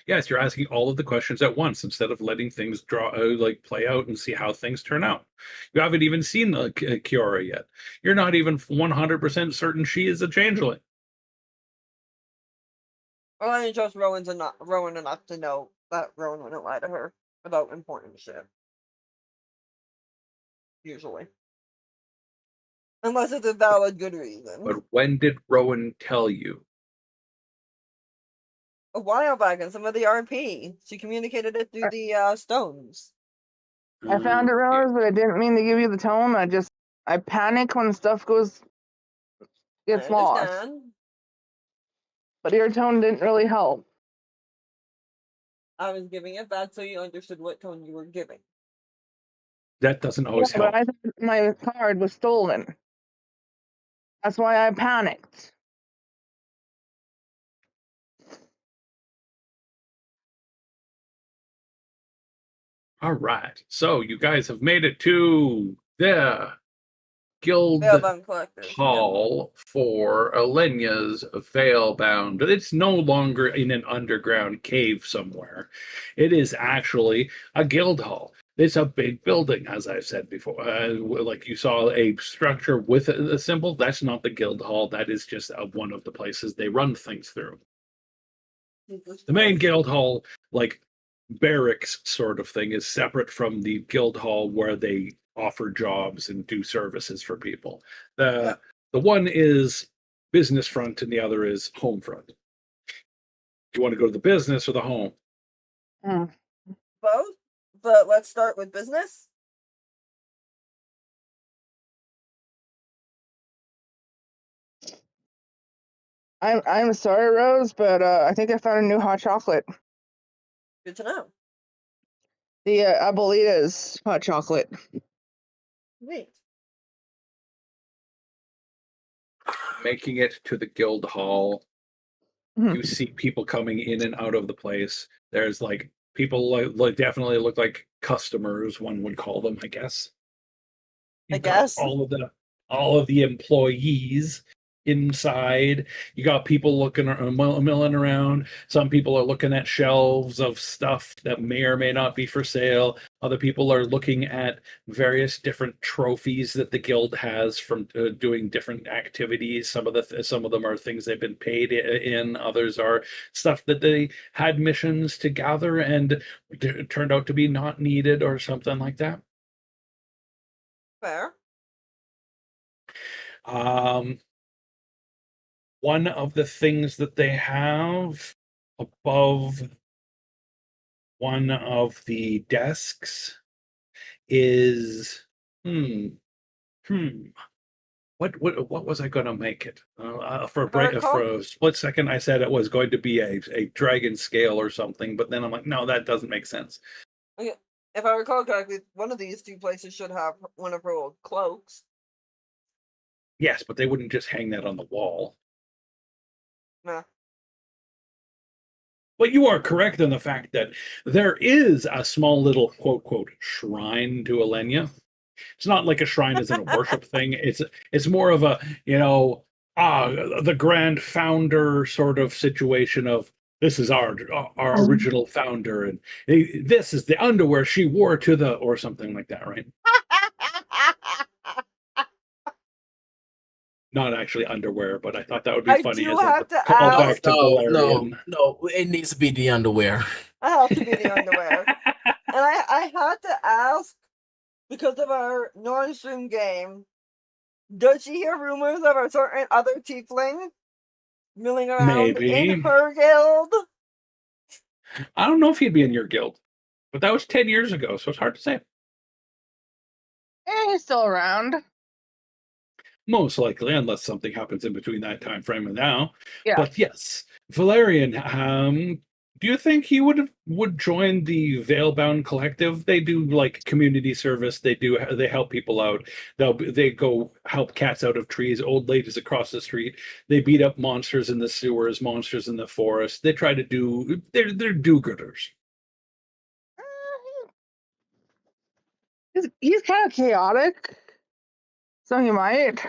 Speaker 1: Yes, you're asking all of the questions at once instead of letting things play out and see how things turn out. You haven't even seen the Kiora yet. You're not even 100% certain she is a changeling.
Speaker 3: Elena trusts Rowan enough to know that Rowan wouldn't lie to her about important shit. Usually. Unless it's a valid good reason.
Speaker 1: But when did Rowan tell you?
Speaker 3: A while back in some of the RP. She communicated it through the stones.
Speaker 2: I found it, Rose, but I didn't mean to give you the tone. I panic when stuff gets
Speaker 3: I
Speaker 2: lost.
Speaker 3: understand.
Speaker 2: But your tone didn't really help.
Speaker 3: I was giving it back so you understood what tone you were giving.
Speaker 1: That doesn't always
Speaker 2: Yeah,
Speaker 1: help.
Speaker 2: but I thought my card was stolen. That's why I panicked.
Speaker 1: All right. So you guys have made it to the guild
Speaker 3: Veilbound Collectors.
Speaker 1: hall for Elenia's Veilbound. It's no longer in an underground cave somewhere. It is actually a guild hall. It's a big building, as I've said before. Like you saw a structure with a symbol. That's not the guild hall. That is just one of the places they run things through. The main guild hall, like barracks sort of thing, is separate from the guild hall where they offer jobs and do services for people. The one is business front and the other is home front. Do you want to go to the business or the home?
Speaker 3: Both, but let's start with business.
Speaker 2: I'm sorry, Rose, but I think I found a new hot chocolate.
Speaker 3: Good to know.
Speaker 2: The Abuelita's hot chocolate.
Speaker 3: Neat.
Speaker 1: Making it to the guild hall, you see people coming in and out of the place. There's like people like definitely look like customers, one would call them, I guess.
Speaker 3: I guess.
Speaker 1: All of the employees inside. You got people looking milling around. Some people are looking at shelves of stuff that may or may not be for sale. Other people are looking at various different trophies that the guild has from doing different activities. Some of them are things they've been paid in. Others are stuff that they had missions to gather and turned out to be not needed or something like that.
Speaker 3: Fair.
Speaker 1: One of the things that they have above one of the desks is what was I going to make it for a split second? I said it was going to be a dragon scale or something, but then I'm like, no, that doesn't make sense.
Speaker 3: Okay. If I recall correctly, one of these two places should have one of her old cloaks.
Speaker 1: Yes, but they wouldn't just hang that on the wall.
Speaker 3: Nah.
Speaker 1: But you are correct in the fact that there is a small little quote shrine to Elenia. It's not like a shrine as in a worship thing. It's more of a, the grand founder sort of situation of this is our original founder and this is the underwear she wore to the or something like that, right? not actually underwear, but I thought that would be
Speaker 3: I
Speaker 1: funny
Speaker 3: do
Speaker 1: as
Speaker 3: have
Speaker 1: a
Speaker 3: to
Speaker 1: callback
Speaker 3: ask.
Speaker 1: to
Speaker 4: No,
Speaker 1: Valerian.
Speaker 4: it needs to be the underwear.
Speaker 3: I have to be the underwear. And I had to ask because of our non-stream game. Does she hear rumors of a certain other tiefling milling around in
Speaker 1: Maybe.
Speaker 3: her guild?
Speaker 1: I don't know if he'd be in your guild, but that was 10 years ago, so it's hard to say.
Speaker 2: He's still around.
Speaker 1: Most likely, unless something happens in between that time frame and now.
Speaker 2: Yeah.
Speaker 1: But yes, Valerian. Do you think he would join the Veilbound Collective? They do like community service. They help people out. They go help cats out of trees, old ladies across the street. They beat up monsters in the sewers, monsters in the forest. They try to do. They're do-gooders.
Speaker 2: He's kind of chaotic, so he might.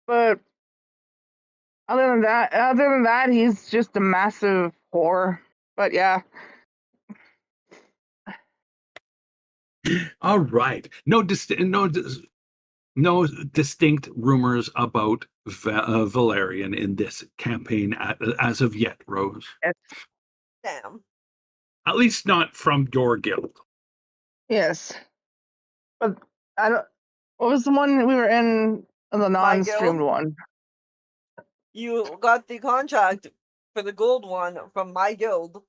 Speaker 2: But other than that, he's just a massive whore. But yeah,
Speaker 1: All right. No distinct rumors about Valerian in this campaign as of yet, Rose.
Speaker 3: Damn.
Speaker 1: At least not from your guild.
Speaker 2: yes. But I don't. What was the one we were in? The non-streamed
Speaker 3: guild?
Speaker 2: one.
Speaker 3: You got the contract for the gold one from my guild.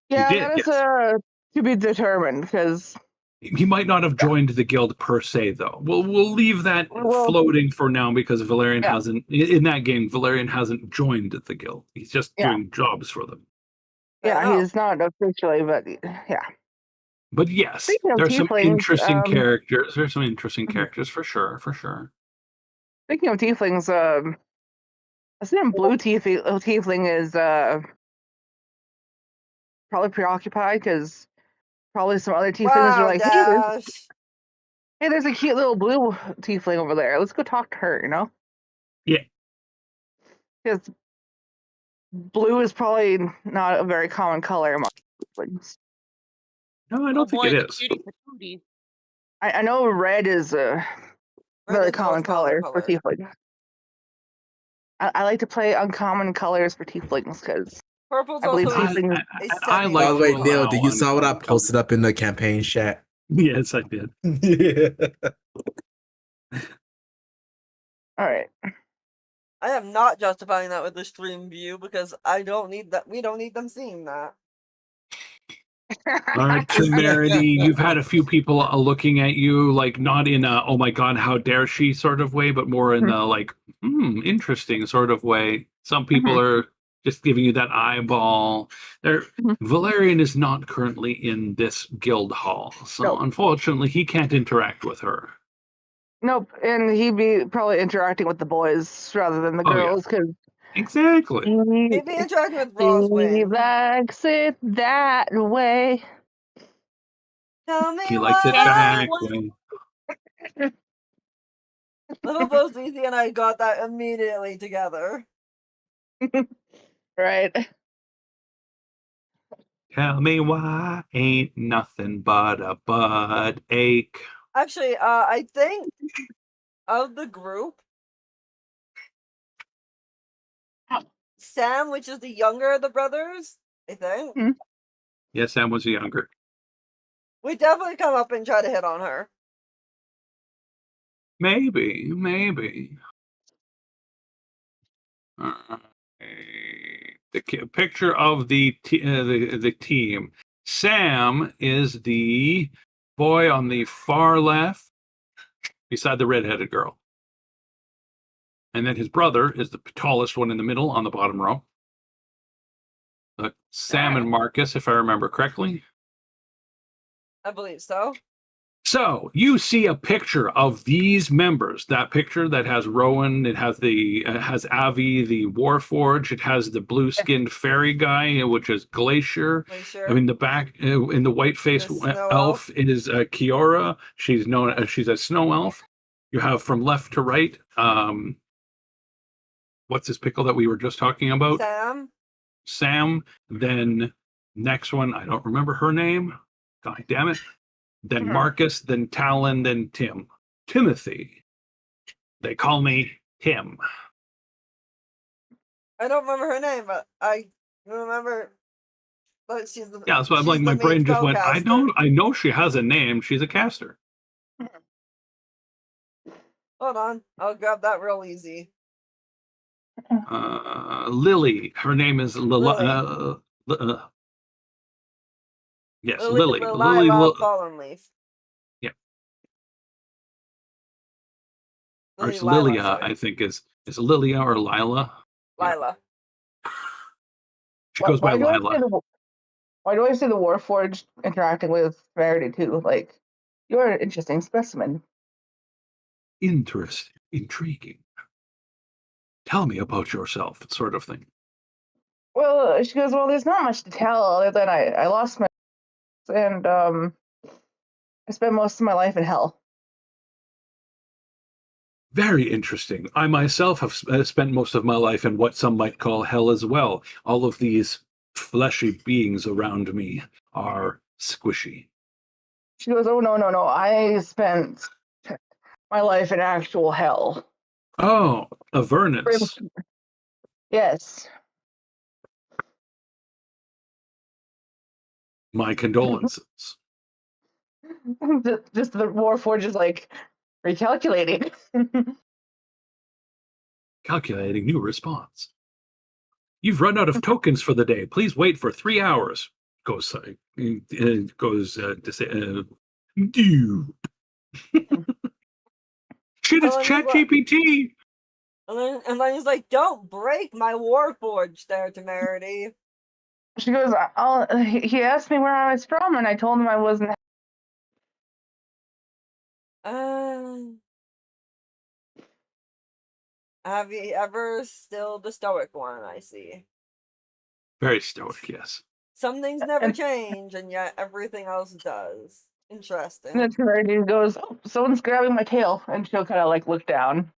Speaker 2: Yeah,
Speaker 1: did,
Speaker 2: that is
Speaker 1: yes.
Speaker 2: to be determined because
Speaker 1: He might not have joined the guild per se, though. We'll leave that floating for now because Valerian hasn't in that game. Valerian hasn't joined the guild. He's just doing jobs for them.
Speaker 2: Yeah, he's not officially, but yeah.
Speaker 1: But yes, there's some interesting characters. There's some interesting characters for sure. For sure.
Speaker 2: Speaking of tieflings, I see him blue tiefling is probably preoccupied because probably some other tieflings are like, hey, there's a cute little blue tiefling over there. Let's go talk to her, you know?
Speaker 1: Yeah.
Speaker 2: Because blue is probably not a very common color among tieflings.
Speaker 1: No, I don't think it is.
Speaker 2: I know red is a very common color for tieflings. I like to play uncommon colors for tieflings because I believe tieflings.
Speaker 4: By the way, Neil, did you saw what I posted up in the campaign chat?
Speaker 1: Yes, I did.
Speaker 4: Yeah.
Speaker 2: All right.
Speaker 3: I am not justifying that with the stream view because I don't need that. We don't need them seeing that.
Speaker 1: All right, Temerity, you've had a few people looking at you like not in a "oh my god, how dare she" sort of way, but more in the like interesting sort of way. Some people are just giving you that eyeball. Valerian is not currently in this guild hall, so unfortunately he can't interact with her.
Speaker 2: Nope, and he'd be probably interacting with the boys rather than the girls because
Speaker 1: exactly.
Speaker 3: He'd be interacting with Roswell.
Speaker 2: He likes it that way.
Speaker 3: Tell me
Speaker 1: he likes it that way.
Speaker 3: Little Bo Zizi and I got that immediately together.
Speaker 2: Right.
Speaker 1: Tell me why ain't nothing but a bud ache.
Speaker 3: Actually, I think of the group, Sam, which is the younger of the brothers, I think.
Speaker 1: Yes, Sam was younger.
Speaker 3: We definitely come up and try to hit on her.
Speaker 1: Maybe. The picture of the team. Sam is the boy on the far left, beside the redheaded girl, and then his brother is the tallest one in the middle on the bottom row. Sam and Marcus, if I remember correctly.
Speaker 3: I believe so.
Speaker 1: So you see a picture of these members. That picture that has Rowan, it has has Avi, the Warforged. It has the blue-skinned fairy guy, which is Glacier. I mean, the back in the white-faced elf is Kiora. She's she's a snow elf. You have from left to right. What's this pickle that we were just talking about? Sam. Then next one, I don't remember her name. God damn it. Then Marcus, then Talon, then Timothy. They call me Tim.
Speaker 3: I don't remember her name, but I remember. But
Speaker 1: Yeah, so I'm
Speaker 3: she's
Speaker 1: like,
Speaker 3: the
Speaker 1: my
Speaker 3: main
Speaker 1: brain just went,
Speaker 3: spellcaster.
Speaker 1: I know she has a name. She's a caster.
Speaker 3: Hold on, I'll grab that real easy.
Speaker 1: Lily. Her name is
Speaker 3: Lily.
Speaker 1: yes,
Speaker 3: Lily
Speaker 1: Lily. Lily.
Speaker 3: Lila Fallenleaf.
Speaker 1: Yeah. Or
Speaker 3: Lily
Speaker 1: it's
Speaker 3: Lila,
Speaker 1: Lilia,
Speaker 3: sorry.
Speaker 1: I think is Lilia or Lila? Yeah.
Speaker 3: Lila.
Speaker 1: She goes by
Speaker 2: Why do I say
Speaker 1: Lila.
Speaker 2: why do I say the Warforged interacting with Verity too? Like, you're an interesting specimen.
Speaker 1: Interesting. Intriguing. Tell me about yourself, sort of thing.
Speaker 2: Well, she goes, well, there's not much to tell other than I lost my and I spent most of my life in hell.
Speaker 1: Very interesting. I myself have spent most of my life in what some might call hell as well. All of these fleshy beings around me are squishy.
Speaker 2: She goes, oh no, I spent my life in actual hell.
Speaker 1: Oh, Avernus.
Speaker 2: Yes.
Speaker 1: My condolences.
Speaker 2: Just the Warforged is like recalculating.
Speaker 1: Calculating new response. You've run out of tokens for the day. Please wait for 3 hours. Goes to say, do. Shit, it's
Speaker 3: And then,
Speaker 1: ChatGPT.
Speaker 3: and then he's like, "Don't break my Warforged there, Temerity."
Speaker 2: She goes, he asked me where I was from, and I told him I wasn't.
Speaker 3: Have you ever still the stoic one? I see.
Speaker 1: Very stoic, yes.
Speaker 3: Some things never
Speaker 2: And
Speaker 3: change, and yet everything else does. Interesting.
Speaker 2: then Verity goes, oh, someone's grabbing my tail, and she'll kind of like look down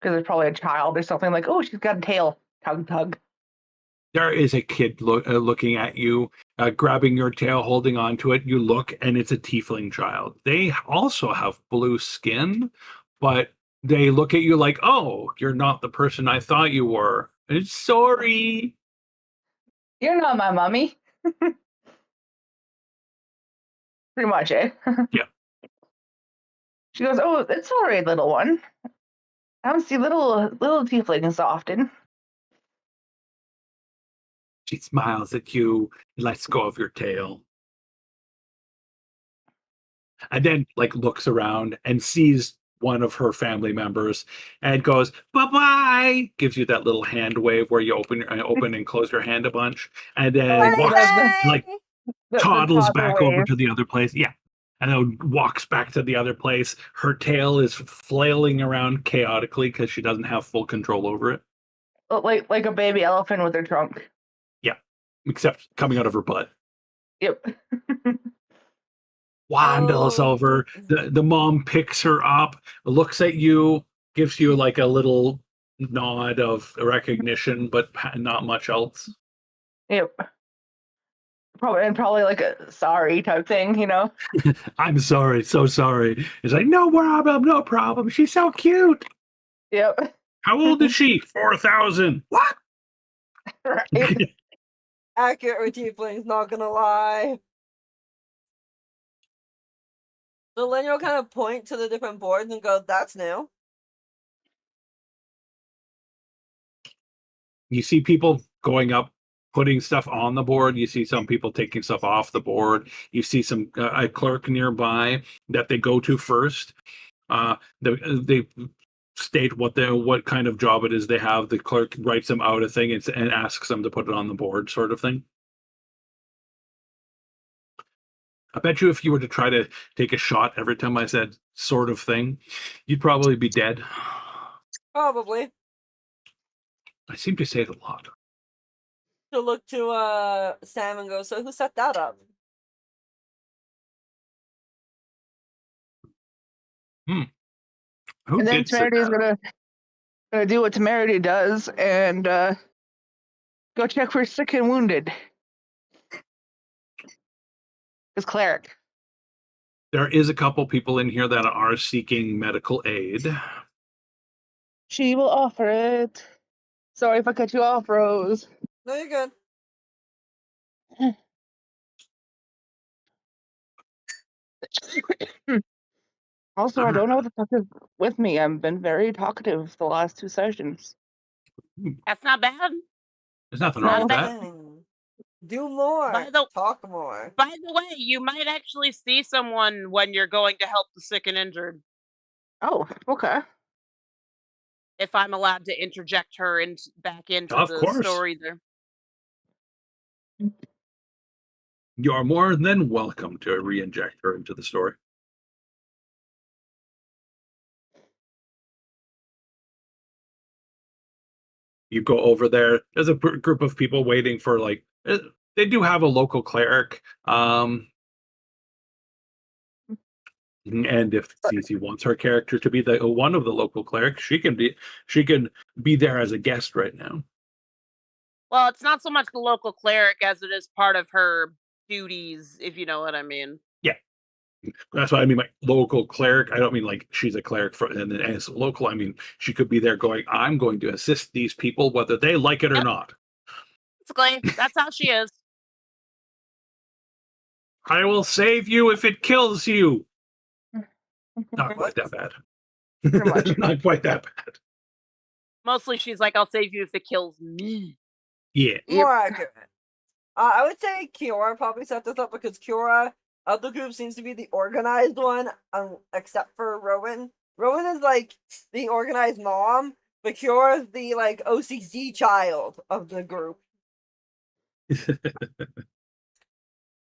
Speaker 2: because there's probably a child or something. Like, oh, she's got a tail. Tug, tug.
Speaker 1: There is a kid looking at you, grabbing your tail, holding onto it. You look, and it's a tiefling child. They also have blue skin, but they look at you like, oh, you're not the person I thought you were. It's sorry.
Speaker 2: You're not my mummy. Pretty much, eh?
Speaker 1: Yeah.
Speaker 2: She goes, oh, it's all right, little one. I don't see little tieflings often.
Speaker 1: She smiles at you, lets go of your tail, and then like looks around and sees one of her family members and goes bye-bye, gives you that little hand wave where you open and close your hand a bunch, and then
Speaker 2: Like
Speaker 1: walks like
Speaker 2: the
Speaker 1: toddles
Speaker 2: toddler
Speaker 1: back over
Speaker 2: wave.
Speaker 1: to the other place. Yeah. And then walks back to the other place. Her tail is flailing around chaotically because she doesn't have full control over it.
Speaker 2: Like a baby elephant with her trunk.
Speaker 1: Yeah. Except coming out of her butt.
Speaker 2: Yep.
Speaker 1: Wandles
Speaker 3: Oh.
Speaker 1: over. The mom picks her up, looks at you, gives you like a little nod of recognition, but not much else.
Speaker 2: Yep. Probably like a sorry type thing, you know?
Speaker 1: I'm sorry, so sorry. It's like, no problem, no problem. She's so cute.
Speaker 2: Yep.
Speaker 1: How old is she? 4,000. What?
Speaker 2: Right.
Speaker 3: Accurate with tieflings, not gonna lie. So then you'll kind of point to the different boards and go, "That's new."
Speaker 1: You see people going up, putting stuff on the board. You see some people taking stuff off the board. You see some a clerk nearby that they go to first. They state what kind of job it is they have. The clerk writes them out a thing and asks them to put it on the board, sort of thing. I bet you if you were to try to take a shot every time I said sort of thing, you'd probably be dead.
Speaker 3: Probably.
Speaker 1: I seem to say it a lot.
Speaker 3: To look to Sam and go, "So who set that up?"
Speaker 1: Who
Speaker 2: And then
Speaker 1: did set
Speaker 2: Temerity is
Speaker 1: that up?
Speaker 2: gonna do what Temerity does and go check for sick and wounded. His cleric.
Speaker 1: There is a couple people in here that are seeking medical aid.
Speaker 2: She will offer it. Sorry if I cut you off, Rose.
Speaker 3: No, you're good.
Speaker 2: Also, I don't know what the fuck is with me. I've been very talkative the last 2 sessions.
Speaker 5: That's not bad.
Speaker 1: There's nothing
Speaker 2: No.
Speaker 1: wrong with
Speaker 5: Not
Speaker 1: that.
Speaker 3: Do more.
Speaker 5: By the-
Speaker 3: Talk more.
Speaker 5: By the way, you might actually see someone when you're going to help the sick and injured.
Speaker 2: Oh, okay.
Speaker 5: If I'm allowed to interject her back into
Speaker 1: Of
Speaker 5: the
Speaker 1: course.
Speaker 5: story there.
Speaker 1: You are more than welcome to re-inject her into the story. You go over there. There's a group of people waiting for they do have a local cleric. And if Cece wants her character to be the one of the local clerics, she can be there as a guest right now.
Speaker 5: Well, it's not so much the local cleric as it is part of her duties, if you know what I mean.
Speaker 1: Yeah. That's what I mean by local cleric. I don't mean like she's a cleric and as local, I mean she could be there going, I'm going to assist these people whether they like it or
Speaker 5: Yep.
Speaker 1: not.
Speaker 5: Basically, that's how she is.
Speaker 1: I will save you if it kills you. Not quite that bad.
Speaker 2: Pretty much.
Speaker 1: Not quite that bad.
Speaker 5: Mostly she's like, I'll save you if it kills me.
Speaker 1: Yeah.
Speaker 2: Yep.
Speaker 3: More accurate. I would say Kiora probably set this up because Kiora of the group seems to be the organized one, except for Rowan. Rowan is like the organized mom, but Kiora is the like OCD child of the group.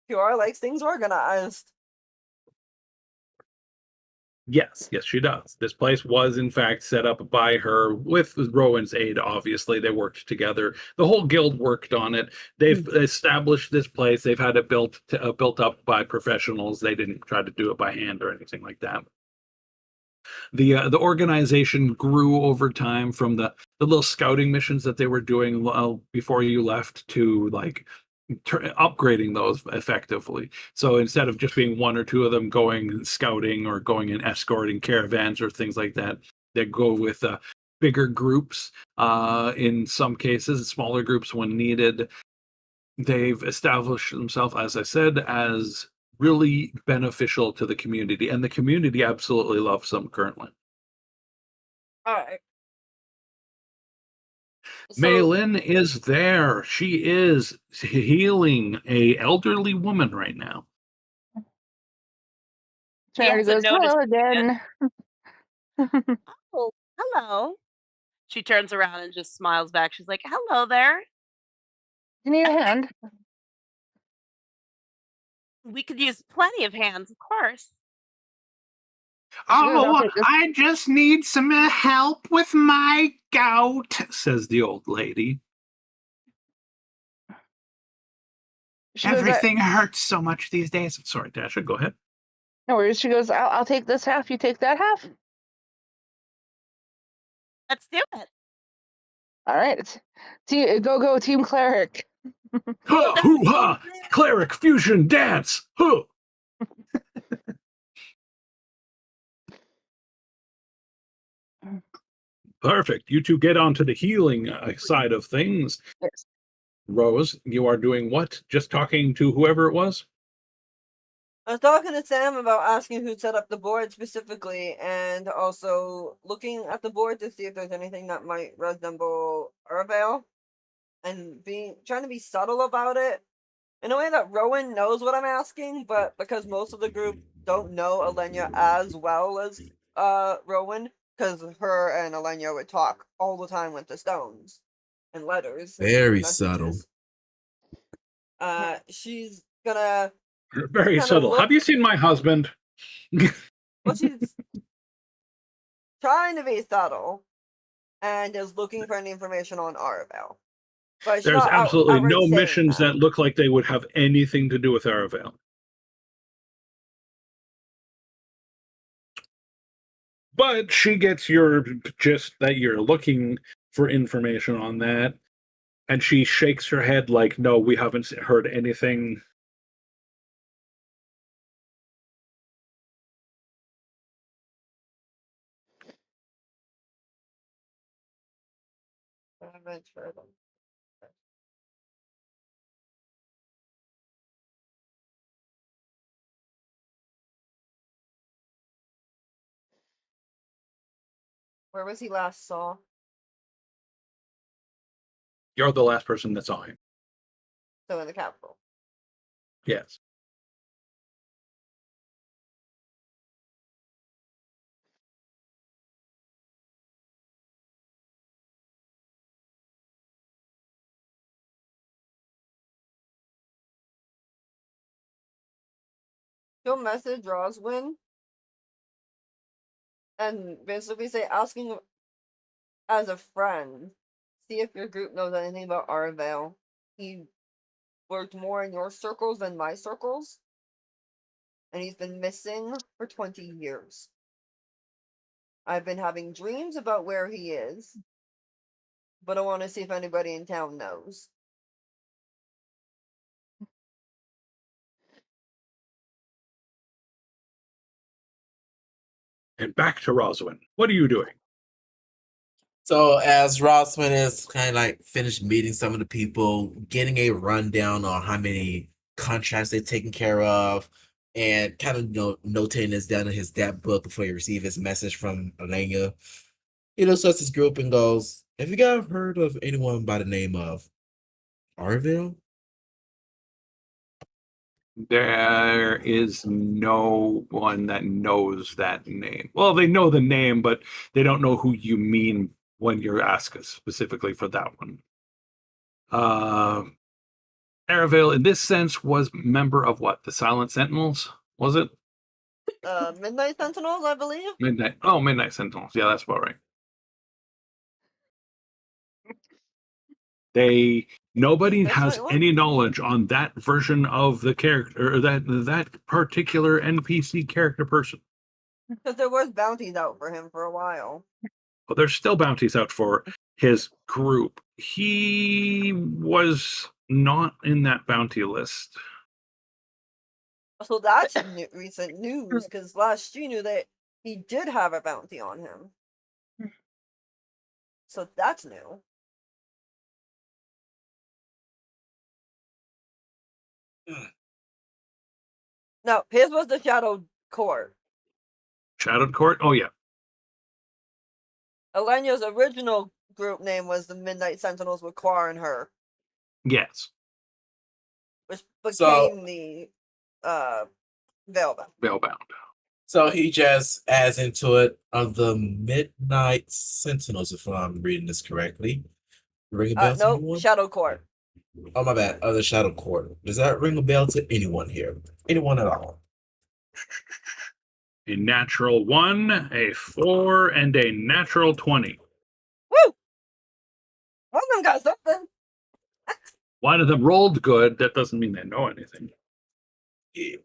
Speaker 3: Kiora likes things organized.
Speaker 1: Yes, she does. This place was, in fact, set up by her with Rowan's aid, obviously. They worked together. The whole guild worked on it. They've established this place. They've had it built up by professionals. They didn't try to do it by hand or anything like that. The organization grew over time from the little scouting missions that they were doing before you left to upgrading those effectively. So instead of just being one or two of them going scouting or going and escorting caravans or things like that, they go with bigger groups. In some cases, smaller groups when needed. They've established themselves, as I said, as really beneficial to the community, and the community absolutely loves them currently.
Speaker 3: All right.
Speaker 1: Maylin is there. She is healing a elderly woman right now.
Speaker 2: Charity goes,
Speaker 5: hasn't noticed
Speaker 2: hello again.
Speaker 5: Oh, hello. She turns around and just smiles back. She's like, hello there.
Speaker 2: You need a hand?
Speaker 5: We could use plenty of hands, of course.
Speaker 2: I'll take this.
Speaker 1: I just need some help with my gout, says the old lady.
Speaker 2: She goes,
Speaker 1: Everything hurts so much these days. Sorry, Tasha, go ahead.
Speaker 2: no worries. She goes, I'll take this half. You take that half.
Speaker 5: Let's do it.
Speaker 2: All right. Go, Team Cleric.
Speaker 1: Ha, hoo, ha! Cleric fusion dance! Huh. Perfect. You two get onto the healing side of things.
Speaker 2: Yes.
Speaker 1: Rose, you are doing what? Just talking to whoever it was?
Speaker 3: I was talking to Sam about asking who set up the board specifically, and also looking at the board to see if there's anything that might resemble Urvale, and trying to be subtle about it in a way that Rowan knows what I'm asking, but because most of the group don't know Elenia as well as Rowan, because her and Elenia would talk all the time with the stones and letters. And
Speaker 4: Very
Speaker 3: messages.
Speaker 4: subtle.
Speaker 3: She's gonna
Speaker 1: Very
Speaker 3: kinda
Speaker 1: subtle.
Speaker 3: look-
Speaker 1: Have you seen my husband?
Speaker 3: well, she's trying to be subtle and is looking for any information on Arabelle. But she's
Speaker 1: There's
Speaker 3: not
Speaker 1: absolutely
Speaker 3: outright
Speaker 1: no
Speaker 3: saying
Speaker 1: missions that look like they would have anything to do with Aravail. But she gets your gist that you're looking for information on that, and she shakes her head like, no, we haven't heard anything.
Speaker 3: Haven't heard them. Where was he last saw?
Speaker 1: You're the last person that saw him.
Speaker 3: So in the capital.
Speaker 1: Yes.
Speaker 3: He'll message Roswin and basically say, asking as a friend, see if your group knows anything about Arvale. He worked more in your circles than my circles, and he's been missing for 20 years. I've been having dreams about where he is, but I want to see if anybody in town knows.
Speaker 1: And back to Roswin. What are you doing?
Speaker 4: So as Rossman is kind of like finished meeting some of the people, getting a rundown on how many contracts they're taking care of, and kind of notating this down in his dat book before he receives his message from Elena. Starts his group and goes, "Have you guys heard of anyone by the name of Arville?"
Speaker 1: There is no one that knows that name. Well, they know the name, but they don't know who you mean when you're asking specifically for that one. Aravale, in this sense, was member of what? The Silent Sentinels? Was it?
Speaker 3: Midnight Sentinels, I believe.
Speaker 1: Midnight. Oh, Midnight Sentinels. Yeah, that's about right. Nobody
Speaker 3: That's
Speaker 1: has
Speaker 3: right one.
Speaker 1: any knowledge on that version of the character or that particular NPC character person.
Speaker 3: Because there was bounties out for him for a while.
Speaker 1: Well, there's still bounties out for his group. He was not in that bounty list.
Speaker 3: So that's recent news, because last you knew that he did have a bounty on him. So that's new. No, his was the Shadow Court.
Speaker 1: Shadowed Court? Oh, yeah.
Speaker 3: Elena's original group name was the Midnight Sentinels with Quar and her,
Speaker 1: Yes.
Speaker 3: which became the Velvet.
Speaker 1: Veilbound.
Speaker 4: So he just adds into it of the Midnight Sentinels, if I'm reading this correctly. Ring a bell to
Speaker 3: No,
Speaker 4: anyone?
Speaker 3: Shadow Court.
Speaker 4: Oh, my bad. The Shadow Court. Does that ring a bell to anyone here? Anyone at all?
Speaker 1: A natural 1, a 4, and a natural 20.
Speaker 3: Woo! One of them got something.
Speaker 1: One of them rolled good. That doesn't mean they know anything.
Speaker 4: Yeah.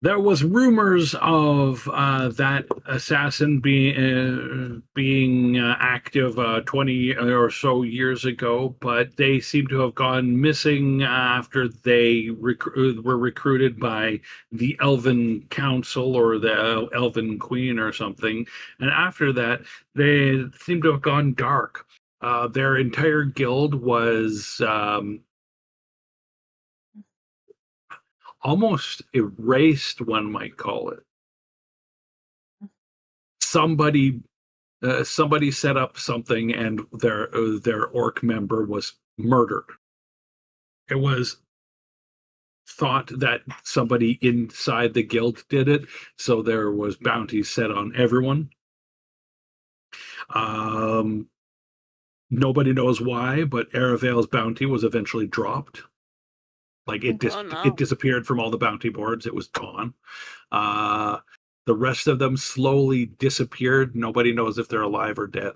Speaker 1: There was rumors of that assassin being active 20 or so years ago, but they seem to have gone missing after they were recruited by the Elven Council or the Elven Queen or something. And after that, they seem to have gone dark. Their entire guild was almost erased, one might call it. Somebody set up something, and their orc member was murdered. It was thought that somebody inside the guild did it, so there was bounties set on everyone. Nobody knows why, but Aravale's bounty was eventually dropped. Like it disappeared from all the bounty boards. It was gone. The rest of them slowly disappeared. Nobody knows if they're alive or dead.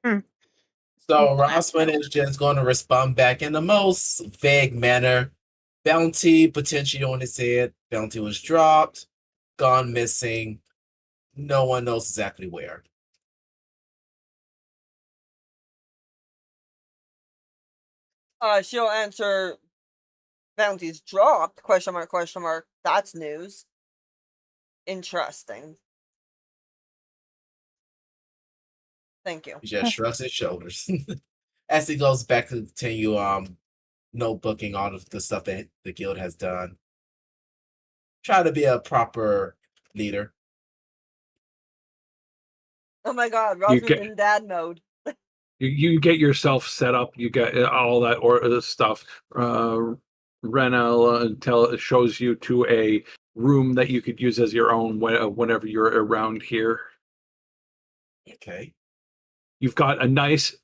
Speaker 4: So Rossman is just going to respond back in the most vague manner. Bounty, potentially only said bounty was dropped, gone missing. No one knows exactly where.
Speaker 3: She'll answer bounties dropped, question mark, question mark. That's news. Interesting. Thank you.
Speaker 4: He just shrugs his shoulders as he goes back to continue notebooking all of the stuff that the guild has done. Try to be a proper leader.
Speaker 3: Oh my god,
Speaker 1: You
Speaker 3: Ross is
Speaker 1: get
Speaker 3: in dad mode.
Speaker 1: you get yourself set up. You get all that or stuff. Renel shows you to a room that you could use as your own whenever you're around here.
Speaker 4: Okay.
Speaker 1: You've got a nice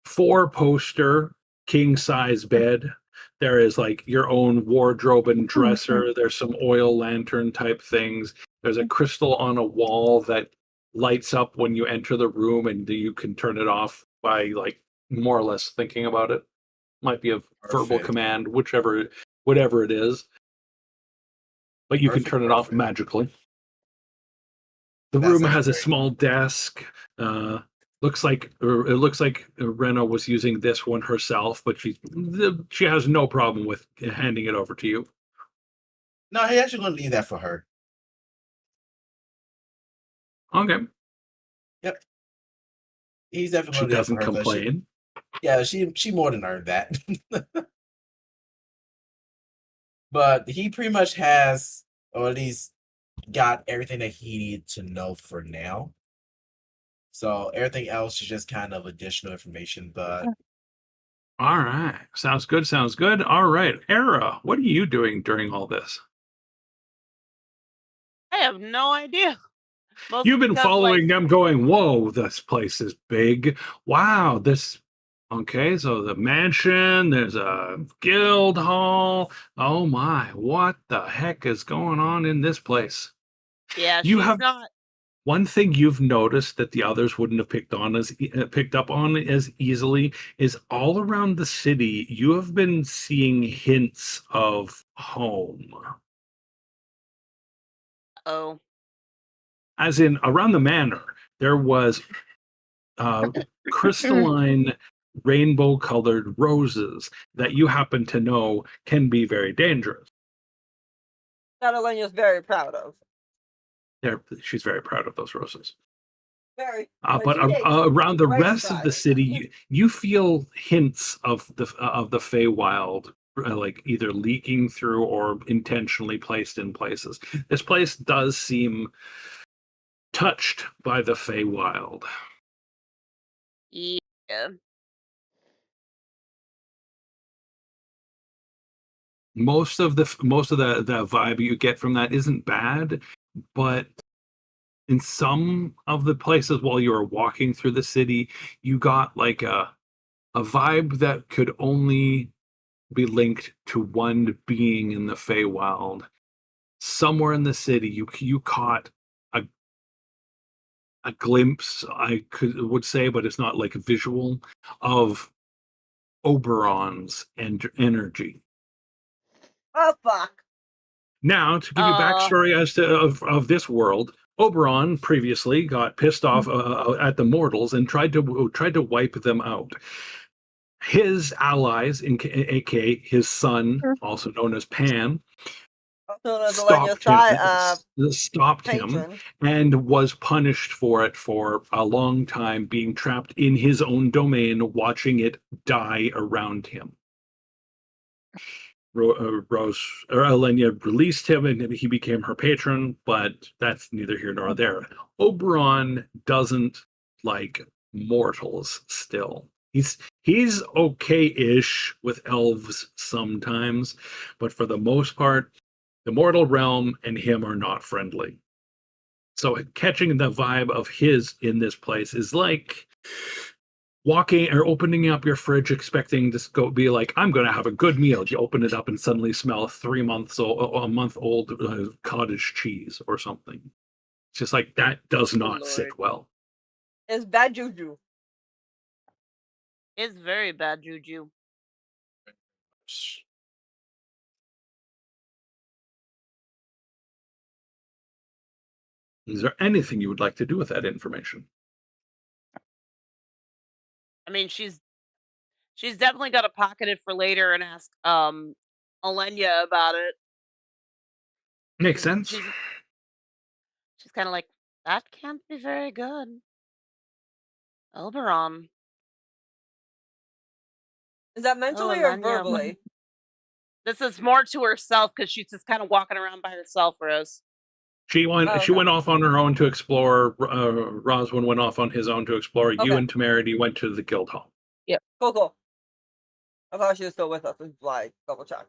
Speaker 1: 4-poster king size bed. There is like your own wardrobe and dresser. There's some oil lantern type things. There's a crystal on a wall that lights up when you enter the room, and you can turn it off by like more or less thinking about it. Might be a verbal
Speaker 4: Perfect.
Speaker 1: command, whatever it is. But you can turn it off
Speaker 4: Perfect.
Speaker 1: magically. The
Speaker 4: That
Speaker 1: room
Speaker 4: sounds
Speaker 1: has a
Speaker 4: great.
Speaker 1: small desk. It looks like Rena was using this one herself, but she has no problem with handing it over to you.
Speaker 4: No, he actually gonna leave that for her.
Speaker 1: Okay,
Speaker 4: Yep. He's definitely
Speaker 1: she
Speaker 4: gonna do that for
Speaker 1: doesn't
Speaker 4: her. 'Cause
Speaker 1: complain.
Speaker 4: she more than earned that. But he pretty much has, or at least got everything that he needed to know for now. So everything else is just kind of additional information. But
Speaker 1: All right, sounds good. Sounds good. All right, Era, what are you doing during all this?
Speaker 5: I have no idea. Mostly
Speaker 1: You've been
Speaker 5: because, like,
Speaker 1: following them, going, "Whoa, this place is big! Wow, this." Okay, so the mansion, there's a guild hall. Oh my, what the heck is going on in this place?
Speaker 5: yeah,
Speaker 1: You
Speaker 5: she's
Speaker 1: have
Speaker 5: not.
Speaker 1: one thing you've noticed that the others wouldn't have picked up on as easily is all around the city. You have been seeing hints of home,
Speaker 5: Oh,
Speaker 1: as in around the manor. There was uh, crystalline rainbow colored roses that you happen to know can be very dangerous.
Speaker 3: That Elena's very proud of.
Speaker 1: She's very proud of those roses.
Speaker 3: Very.
Speaker 1: But
Speaker 3: She hates
Speaker 1: around the
Speaker 3: twice
Speaker 1: rest of the
Speaker 3: pride.
Speaker 1: city, you feel hints of the Feywild, like either leaking through or intentionally placed in places. This place does seem touched by the Feywild.
Speaker 5: yeah.
Speaker 1: Most of the vibe you get from that isn't bad, but in some of the places while you were walking through the city, you got like a vibe that could only be linked to one being in the Feywild. Somewhere in the city, you caught a a glimpse, would say, but it's not like visual, of Oberon's and energy.
Speaker 3: Oh fuck.
Speaker 1: Now, to give you
Speaker 5: Uh,
Speaker 1: backstory as to of this world, Oberon previously got pissed off at the mortals and tried to wipe them out. His allies, aka his son, also known as Pan,
Speaker 3: Also known as Elena's
Speaker 1: stopped him, stopped him,
Speaker 3: patron.
Speaker 1: and was punished for it for a long time, being trapped in his own domain, watching it die around him. Rose or Elenia released him and he became her patron, but that's neither here nor there. Oberon doesn't like mortals still. He's okay-ish with elves sometimes, but for the most part, the mortal realm and him are not friendly. So catching the vibe of his in this place is like walking or opening up your fridge expecting to go be like, I'm going to have a good meal. You open it up and suddenly smell a month old cottage cheese or something. It's just like that does not sit
Speaker 5: Lord.
Speaker 1: well.
Speaker 3: It's bad juju.
Speaker 5: It's very bad juju.
Speaker 1: Is there anything you would like to do with that information?
Speaker 5: I mean, she's definitely got to pocket it for later and ask Alenia about it.
Speaker 1: Makes
Speaker 5: 'Cause
Speaker 1: sense.
Speaker 5: she's kind of like, that can't be very good. Oberon.
Speaker 3: Is that
Speaker 5: Oh,
Speaker 3: mentally
Speaker 5: and
Speaker 3: or
Speaker 5: then yeah,
Speaker 3: verbally?
Speaker 5: this is more to herself because she's just kind of walking around by herself, Rose.
Speaker 1: She went.
Speaker 3: Oh,
Speaker 1: She
Speaker 3: okay.
Speaker 1: went off on her own to explore. Roswin went off on his own to explore. You
Speaker 3: Okay.
Speaker 1: and Temerity went to the guild hall.
Speaker 3: Cool, cool. I thought she was still with us. Like, double check.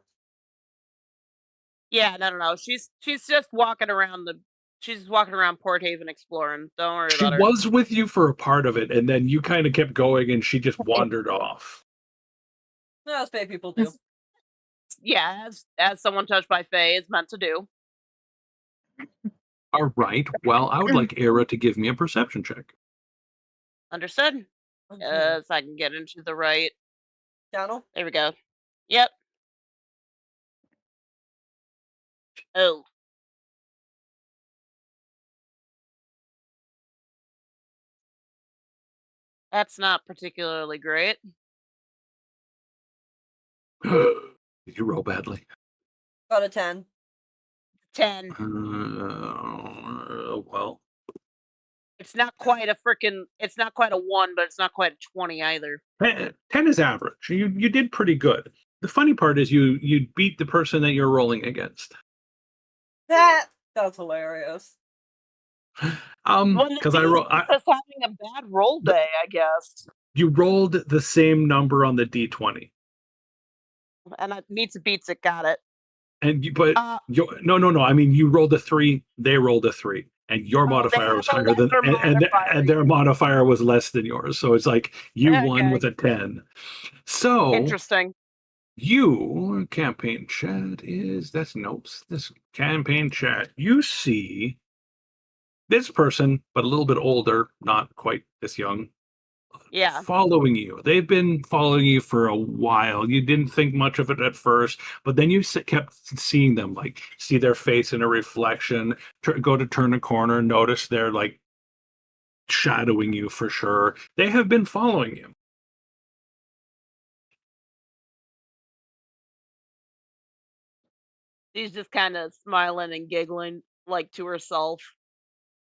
Speaker 5: Yeah, no. She's just walking around she's walking around Port Haven exploring. Don't worry
Speaker 1: She
Speaker 5: about her.
Speaker 1: was with you for a part of it, and then you kind of kept going, and she just wandered off.
Speaker 3: No, that's Fae people do.
Speaker 5: Yeah, as someone touched by Fae is meant to do.
Speaker 1: All right. Well, I would like Era to give me a perception check.
Speaker 5: Understood.
Speaker 3: Okay.
Speaker 5: So I can get into the right.
Speaker 3: Channel?
Speaker 5: There we go. Yep. Oh. That's not particularly great.
Speaker 1: Did you roll badly?
Speaker 3: Got a 10.
Speaker 5: 10.
Speaker 1: Well,
Speaker 5: It's not quite a 1, but it's not quite a 20 either.
Speaker 1: 10 is average. You did pretty good. The funny part is you beat the person that you're rolling against.
Speaker 3: That's hilarious.
Speaker 5: Well,
Speaker 1: Because I roll.
Speaker 5: just having a bad roll day, I guess.
Speaker 1: You rolled the same number on the d20,
Speaker 5: And it meets it, beats it. Got it.
Speaker 1: and no. I mean, you rolled a 3. They rolled a 3, and your modifier was higher than, and their modifier was less than yours. So it's like you won with a 10. So
Speaker 5: interesting.
Speaker 1: You campaign chat that's notes. This campaign chat, you see this person, but a little bit older, not quite this young,
Speaker 5: Yeah.
Speaker 1: following you. They've been following you for a while. You didn't think much of it at first, but then you kept seeing them, like see their face in a reflection, go to turn a corner, notice they're like shadowing you for sure. They have been following you.
Speaker 5: She's just kind of smiling and giggling, like to herself.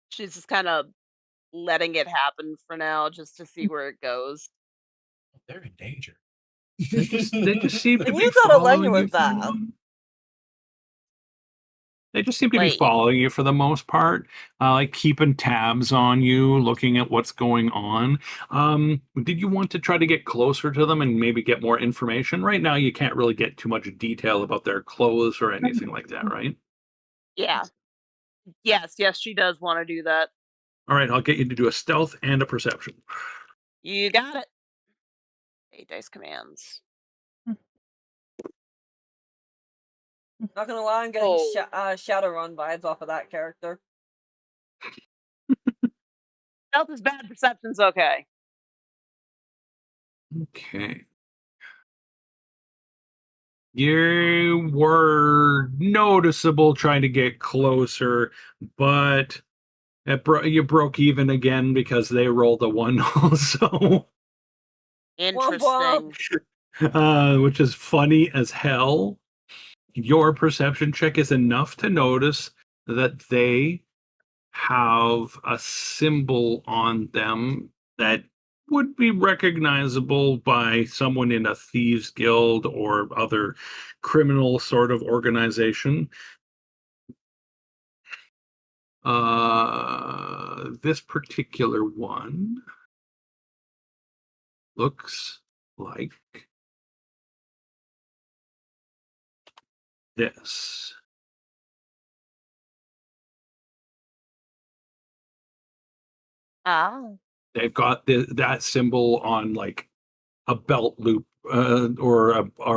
Speaker 5: She's just kind of letting it happen for now, just to see where it goes.
Speaker 4: They're in danger.
Speaker 1: They just seem to
Speaker 3: And
Speaker 1: be
Speaker 3: you thought Elaine
Speaker 1: following
Speaker 3: was
Speaker 1: you.
Speaker 3: that.
Speaker 1: They just seem to be
Speaker 5: Wait.
Speaker 1: following you for the most part, like keeping tabs on you, looking at what's going on. Did you want to try to get closer to them and maybe get more information? Right now, you can't really get too much detail about their clothes or anything like that, right?
Speaker 5: Yeah. Yes, she does want to do that.
Speaker 1: All right, I'll get you to do a stealth and a perception.
Speaker 5: You got it. 8 dice commands.
Speaker 3: Not gonna lie, I'm getting Shadowrun vibes off of that character.
Speaker 5: Stealth is bad, perception's okay.
Speaker 1: Okay. You were noticeable trying to get closer, but you broke even again because they rolled a 1 also.
Speaker 5: Interesting.
Speaker 1: Which is funny as hell. Your perception check is enough to notice that they have a symbol on them that would be recognizable by someone in a thieves guild or other criminal sort of organization. This particular one looks like this.
Speaker 5: Oh.
Speaker 1: They've got that symbol on like a belt loop or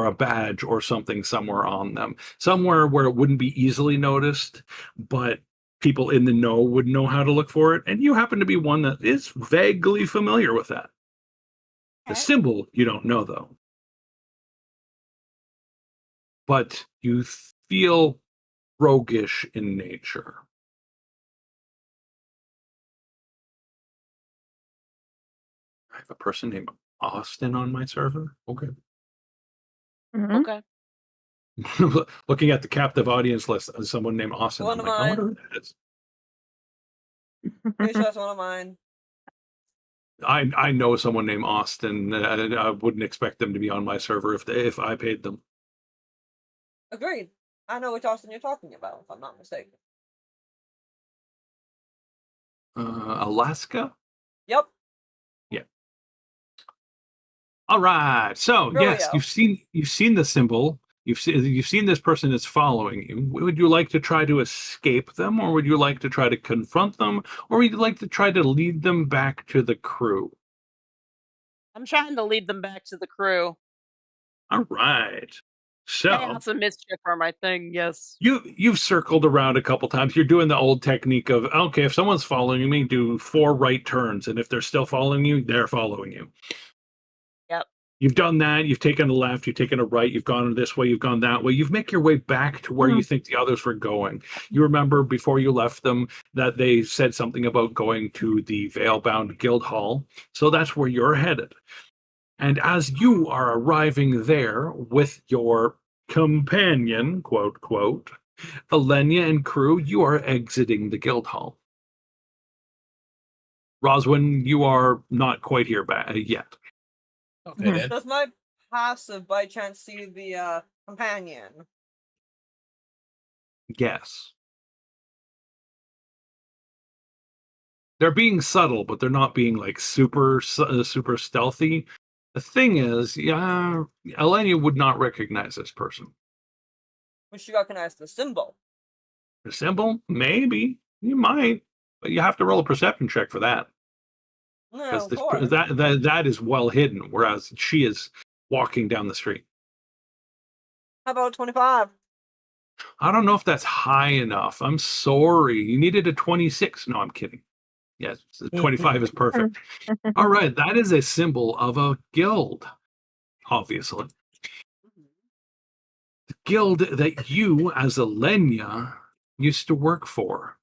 Speaker 1: a badge or something somewhere on them, somewhere where it wouldn't be easily noticed, but people in the know would know how to look for it. And you happen to be one that is vaguely familiar with that. The symbol you don't know though, but you feel roguish in nature. I have a person named Austin on my server. Okay.
Speaker 2: Mhm.
Speaker 5: Okay.
Speaker 1: Looking at the captive audience list, someone named Austin.
Speaker 3: One
Speaker 1: I'm
Speaker 3: of
Speaker 1: like, I wonder
Speaker 3: mine.
Speaker 1: who that is.
Speaker 3: Pretty sure that's one of mine.
Speaker 1: I know someone named Austin. I wouldn't expect them to be on my server if I paid them.
Speaker 3: Agreed. I know which Austin you're talking about, if I'm not mistaken.
Speaker 1: Alaska?
Speaker 3: Yep.
Speaker 1: Yeah. All right. So yes,
Speaker 3: Brilliant.
Speaker 1: you've seen the symbol. You've seen this person is following you. Would you like to try to escape them, or would you like to try to confront them, or would you like to try to lead them back to the crew?
Speaker 5: I'm trying to lead them back to the crew.
Speaker 1: All right. So
Speaker 5: Chaos and mischief are my thing. Yes.
Speaker 1: you've circled around a couple times. You're doing the old technique of, okay, if someone's following me, do 4 right turns, and if they're still following you, they're following you.
Speaker 5: Yep.
Speaker 1: You've done that. You've taken a left. You've taken a right. You've gone this way. You've gone that way. You've make your way back to where you think the others were going. You remember before you left them that they said something about going to the Veilbound Guild Hall. So that's where you're headed. And as you are arriving there with your companion, quote, quote, Elenia and crew, you are exiting the guild hall. Roswin, you are not quite here yet.
Speaker 4: Okay, then.
Speaker 3: Does my passive by chance see the companion?
Speaker 1: Yes. They're being subtle, but they're not being like super stealthy. The thing is, yeah, Elenia would not recognize this person.
Speaker 3: Would she recognize the symbol?
Speaker 1: The symbol? Maybe. You might. But you have to roll a perception check for that.
Speaker 3: No,
Speaker 1: Because
Speaker 3: of course.
Speaker 1: that is well hidden, whereas she is walking down the street.
Speaker 3: How about 25?
Speaker 1: I don't know if that's high enough. I'm sorry. You needed a 26. No, I'm kidding. Yes, 25 is perfect. All right, that is a symbol of a guild, obviously. The guild that you, as Elenia, used to work for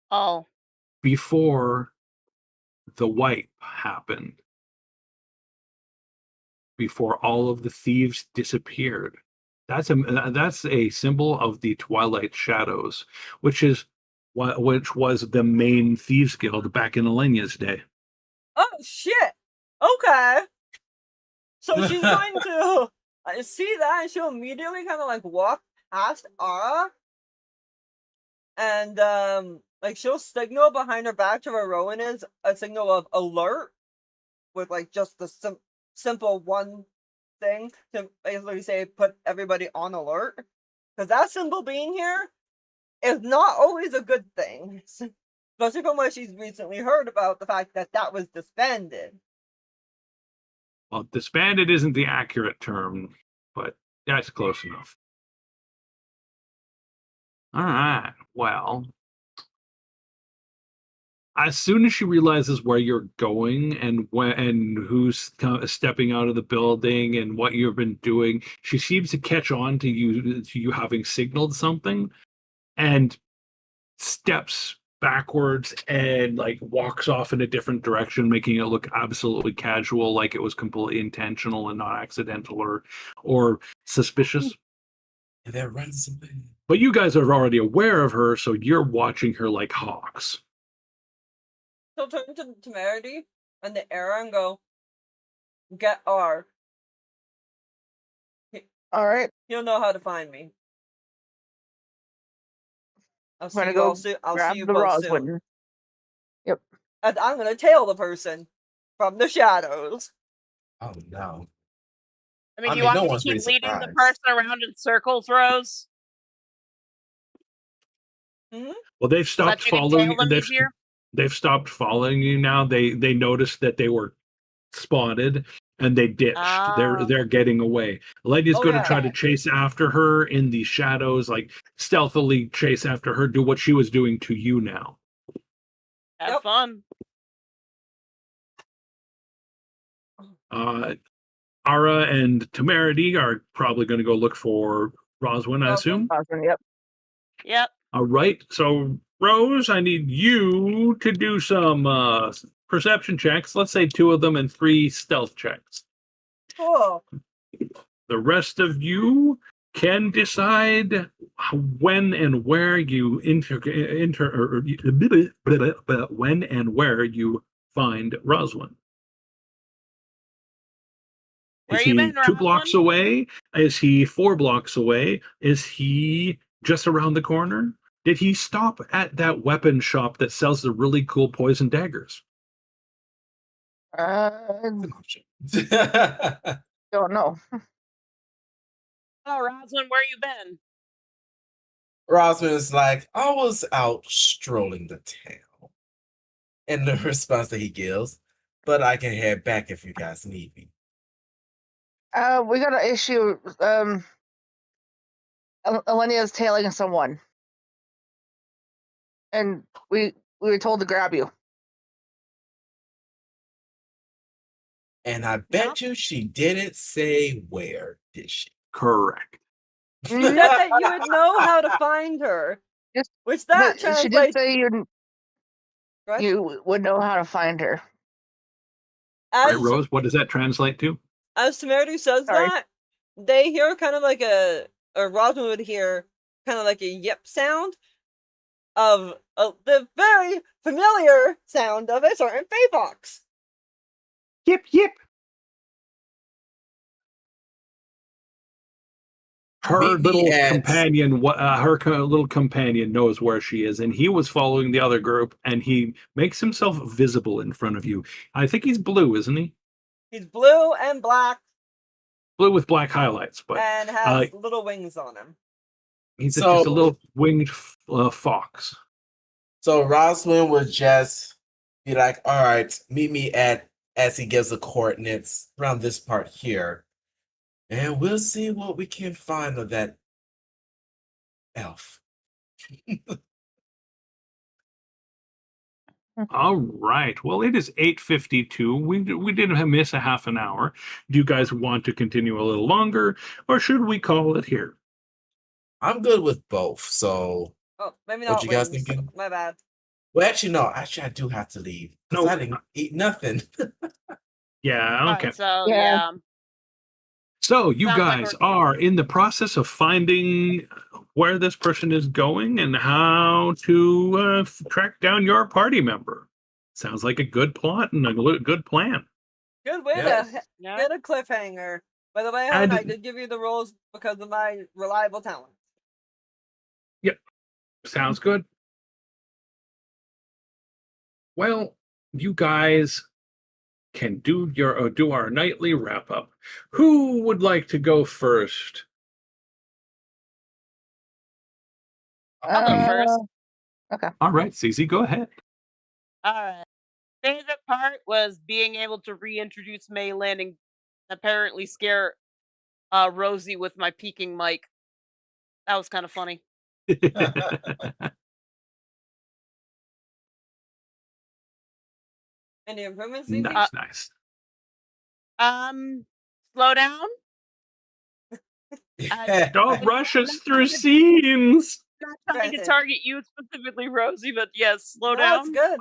Speaker 5: Oh.
Speaker 1: before the wipe happened, before all of the thieves disappeared. That's a symbol of the Twilight Shadows, which was the main thieves guild back in Elenia's day.
Speaker 3: Oh shit! Okay. So she's going to see that, and she'll immediately kind of like walk past Ara, and like she'll signal behind her back to where Rowan is, a signal of alert, with like just the simple one thing to basically say put everybody on alert, because that symbol being here is not always a good thing, especially from what she's recently heard about the fact that that was disbanded.
Speaker 1: Well, disbanded isn't the accurate term, but that's close enough. All right. Well, as soon as she realizes where you're going and who's stepping out of the building and what you've been doing, she seems to catch on to you having signaled something, and steps backwards and like walks off in a different direction, making it look absolutely casual, like it was completely intentional and not accidental or suspicious.
Speaker 4: And they're running something.
Speaker 1: But you guys are already aware of her, so you're watching her like hawks.
Speaker 3: She'll turn to Temerity and the Era and go, "Get R.
Speaker 2: All right,
Speaker 3: He'll know how to find me. I'll
Speaker 2: I'm
Speaker 3: see
Speaker 2: gonna
Speaker 3: you
Speaker 2: go
Speaker 3: all soon. I'll
Speaker 2: grab
Speaker 3: see you
Speaker 2: the
Speaker 3: both soon.
Speaker 2: Roswin. Yep.
Speaker 3: And I'm gonna tail the person from the shadows."
Speaker 4: Oh no.
Speaker 5: I mean,
Speaker 4: I
Speaker 5: you
Speaker 4: mean,
Speaker 5: want
Speaker 4: no
Speaker 5: me to
Speaker 4: one's
Speaker 5: keep
Speaker 4: really
Speaker 5: leading the
Speaker 4: surprised.
Speaker 5: person around in circles, Rose?
Speaker 1: Well, they've
Speaker 5: So that
Speaker 1: stopped
Speaker 5: you can
Speaker 1: following.
Speaker 5: tail them easier?
Speaker 1: They've stopped following you now. They noticed that they were spotted and they ditched.
Speaker 5: Ah.
Speaker 1: They're getting away. Ledia's
Speaker 3: Oh,
Speaker 1: going to
Speaker 3: yeah.
Speaker 1: try to chase after her in the shadows, like stealthily chase after her, do what she was doing to you now.
Speaker 5: Have
Speaker 3: Yep.
Speaker 5: fun.
Speaker 1: Ara and Temerity are probably going to go look for Roswin, I assume.
Speaker 2: Roswin, yep.
Speaker 5: Yep.
Speaker 1: All right. So, Rose, I need you to do some perception checks. Let's say 2 of them and 3 stealth checks.
Speaker 3: Cool.
Speaker 1: The rest of you can decide when and where you when and where you find Roswin?
Speaker 5: Where
Speaker 1: Is
Speaker 5: you
Speaker 1: he
Speaker 5: been,
Speaker 1: 2 blocks
Speaker 5: Rosalind?
Speaker 1: away? Is he 4 blocks away? Is he just around the corner? Did he stop at that weapon shop that sells the really cool poison daggers?
Speaker 2: Don't know.
Speaker 5: Oh, Rosalind, where you been?
Speaker 4: Rosman is like, I was out strolling the town. And the response that he gives, but I can head back if you guys need me.
Speaker 2: We got an issue. Alenia's tailing someone, and we were told to grab you.
Speaker 4: And I bet you she didn't say where, did she?
Speaker 1: Correct.
Speaker 3: She said that you would know how to find her,
Speaker 2: Yes,
Speaker 3: which that
Speaker 2: But she did
Speaker 3: translates.
Speaker 2: say
Speaker 3: Right?
Speaker 2: you would know how to find her.
Speaker 1: Right,
Speaker 3: As
Speaker 1: Rose? What does that translate to?
Speaker 3: as Temerity says
Speaker 2: Sorry.
Speaker 3: that, they hear kind of like or Roswell would hear kind of like a yip sound of the very familiar sound of a certain Fey Fox.
Speaker 1: Yip, yip. Her
Speaker 4: Meet me
Speaker 1: little
Speaker 4: at-
Speaker 1: companion, little companion knows where she is, and he was following the other group, and he makes himself visible in front of you. I think he's blue, isn't he?
Speaker 3: He's blue and black
Speaker 1: Blue with black highlights, but
Speaker 3: and has little wings on him.
Speaker 1: he's
Speaker 4: So-
Speaker 1: just a little winged fox.
Speaker 4: So Rosman would just be like, all right, meet me at, as he gives the coordinates around this part here. And we'll see what we can find of that elf.
Speaker 1: All right. Well, it is 8:52. We didn't miss a half an hour. Do you guys want to continue a little longer, or should we call it here?
Speaker 4: I'm good with both. So,
Speaker 3: Oh, maybe
Speaker 4: What
Speaker 3: not
Speaker 4: you guys
Speaker 3: wings.
Speaker 4: thinking?
Speaker 3: My bad.
Speaker 4: well, actually, no. Actually, I do have to leave because
Speaker 1: No.
Speaker 4: I didn't eat nothing.
Speaker 1: Yeah. Okay.
Speaker 5: Alright, so
Speaker 2: Yeah.
Speaker 1: So you
Speaker 5: Sounds like
Speaker 1: guys
Speaker 5: we're-
Speaker 1: are in the process of finding where this person is going and how to track down your party member. Sounds like a good plot and a good plan.
Speaker 3: Good way
Speaker 4: Yes.
Speaker 3: to
Speaker 5: Yeah.
Speaker 3: get a cliffhanger. By the way,
Speaker 1: And-
Speaker 3: hon, I did give you the roles because of my reliable talent.
Speaker 1: Sounds good. Well, you guys can do our nightly wrap up. Who would like to go first?
Speaker 5: I'll go first.
Speaker 1: All right, Cece, go ahead.
Speaker 5: Alright. Favorite part was being able to reintroduce Maylin and apparently scare Rosie with my peaking mic. That was kind of funny.
Speaker 3: Any improvements, Cece?
Speaker 1: Nice.
Speaker 5: Slow down.
Speaker 1: Don't rush us through scenes.
Speaker 5: Not trying to
Speaker 3: Granted.
Speaker 5: target you specifically, Rosie, but yes, slow
Speaker 3: No,
Speaker 5: down.
Speaker 3: it's good.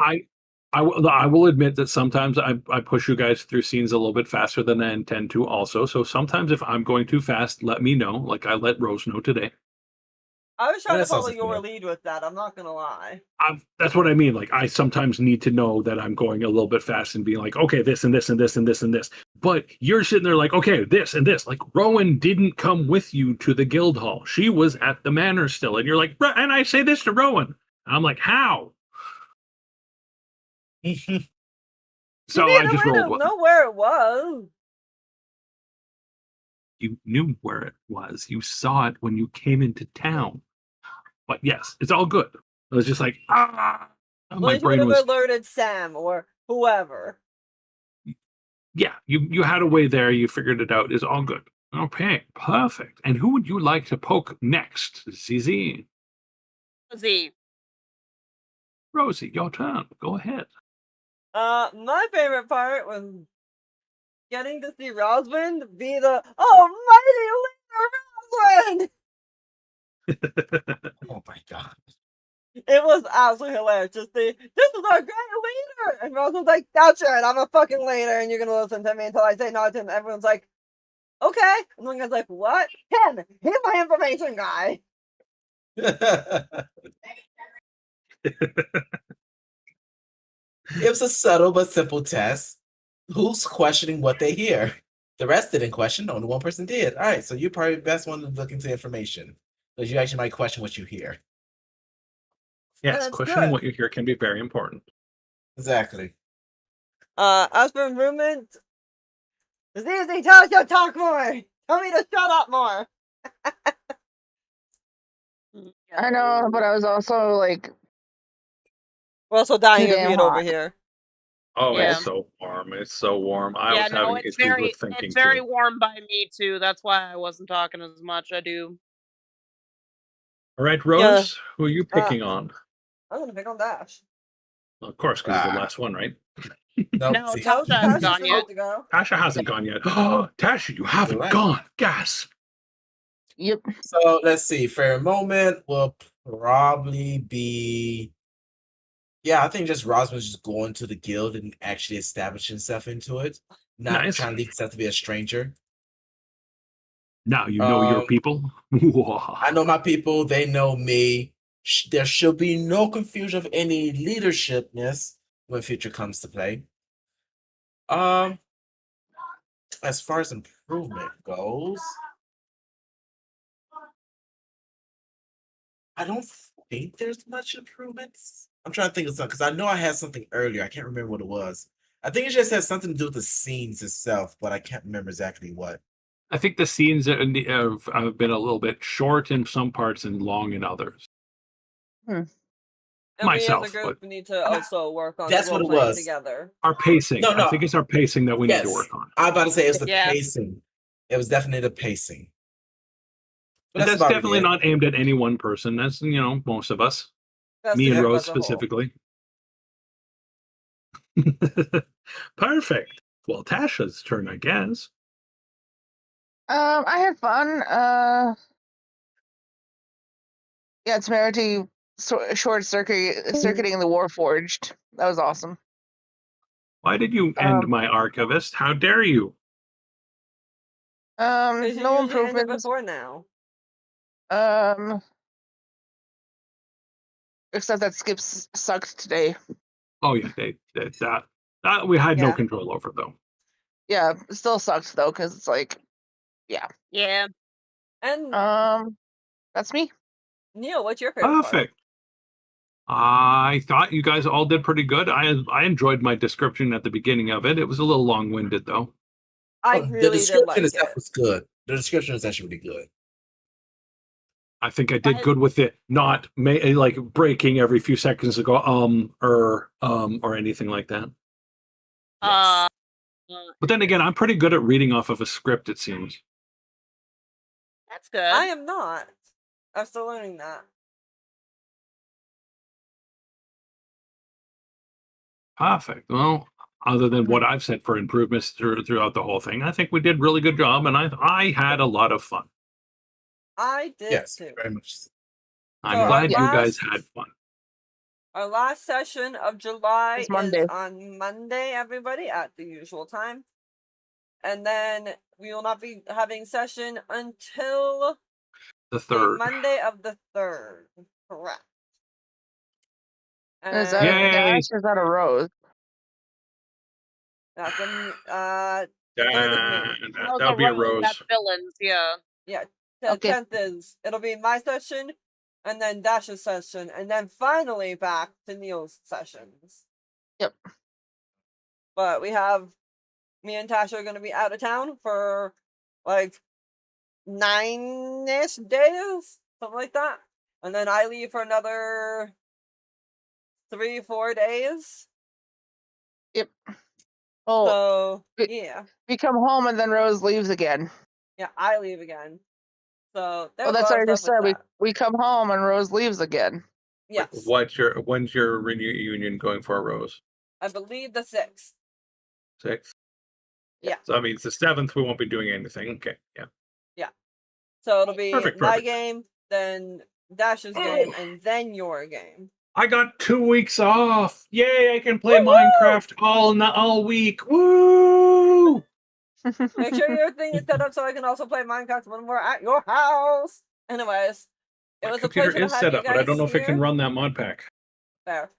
Speaker 1: I will admit that sometimes I push you guys through scenes a little bit faster than I intend to also. So sometimes if I'm going too fast, let me know, like I let Rose know today.
Speaker 3: I was trying
Speaker 4: That
Speaker 3: to follow
Speaker 4: sounds
Speaker 3: your
Speaker 4: good.
Speaker 3: lead with that. I'm not gonna lie.
Speaker 1: That's what I mean. Like I sometimes need to know that I'm going a little bit fast and being like, okay, this and this and this and this and this. But you're sitting there like, okay, this and this. Like Rowan didn't come with you to the guild hall. She was at the manor still, and you're like, and I say this to Rowan. I'm like, how? So
Speaker 3: you
Speaker 1: I just rolled.
Speaker 3: to know where it was.
Speaker 1: You knew where it was. You saw it when you came into town. But yes, it's all good. It was just like, my
Speaker 3: Well, you would
Speaker 1: brain
Speaker 3: have
Speaker 1: was,
Speaker 3: alerted Sam or whoever.
Speaker 1: yeah, you had a way there. You figured it out. It's all good. Okay, perfect. And who would you like to poke next? ZZ.
Speaker 5: Rosie.
Speaker 1: Rosie, your turn. Go ahead.
Speaker 3: My favorite part was getting to see Rosalind be the almighty leader Rosalind.
Speaker 4: Oh my god.
Speaker 3: It was absolutely hilarious. Just this is our great leader, and Rosalind's like, "That's right, I'm a fucking leader, and you're gonna listen to me until I say no to him." Everyone's like, "Okay," and one guy's like, "What? Ken, he's my information guy."
Speaker 4: It was a subtle but simple test. Who's questioning what they hear? The rest didn't question. Only one person did. All right, so you're probably the best one to look into information because you actually might question what you hear.
Speaker 1: Yes,
Speaker 3: that's
Speaker 1: questioning
Speaker 3: good.
Speaker 1: what you hear can be very important.
Speaker 4: Exactly.
Speaker 3: As for improvement, Disney, tell us to talk more. Tell me to shut up more.
Speaker 2: I know, but I was also like
Speaker 3: We're also dying
Speaker 2: too
Speaker 3: of
Speaker 2: damn
Speaker 3: heat over
Speaker 2: hot.
Speaker 3: here.
Speaker 1: Oh,
Speaker 5: Yeah.
Speaker 1: it's so warm. It's so warm. I
Speaker 5: Yeah,
Speaker 1: was
Speaker 5: no,
Speaker 1: having
Speaker 5: it's
Speaker 1: issues with
Speaker 5: very
Speaker 1: thinking
Speaker 5: it's very
Speaker 1: too.
Speaker 5: warm by me too. That's why I wasn't talking as much. I do.
Speaker 1: All right,
Speaker 3: Yeah.
Speaker 1: Rose, who are you picking on?
Speaker 3: I'm gonna pick on Dash.
Speaker 1: Well, of course, because you're the last one, right?
Speaker 4: Nope.
Speaker 5: No,
Speaker 4: see.
Speaker 5: Tasha hasn't
Speaker 3: Dash
Speaker 5: gone
Speaker 3: isn't
Speaker 5: yet.
Speaker 3: about to go.
Speaker 1: Tasha hasn't gone yet. Oh, Tasha, you haven't
Speaker 4: right.
Speaker 1: gone. Gasp.
Speaker 2: Yep.
Speaker 4: So let's see. Fair moment will probably be. Yeah, I think just Rosman's just going to the guild and actually establishing himself into it, not
Speaker 1: Nice.
Speaker 4: trying to leave himself to be a stranger.
Speaker 1: Now you know your people.
Speaker 4: I know my people, they know me. There should be no confusion of any leadershipness when future comes to play. As far as improvement goes, I don't think there's much improvements. I'm trying to think of something because I know I had something earlier. I can't remember what it was. I think it just has something to do with the scenes itself, but I can't remember exactly what.
Speaker 1: I think the scenes have been a little bit short in some parts and long in others.
Speaker 3: And
Speaker 1: Myself,
Speaker 3: we as a group
Speaker 1: but
Speaker 3: need to also work on
Speaker 4: That's
Speaker 3: role
Speaker 4: what it
Speaker 3: playing
Speaker 4: was.
Speaker 3: together.
Speaker 1: our pacing.
Speaker 4: No,
Speaker 1: I think it's our pacing that we need to
Speaker 4: Yes,
Speaker 1: work on.
Speaker 4: I was about to say it's the
Speaker 5: Yeah.
Speaker 4: pacing. It was definitely the pacing. But
Speaker 1: And
Speaker 4: that's
Speaker 1: that's
Speaker 4: about
Speaker 1: definitely
Speaker 4: it.
Speaker 1: not aimed at any one person. That's most of us.
Speaker 3: That's
Speaker 1: Me
Speaker 3: the
Speaker 1: and
Speaker 3: group
Speaker 1: Rose
Speaker 3: as a whole.
Speaker 1: specifically. Perfect. Well, Tasha's turn, I guess.
Speaker 2: I had fun. Yeah, Temerity short circuiting the Warforged. That was awesome.
Speaker 1: Why did you end my archivist? How dare you?
Speaker 3: Because you
Speaker 2: No
Speaker 3: usually end it
Speaker 2: improvements.
Speaker 3: before now.
Speaker 2: Except that Skips sucked today.
Speaker 1: Oh yeah, that we had no
Speaker 3: Yeah.
Speaker 1: control over though.
Speaker 2: Yeah, it still sucked though, because it's like, yeah.
Speaker 5: Yeah.
Speaker 3: And
Speaker 2: That's me.
Speaker 3: Neil, what's your favorite part?
Speaker 1: Perfect. I thought you guys all did pretty good. I enjoyed my description at the beginning of it. It was a little long-winded though.
Speaker 3: I
Speaker 4: The
Speaker 3: really did
Speaker 4: description
Speaker 3: like
Speaker 4: itself
Speaker 3: it.
Speaker 4: was good. The description is actually really good.
Speaker 1: I think I did good with it, not like breaking every few seconds to go or anything like that.
Speaker 5: Uh,
Speaker 1: But then again, I'm pretty good at reading off of a script, it seems.
Speaker 5: that's good.
Speaker 3: I am not. I'm still learning that.
Speaker 1: Perfect. Well, other than what I've said for improvements throughout the whole thing, I think we did really good job, and I had a lot of fun.
Speaker 3: I did
Speaker 4: Yes,
Speaker 3: too.
Speaker 4: very much.
Speaker 1: I'm
Speaker 3: So
Speaker 1: glad
Speaker 3: our
Speaker 1: you guys
Speaker 3: last-
Speaker 1: had fun.
Speaker 3: Our last session of July
Speaker 2: It's Monday.
Speaker 3: is on Monday, everybody, at the usual time. And then we will not be having session until
Speaker 1: The
Speaker 3: the
Speaker 1: third.
Speaker 3: Monday of the 3rd. Correct.
Speaker 2: Is that a
Speaker 1: Yay!
Speaker 2: Dash or is that a Rose?
Speaker 3: That's the
Speaker 1: Yeah,
Speaker 3: 3rd is me.
Speaker 5: No,
Speaker 1: that'll be a
Speaker 5: Rose.
Speaker 1: rose.
Speaker 5: That's villains. Yeah.
Speaker 3: Yeah, the
Speaker 2: Okay.
Speaker 3: 10th is, it'll be my session, and then Dash's session, and then finally back to Neil's sessions.
Speaker 2: Yep.
Speaker 3: But we have, me and Tasha are going to be out of town for like 9-ish days, something like that. And then I leave for another 3-4 days.
Speaker 2: Yep. Oh,
Speaker 3: So,
Speaker 2: it-
Speaker 3: yeah.
Speaker 2: we come home and then Rose leaves again.
Speaker 3: Yeah, I leave again. So, there's
Speaker 2: Oh, that's
Speaker 3: a
Speaker 2: what I
Speaker 3: lot of
Speaker 2: just
Speaker 3: stuff
Speaker 2: said.
Speaker 3: with that.
Speaker 2: We come home and Rose leaves again.
Speaker 3: Yes.
Speaker 1: When's your reunion going for, Rose?
Speaker 3: I believe the 6th.
Speaker 1: 6th?
Speaker 3: Yeah.
Speaker 1: So that means the 7th we won't be doing anything. Okay, yeah.
Speaker 3: Yeah. So it'll be
Speaker 1: Perfect,
Speaker 3: my
Speaker 1: perfect.
Speaker 3: game, then Dash's game, and then your game.
Speaker 1: I got 2 weeks off. Yay! I can play
Speaker 3: Woo-hoo!
Speaker 1: Minecraft all week. Woo!
Speaker 3: Make sure your thing is set up so I can also play Minecraft when we're at your house. Anyways, it
Speaker 1: My
Speaker 3: was a
Speaker 1: computer
Speaker 3: pleasure to
Speaker 1: is
Speaker 3: have
Speaker 1: set
Speaker 3: you
Speaker 1: up, but I
Speaker 3: guys
Speaker 1: don't know if it can
Speaker 3: here.
Speaker 1: run that mod pack.
Speaker 3: Fair.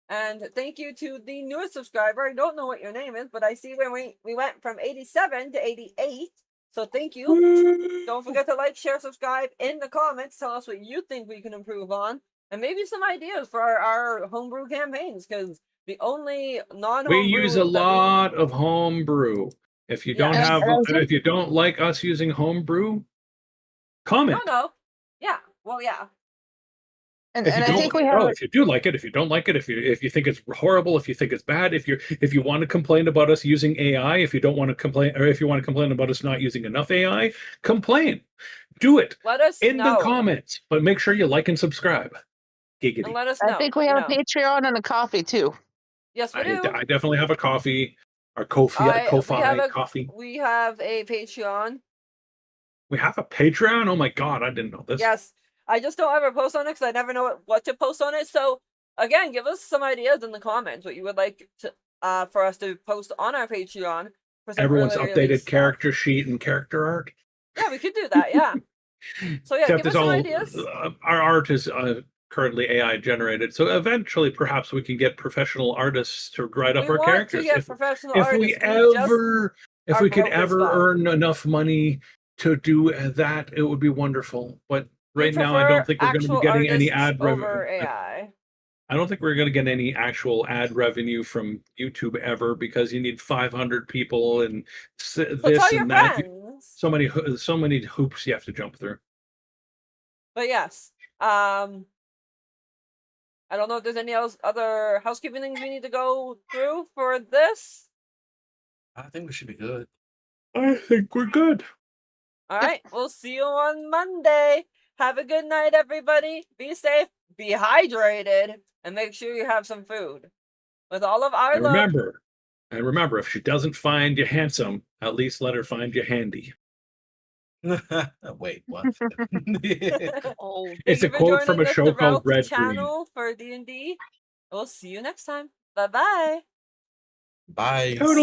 Speaker 3: And thank you to the newest subscriber. I don't know what your name is, but I see we went from 87 to 88. So thank you. Don't forget to like, share, subscribe. In the comments, tell us what you think we can improve on. And maybe some ideas for our homebrew campaigns, because the only non-homebrew
Speaker 1: We use a lot of homebrew. If you don't
Speaker 3: Yes.
Speaker 1: have,
Speaker 2: And I was
Speaker 1: if you don't like us using homebrew, comment.
Speaker 3: Oh no. Yeah. Well, yeah.
Speaker 2: And
Speaker 1: If you
Speaker 2: I
Speaker 1: don't,
Speaker 2: think we have
Speaker 1: if you do like it, if you don't like it, if you think it's horrible, if you think it's bad, if you want to complain about us using AI, if you don't want to complain, or if you want to complain about us not using enough AI, complain. Do it
Speaker 3: Let us
Speaker 1: in
Speaker 3: know.
Speaker 1: the comments, but make sure you like and subscribe.
Speaker 3: And
Speaker 1: Giggity.
Speaker 3: let us know.
Speaker 2: I think we have a Patreon and a coffee too.
Speaker 3: Yes, we do.
Speaker 1: I definitely have a coffee. Our Ko-fi coffee.
Speaker 3: We have a Patreon.
Speaker 1: We have a Patreon? Oh my god, I didn't know this.
Speaker 3: Yes. I just don't ever post on it because I never know what to post on it. So again, give us some ideas in the comments what you would like to for us to post on our Patreon. For some
Speaker 1: Everyone's
Speaker 3: early release
Speaker 1: updated
Speaker 3: stuff.
Speaker 1: character sheet and character art.
Speaker 3: Yeah, we could do that. Yeah. So yeah,
Speaker 1: Except
Speaker 3: give us some ideas.
Speaker 1: our art is currently AI generated, so eventually perhaps we can get professional artists to write up
Speaker 3: We
Speaker 1: our
Speaker 3: want
Speaker 1: characters.
Speaker 3: to get professional
Speaker 1: if
Speaker 3: artists.
Speaker 1: if we could
Speaker 3: broke as
Speaker 1: ever
Speaker 3: fuck.
Speaker 1: earn enough money to do that, it would be wonderful. But
Speaker 3: We
Speaker 1: right now, I
Speaker 3: prefer
Speaker 1: don't think we're going to be
Speaker 3: actual
Speaker 1: getting any
Speaker 3: artists
Speaker 1: ad
Speaker 3: over
Speaker 1: revenue.
Speaker 3: AI.
Speaker 1: I don't think we're going to get any actual ad revenue from YouTube ever, because you need 500 people and
Speaker 3: So
Speaker 1: this
Speaker 3: tell your
Speaker 1: and that.
Speaker 3: friends.
Speaker 1: So many hoops you have to jump through.
Speaker 3: But yes, I don't know if there's any other housekeeping things we need to go through for this.
Speaker 4: I think we should be good.
Speaker 1: I think we're good.
Speaker 3: All right, we'll see you on Monday. Have a good night, everybody. Be safe, be hydrated, and make sure you have some food. With all of our
Speaker 1: And
Speaker 3: love.
Speaker 1: remember, if she doesn't find you handsome, at least let her find you handy.
Speaker 4: Wait, what?
Speaker 5: Oh,
Speaker 1: It's a quote from a show called Red Green.
Speaker 3: Channel for D&D. We'll see you next time. Bye-bye.
Speaker 4: Bye.
Speaker 1: Toodles.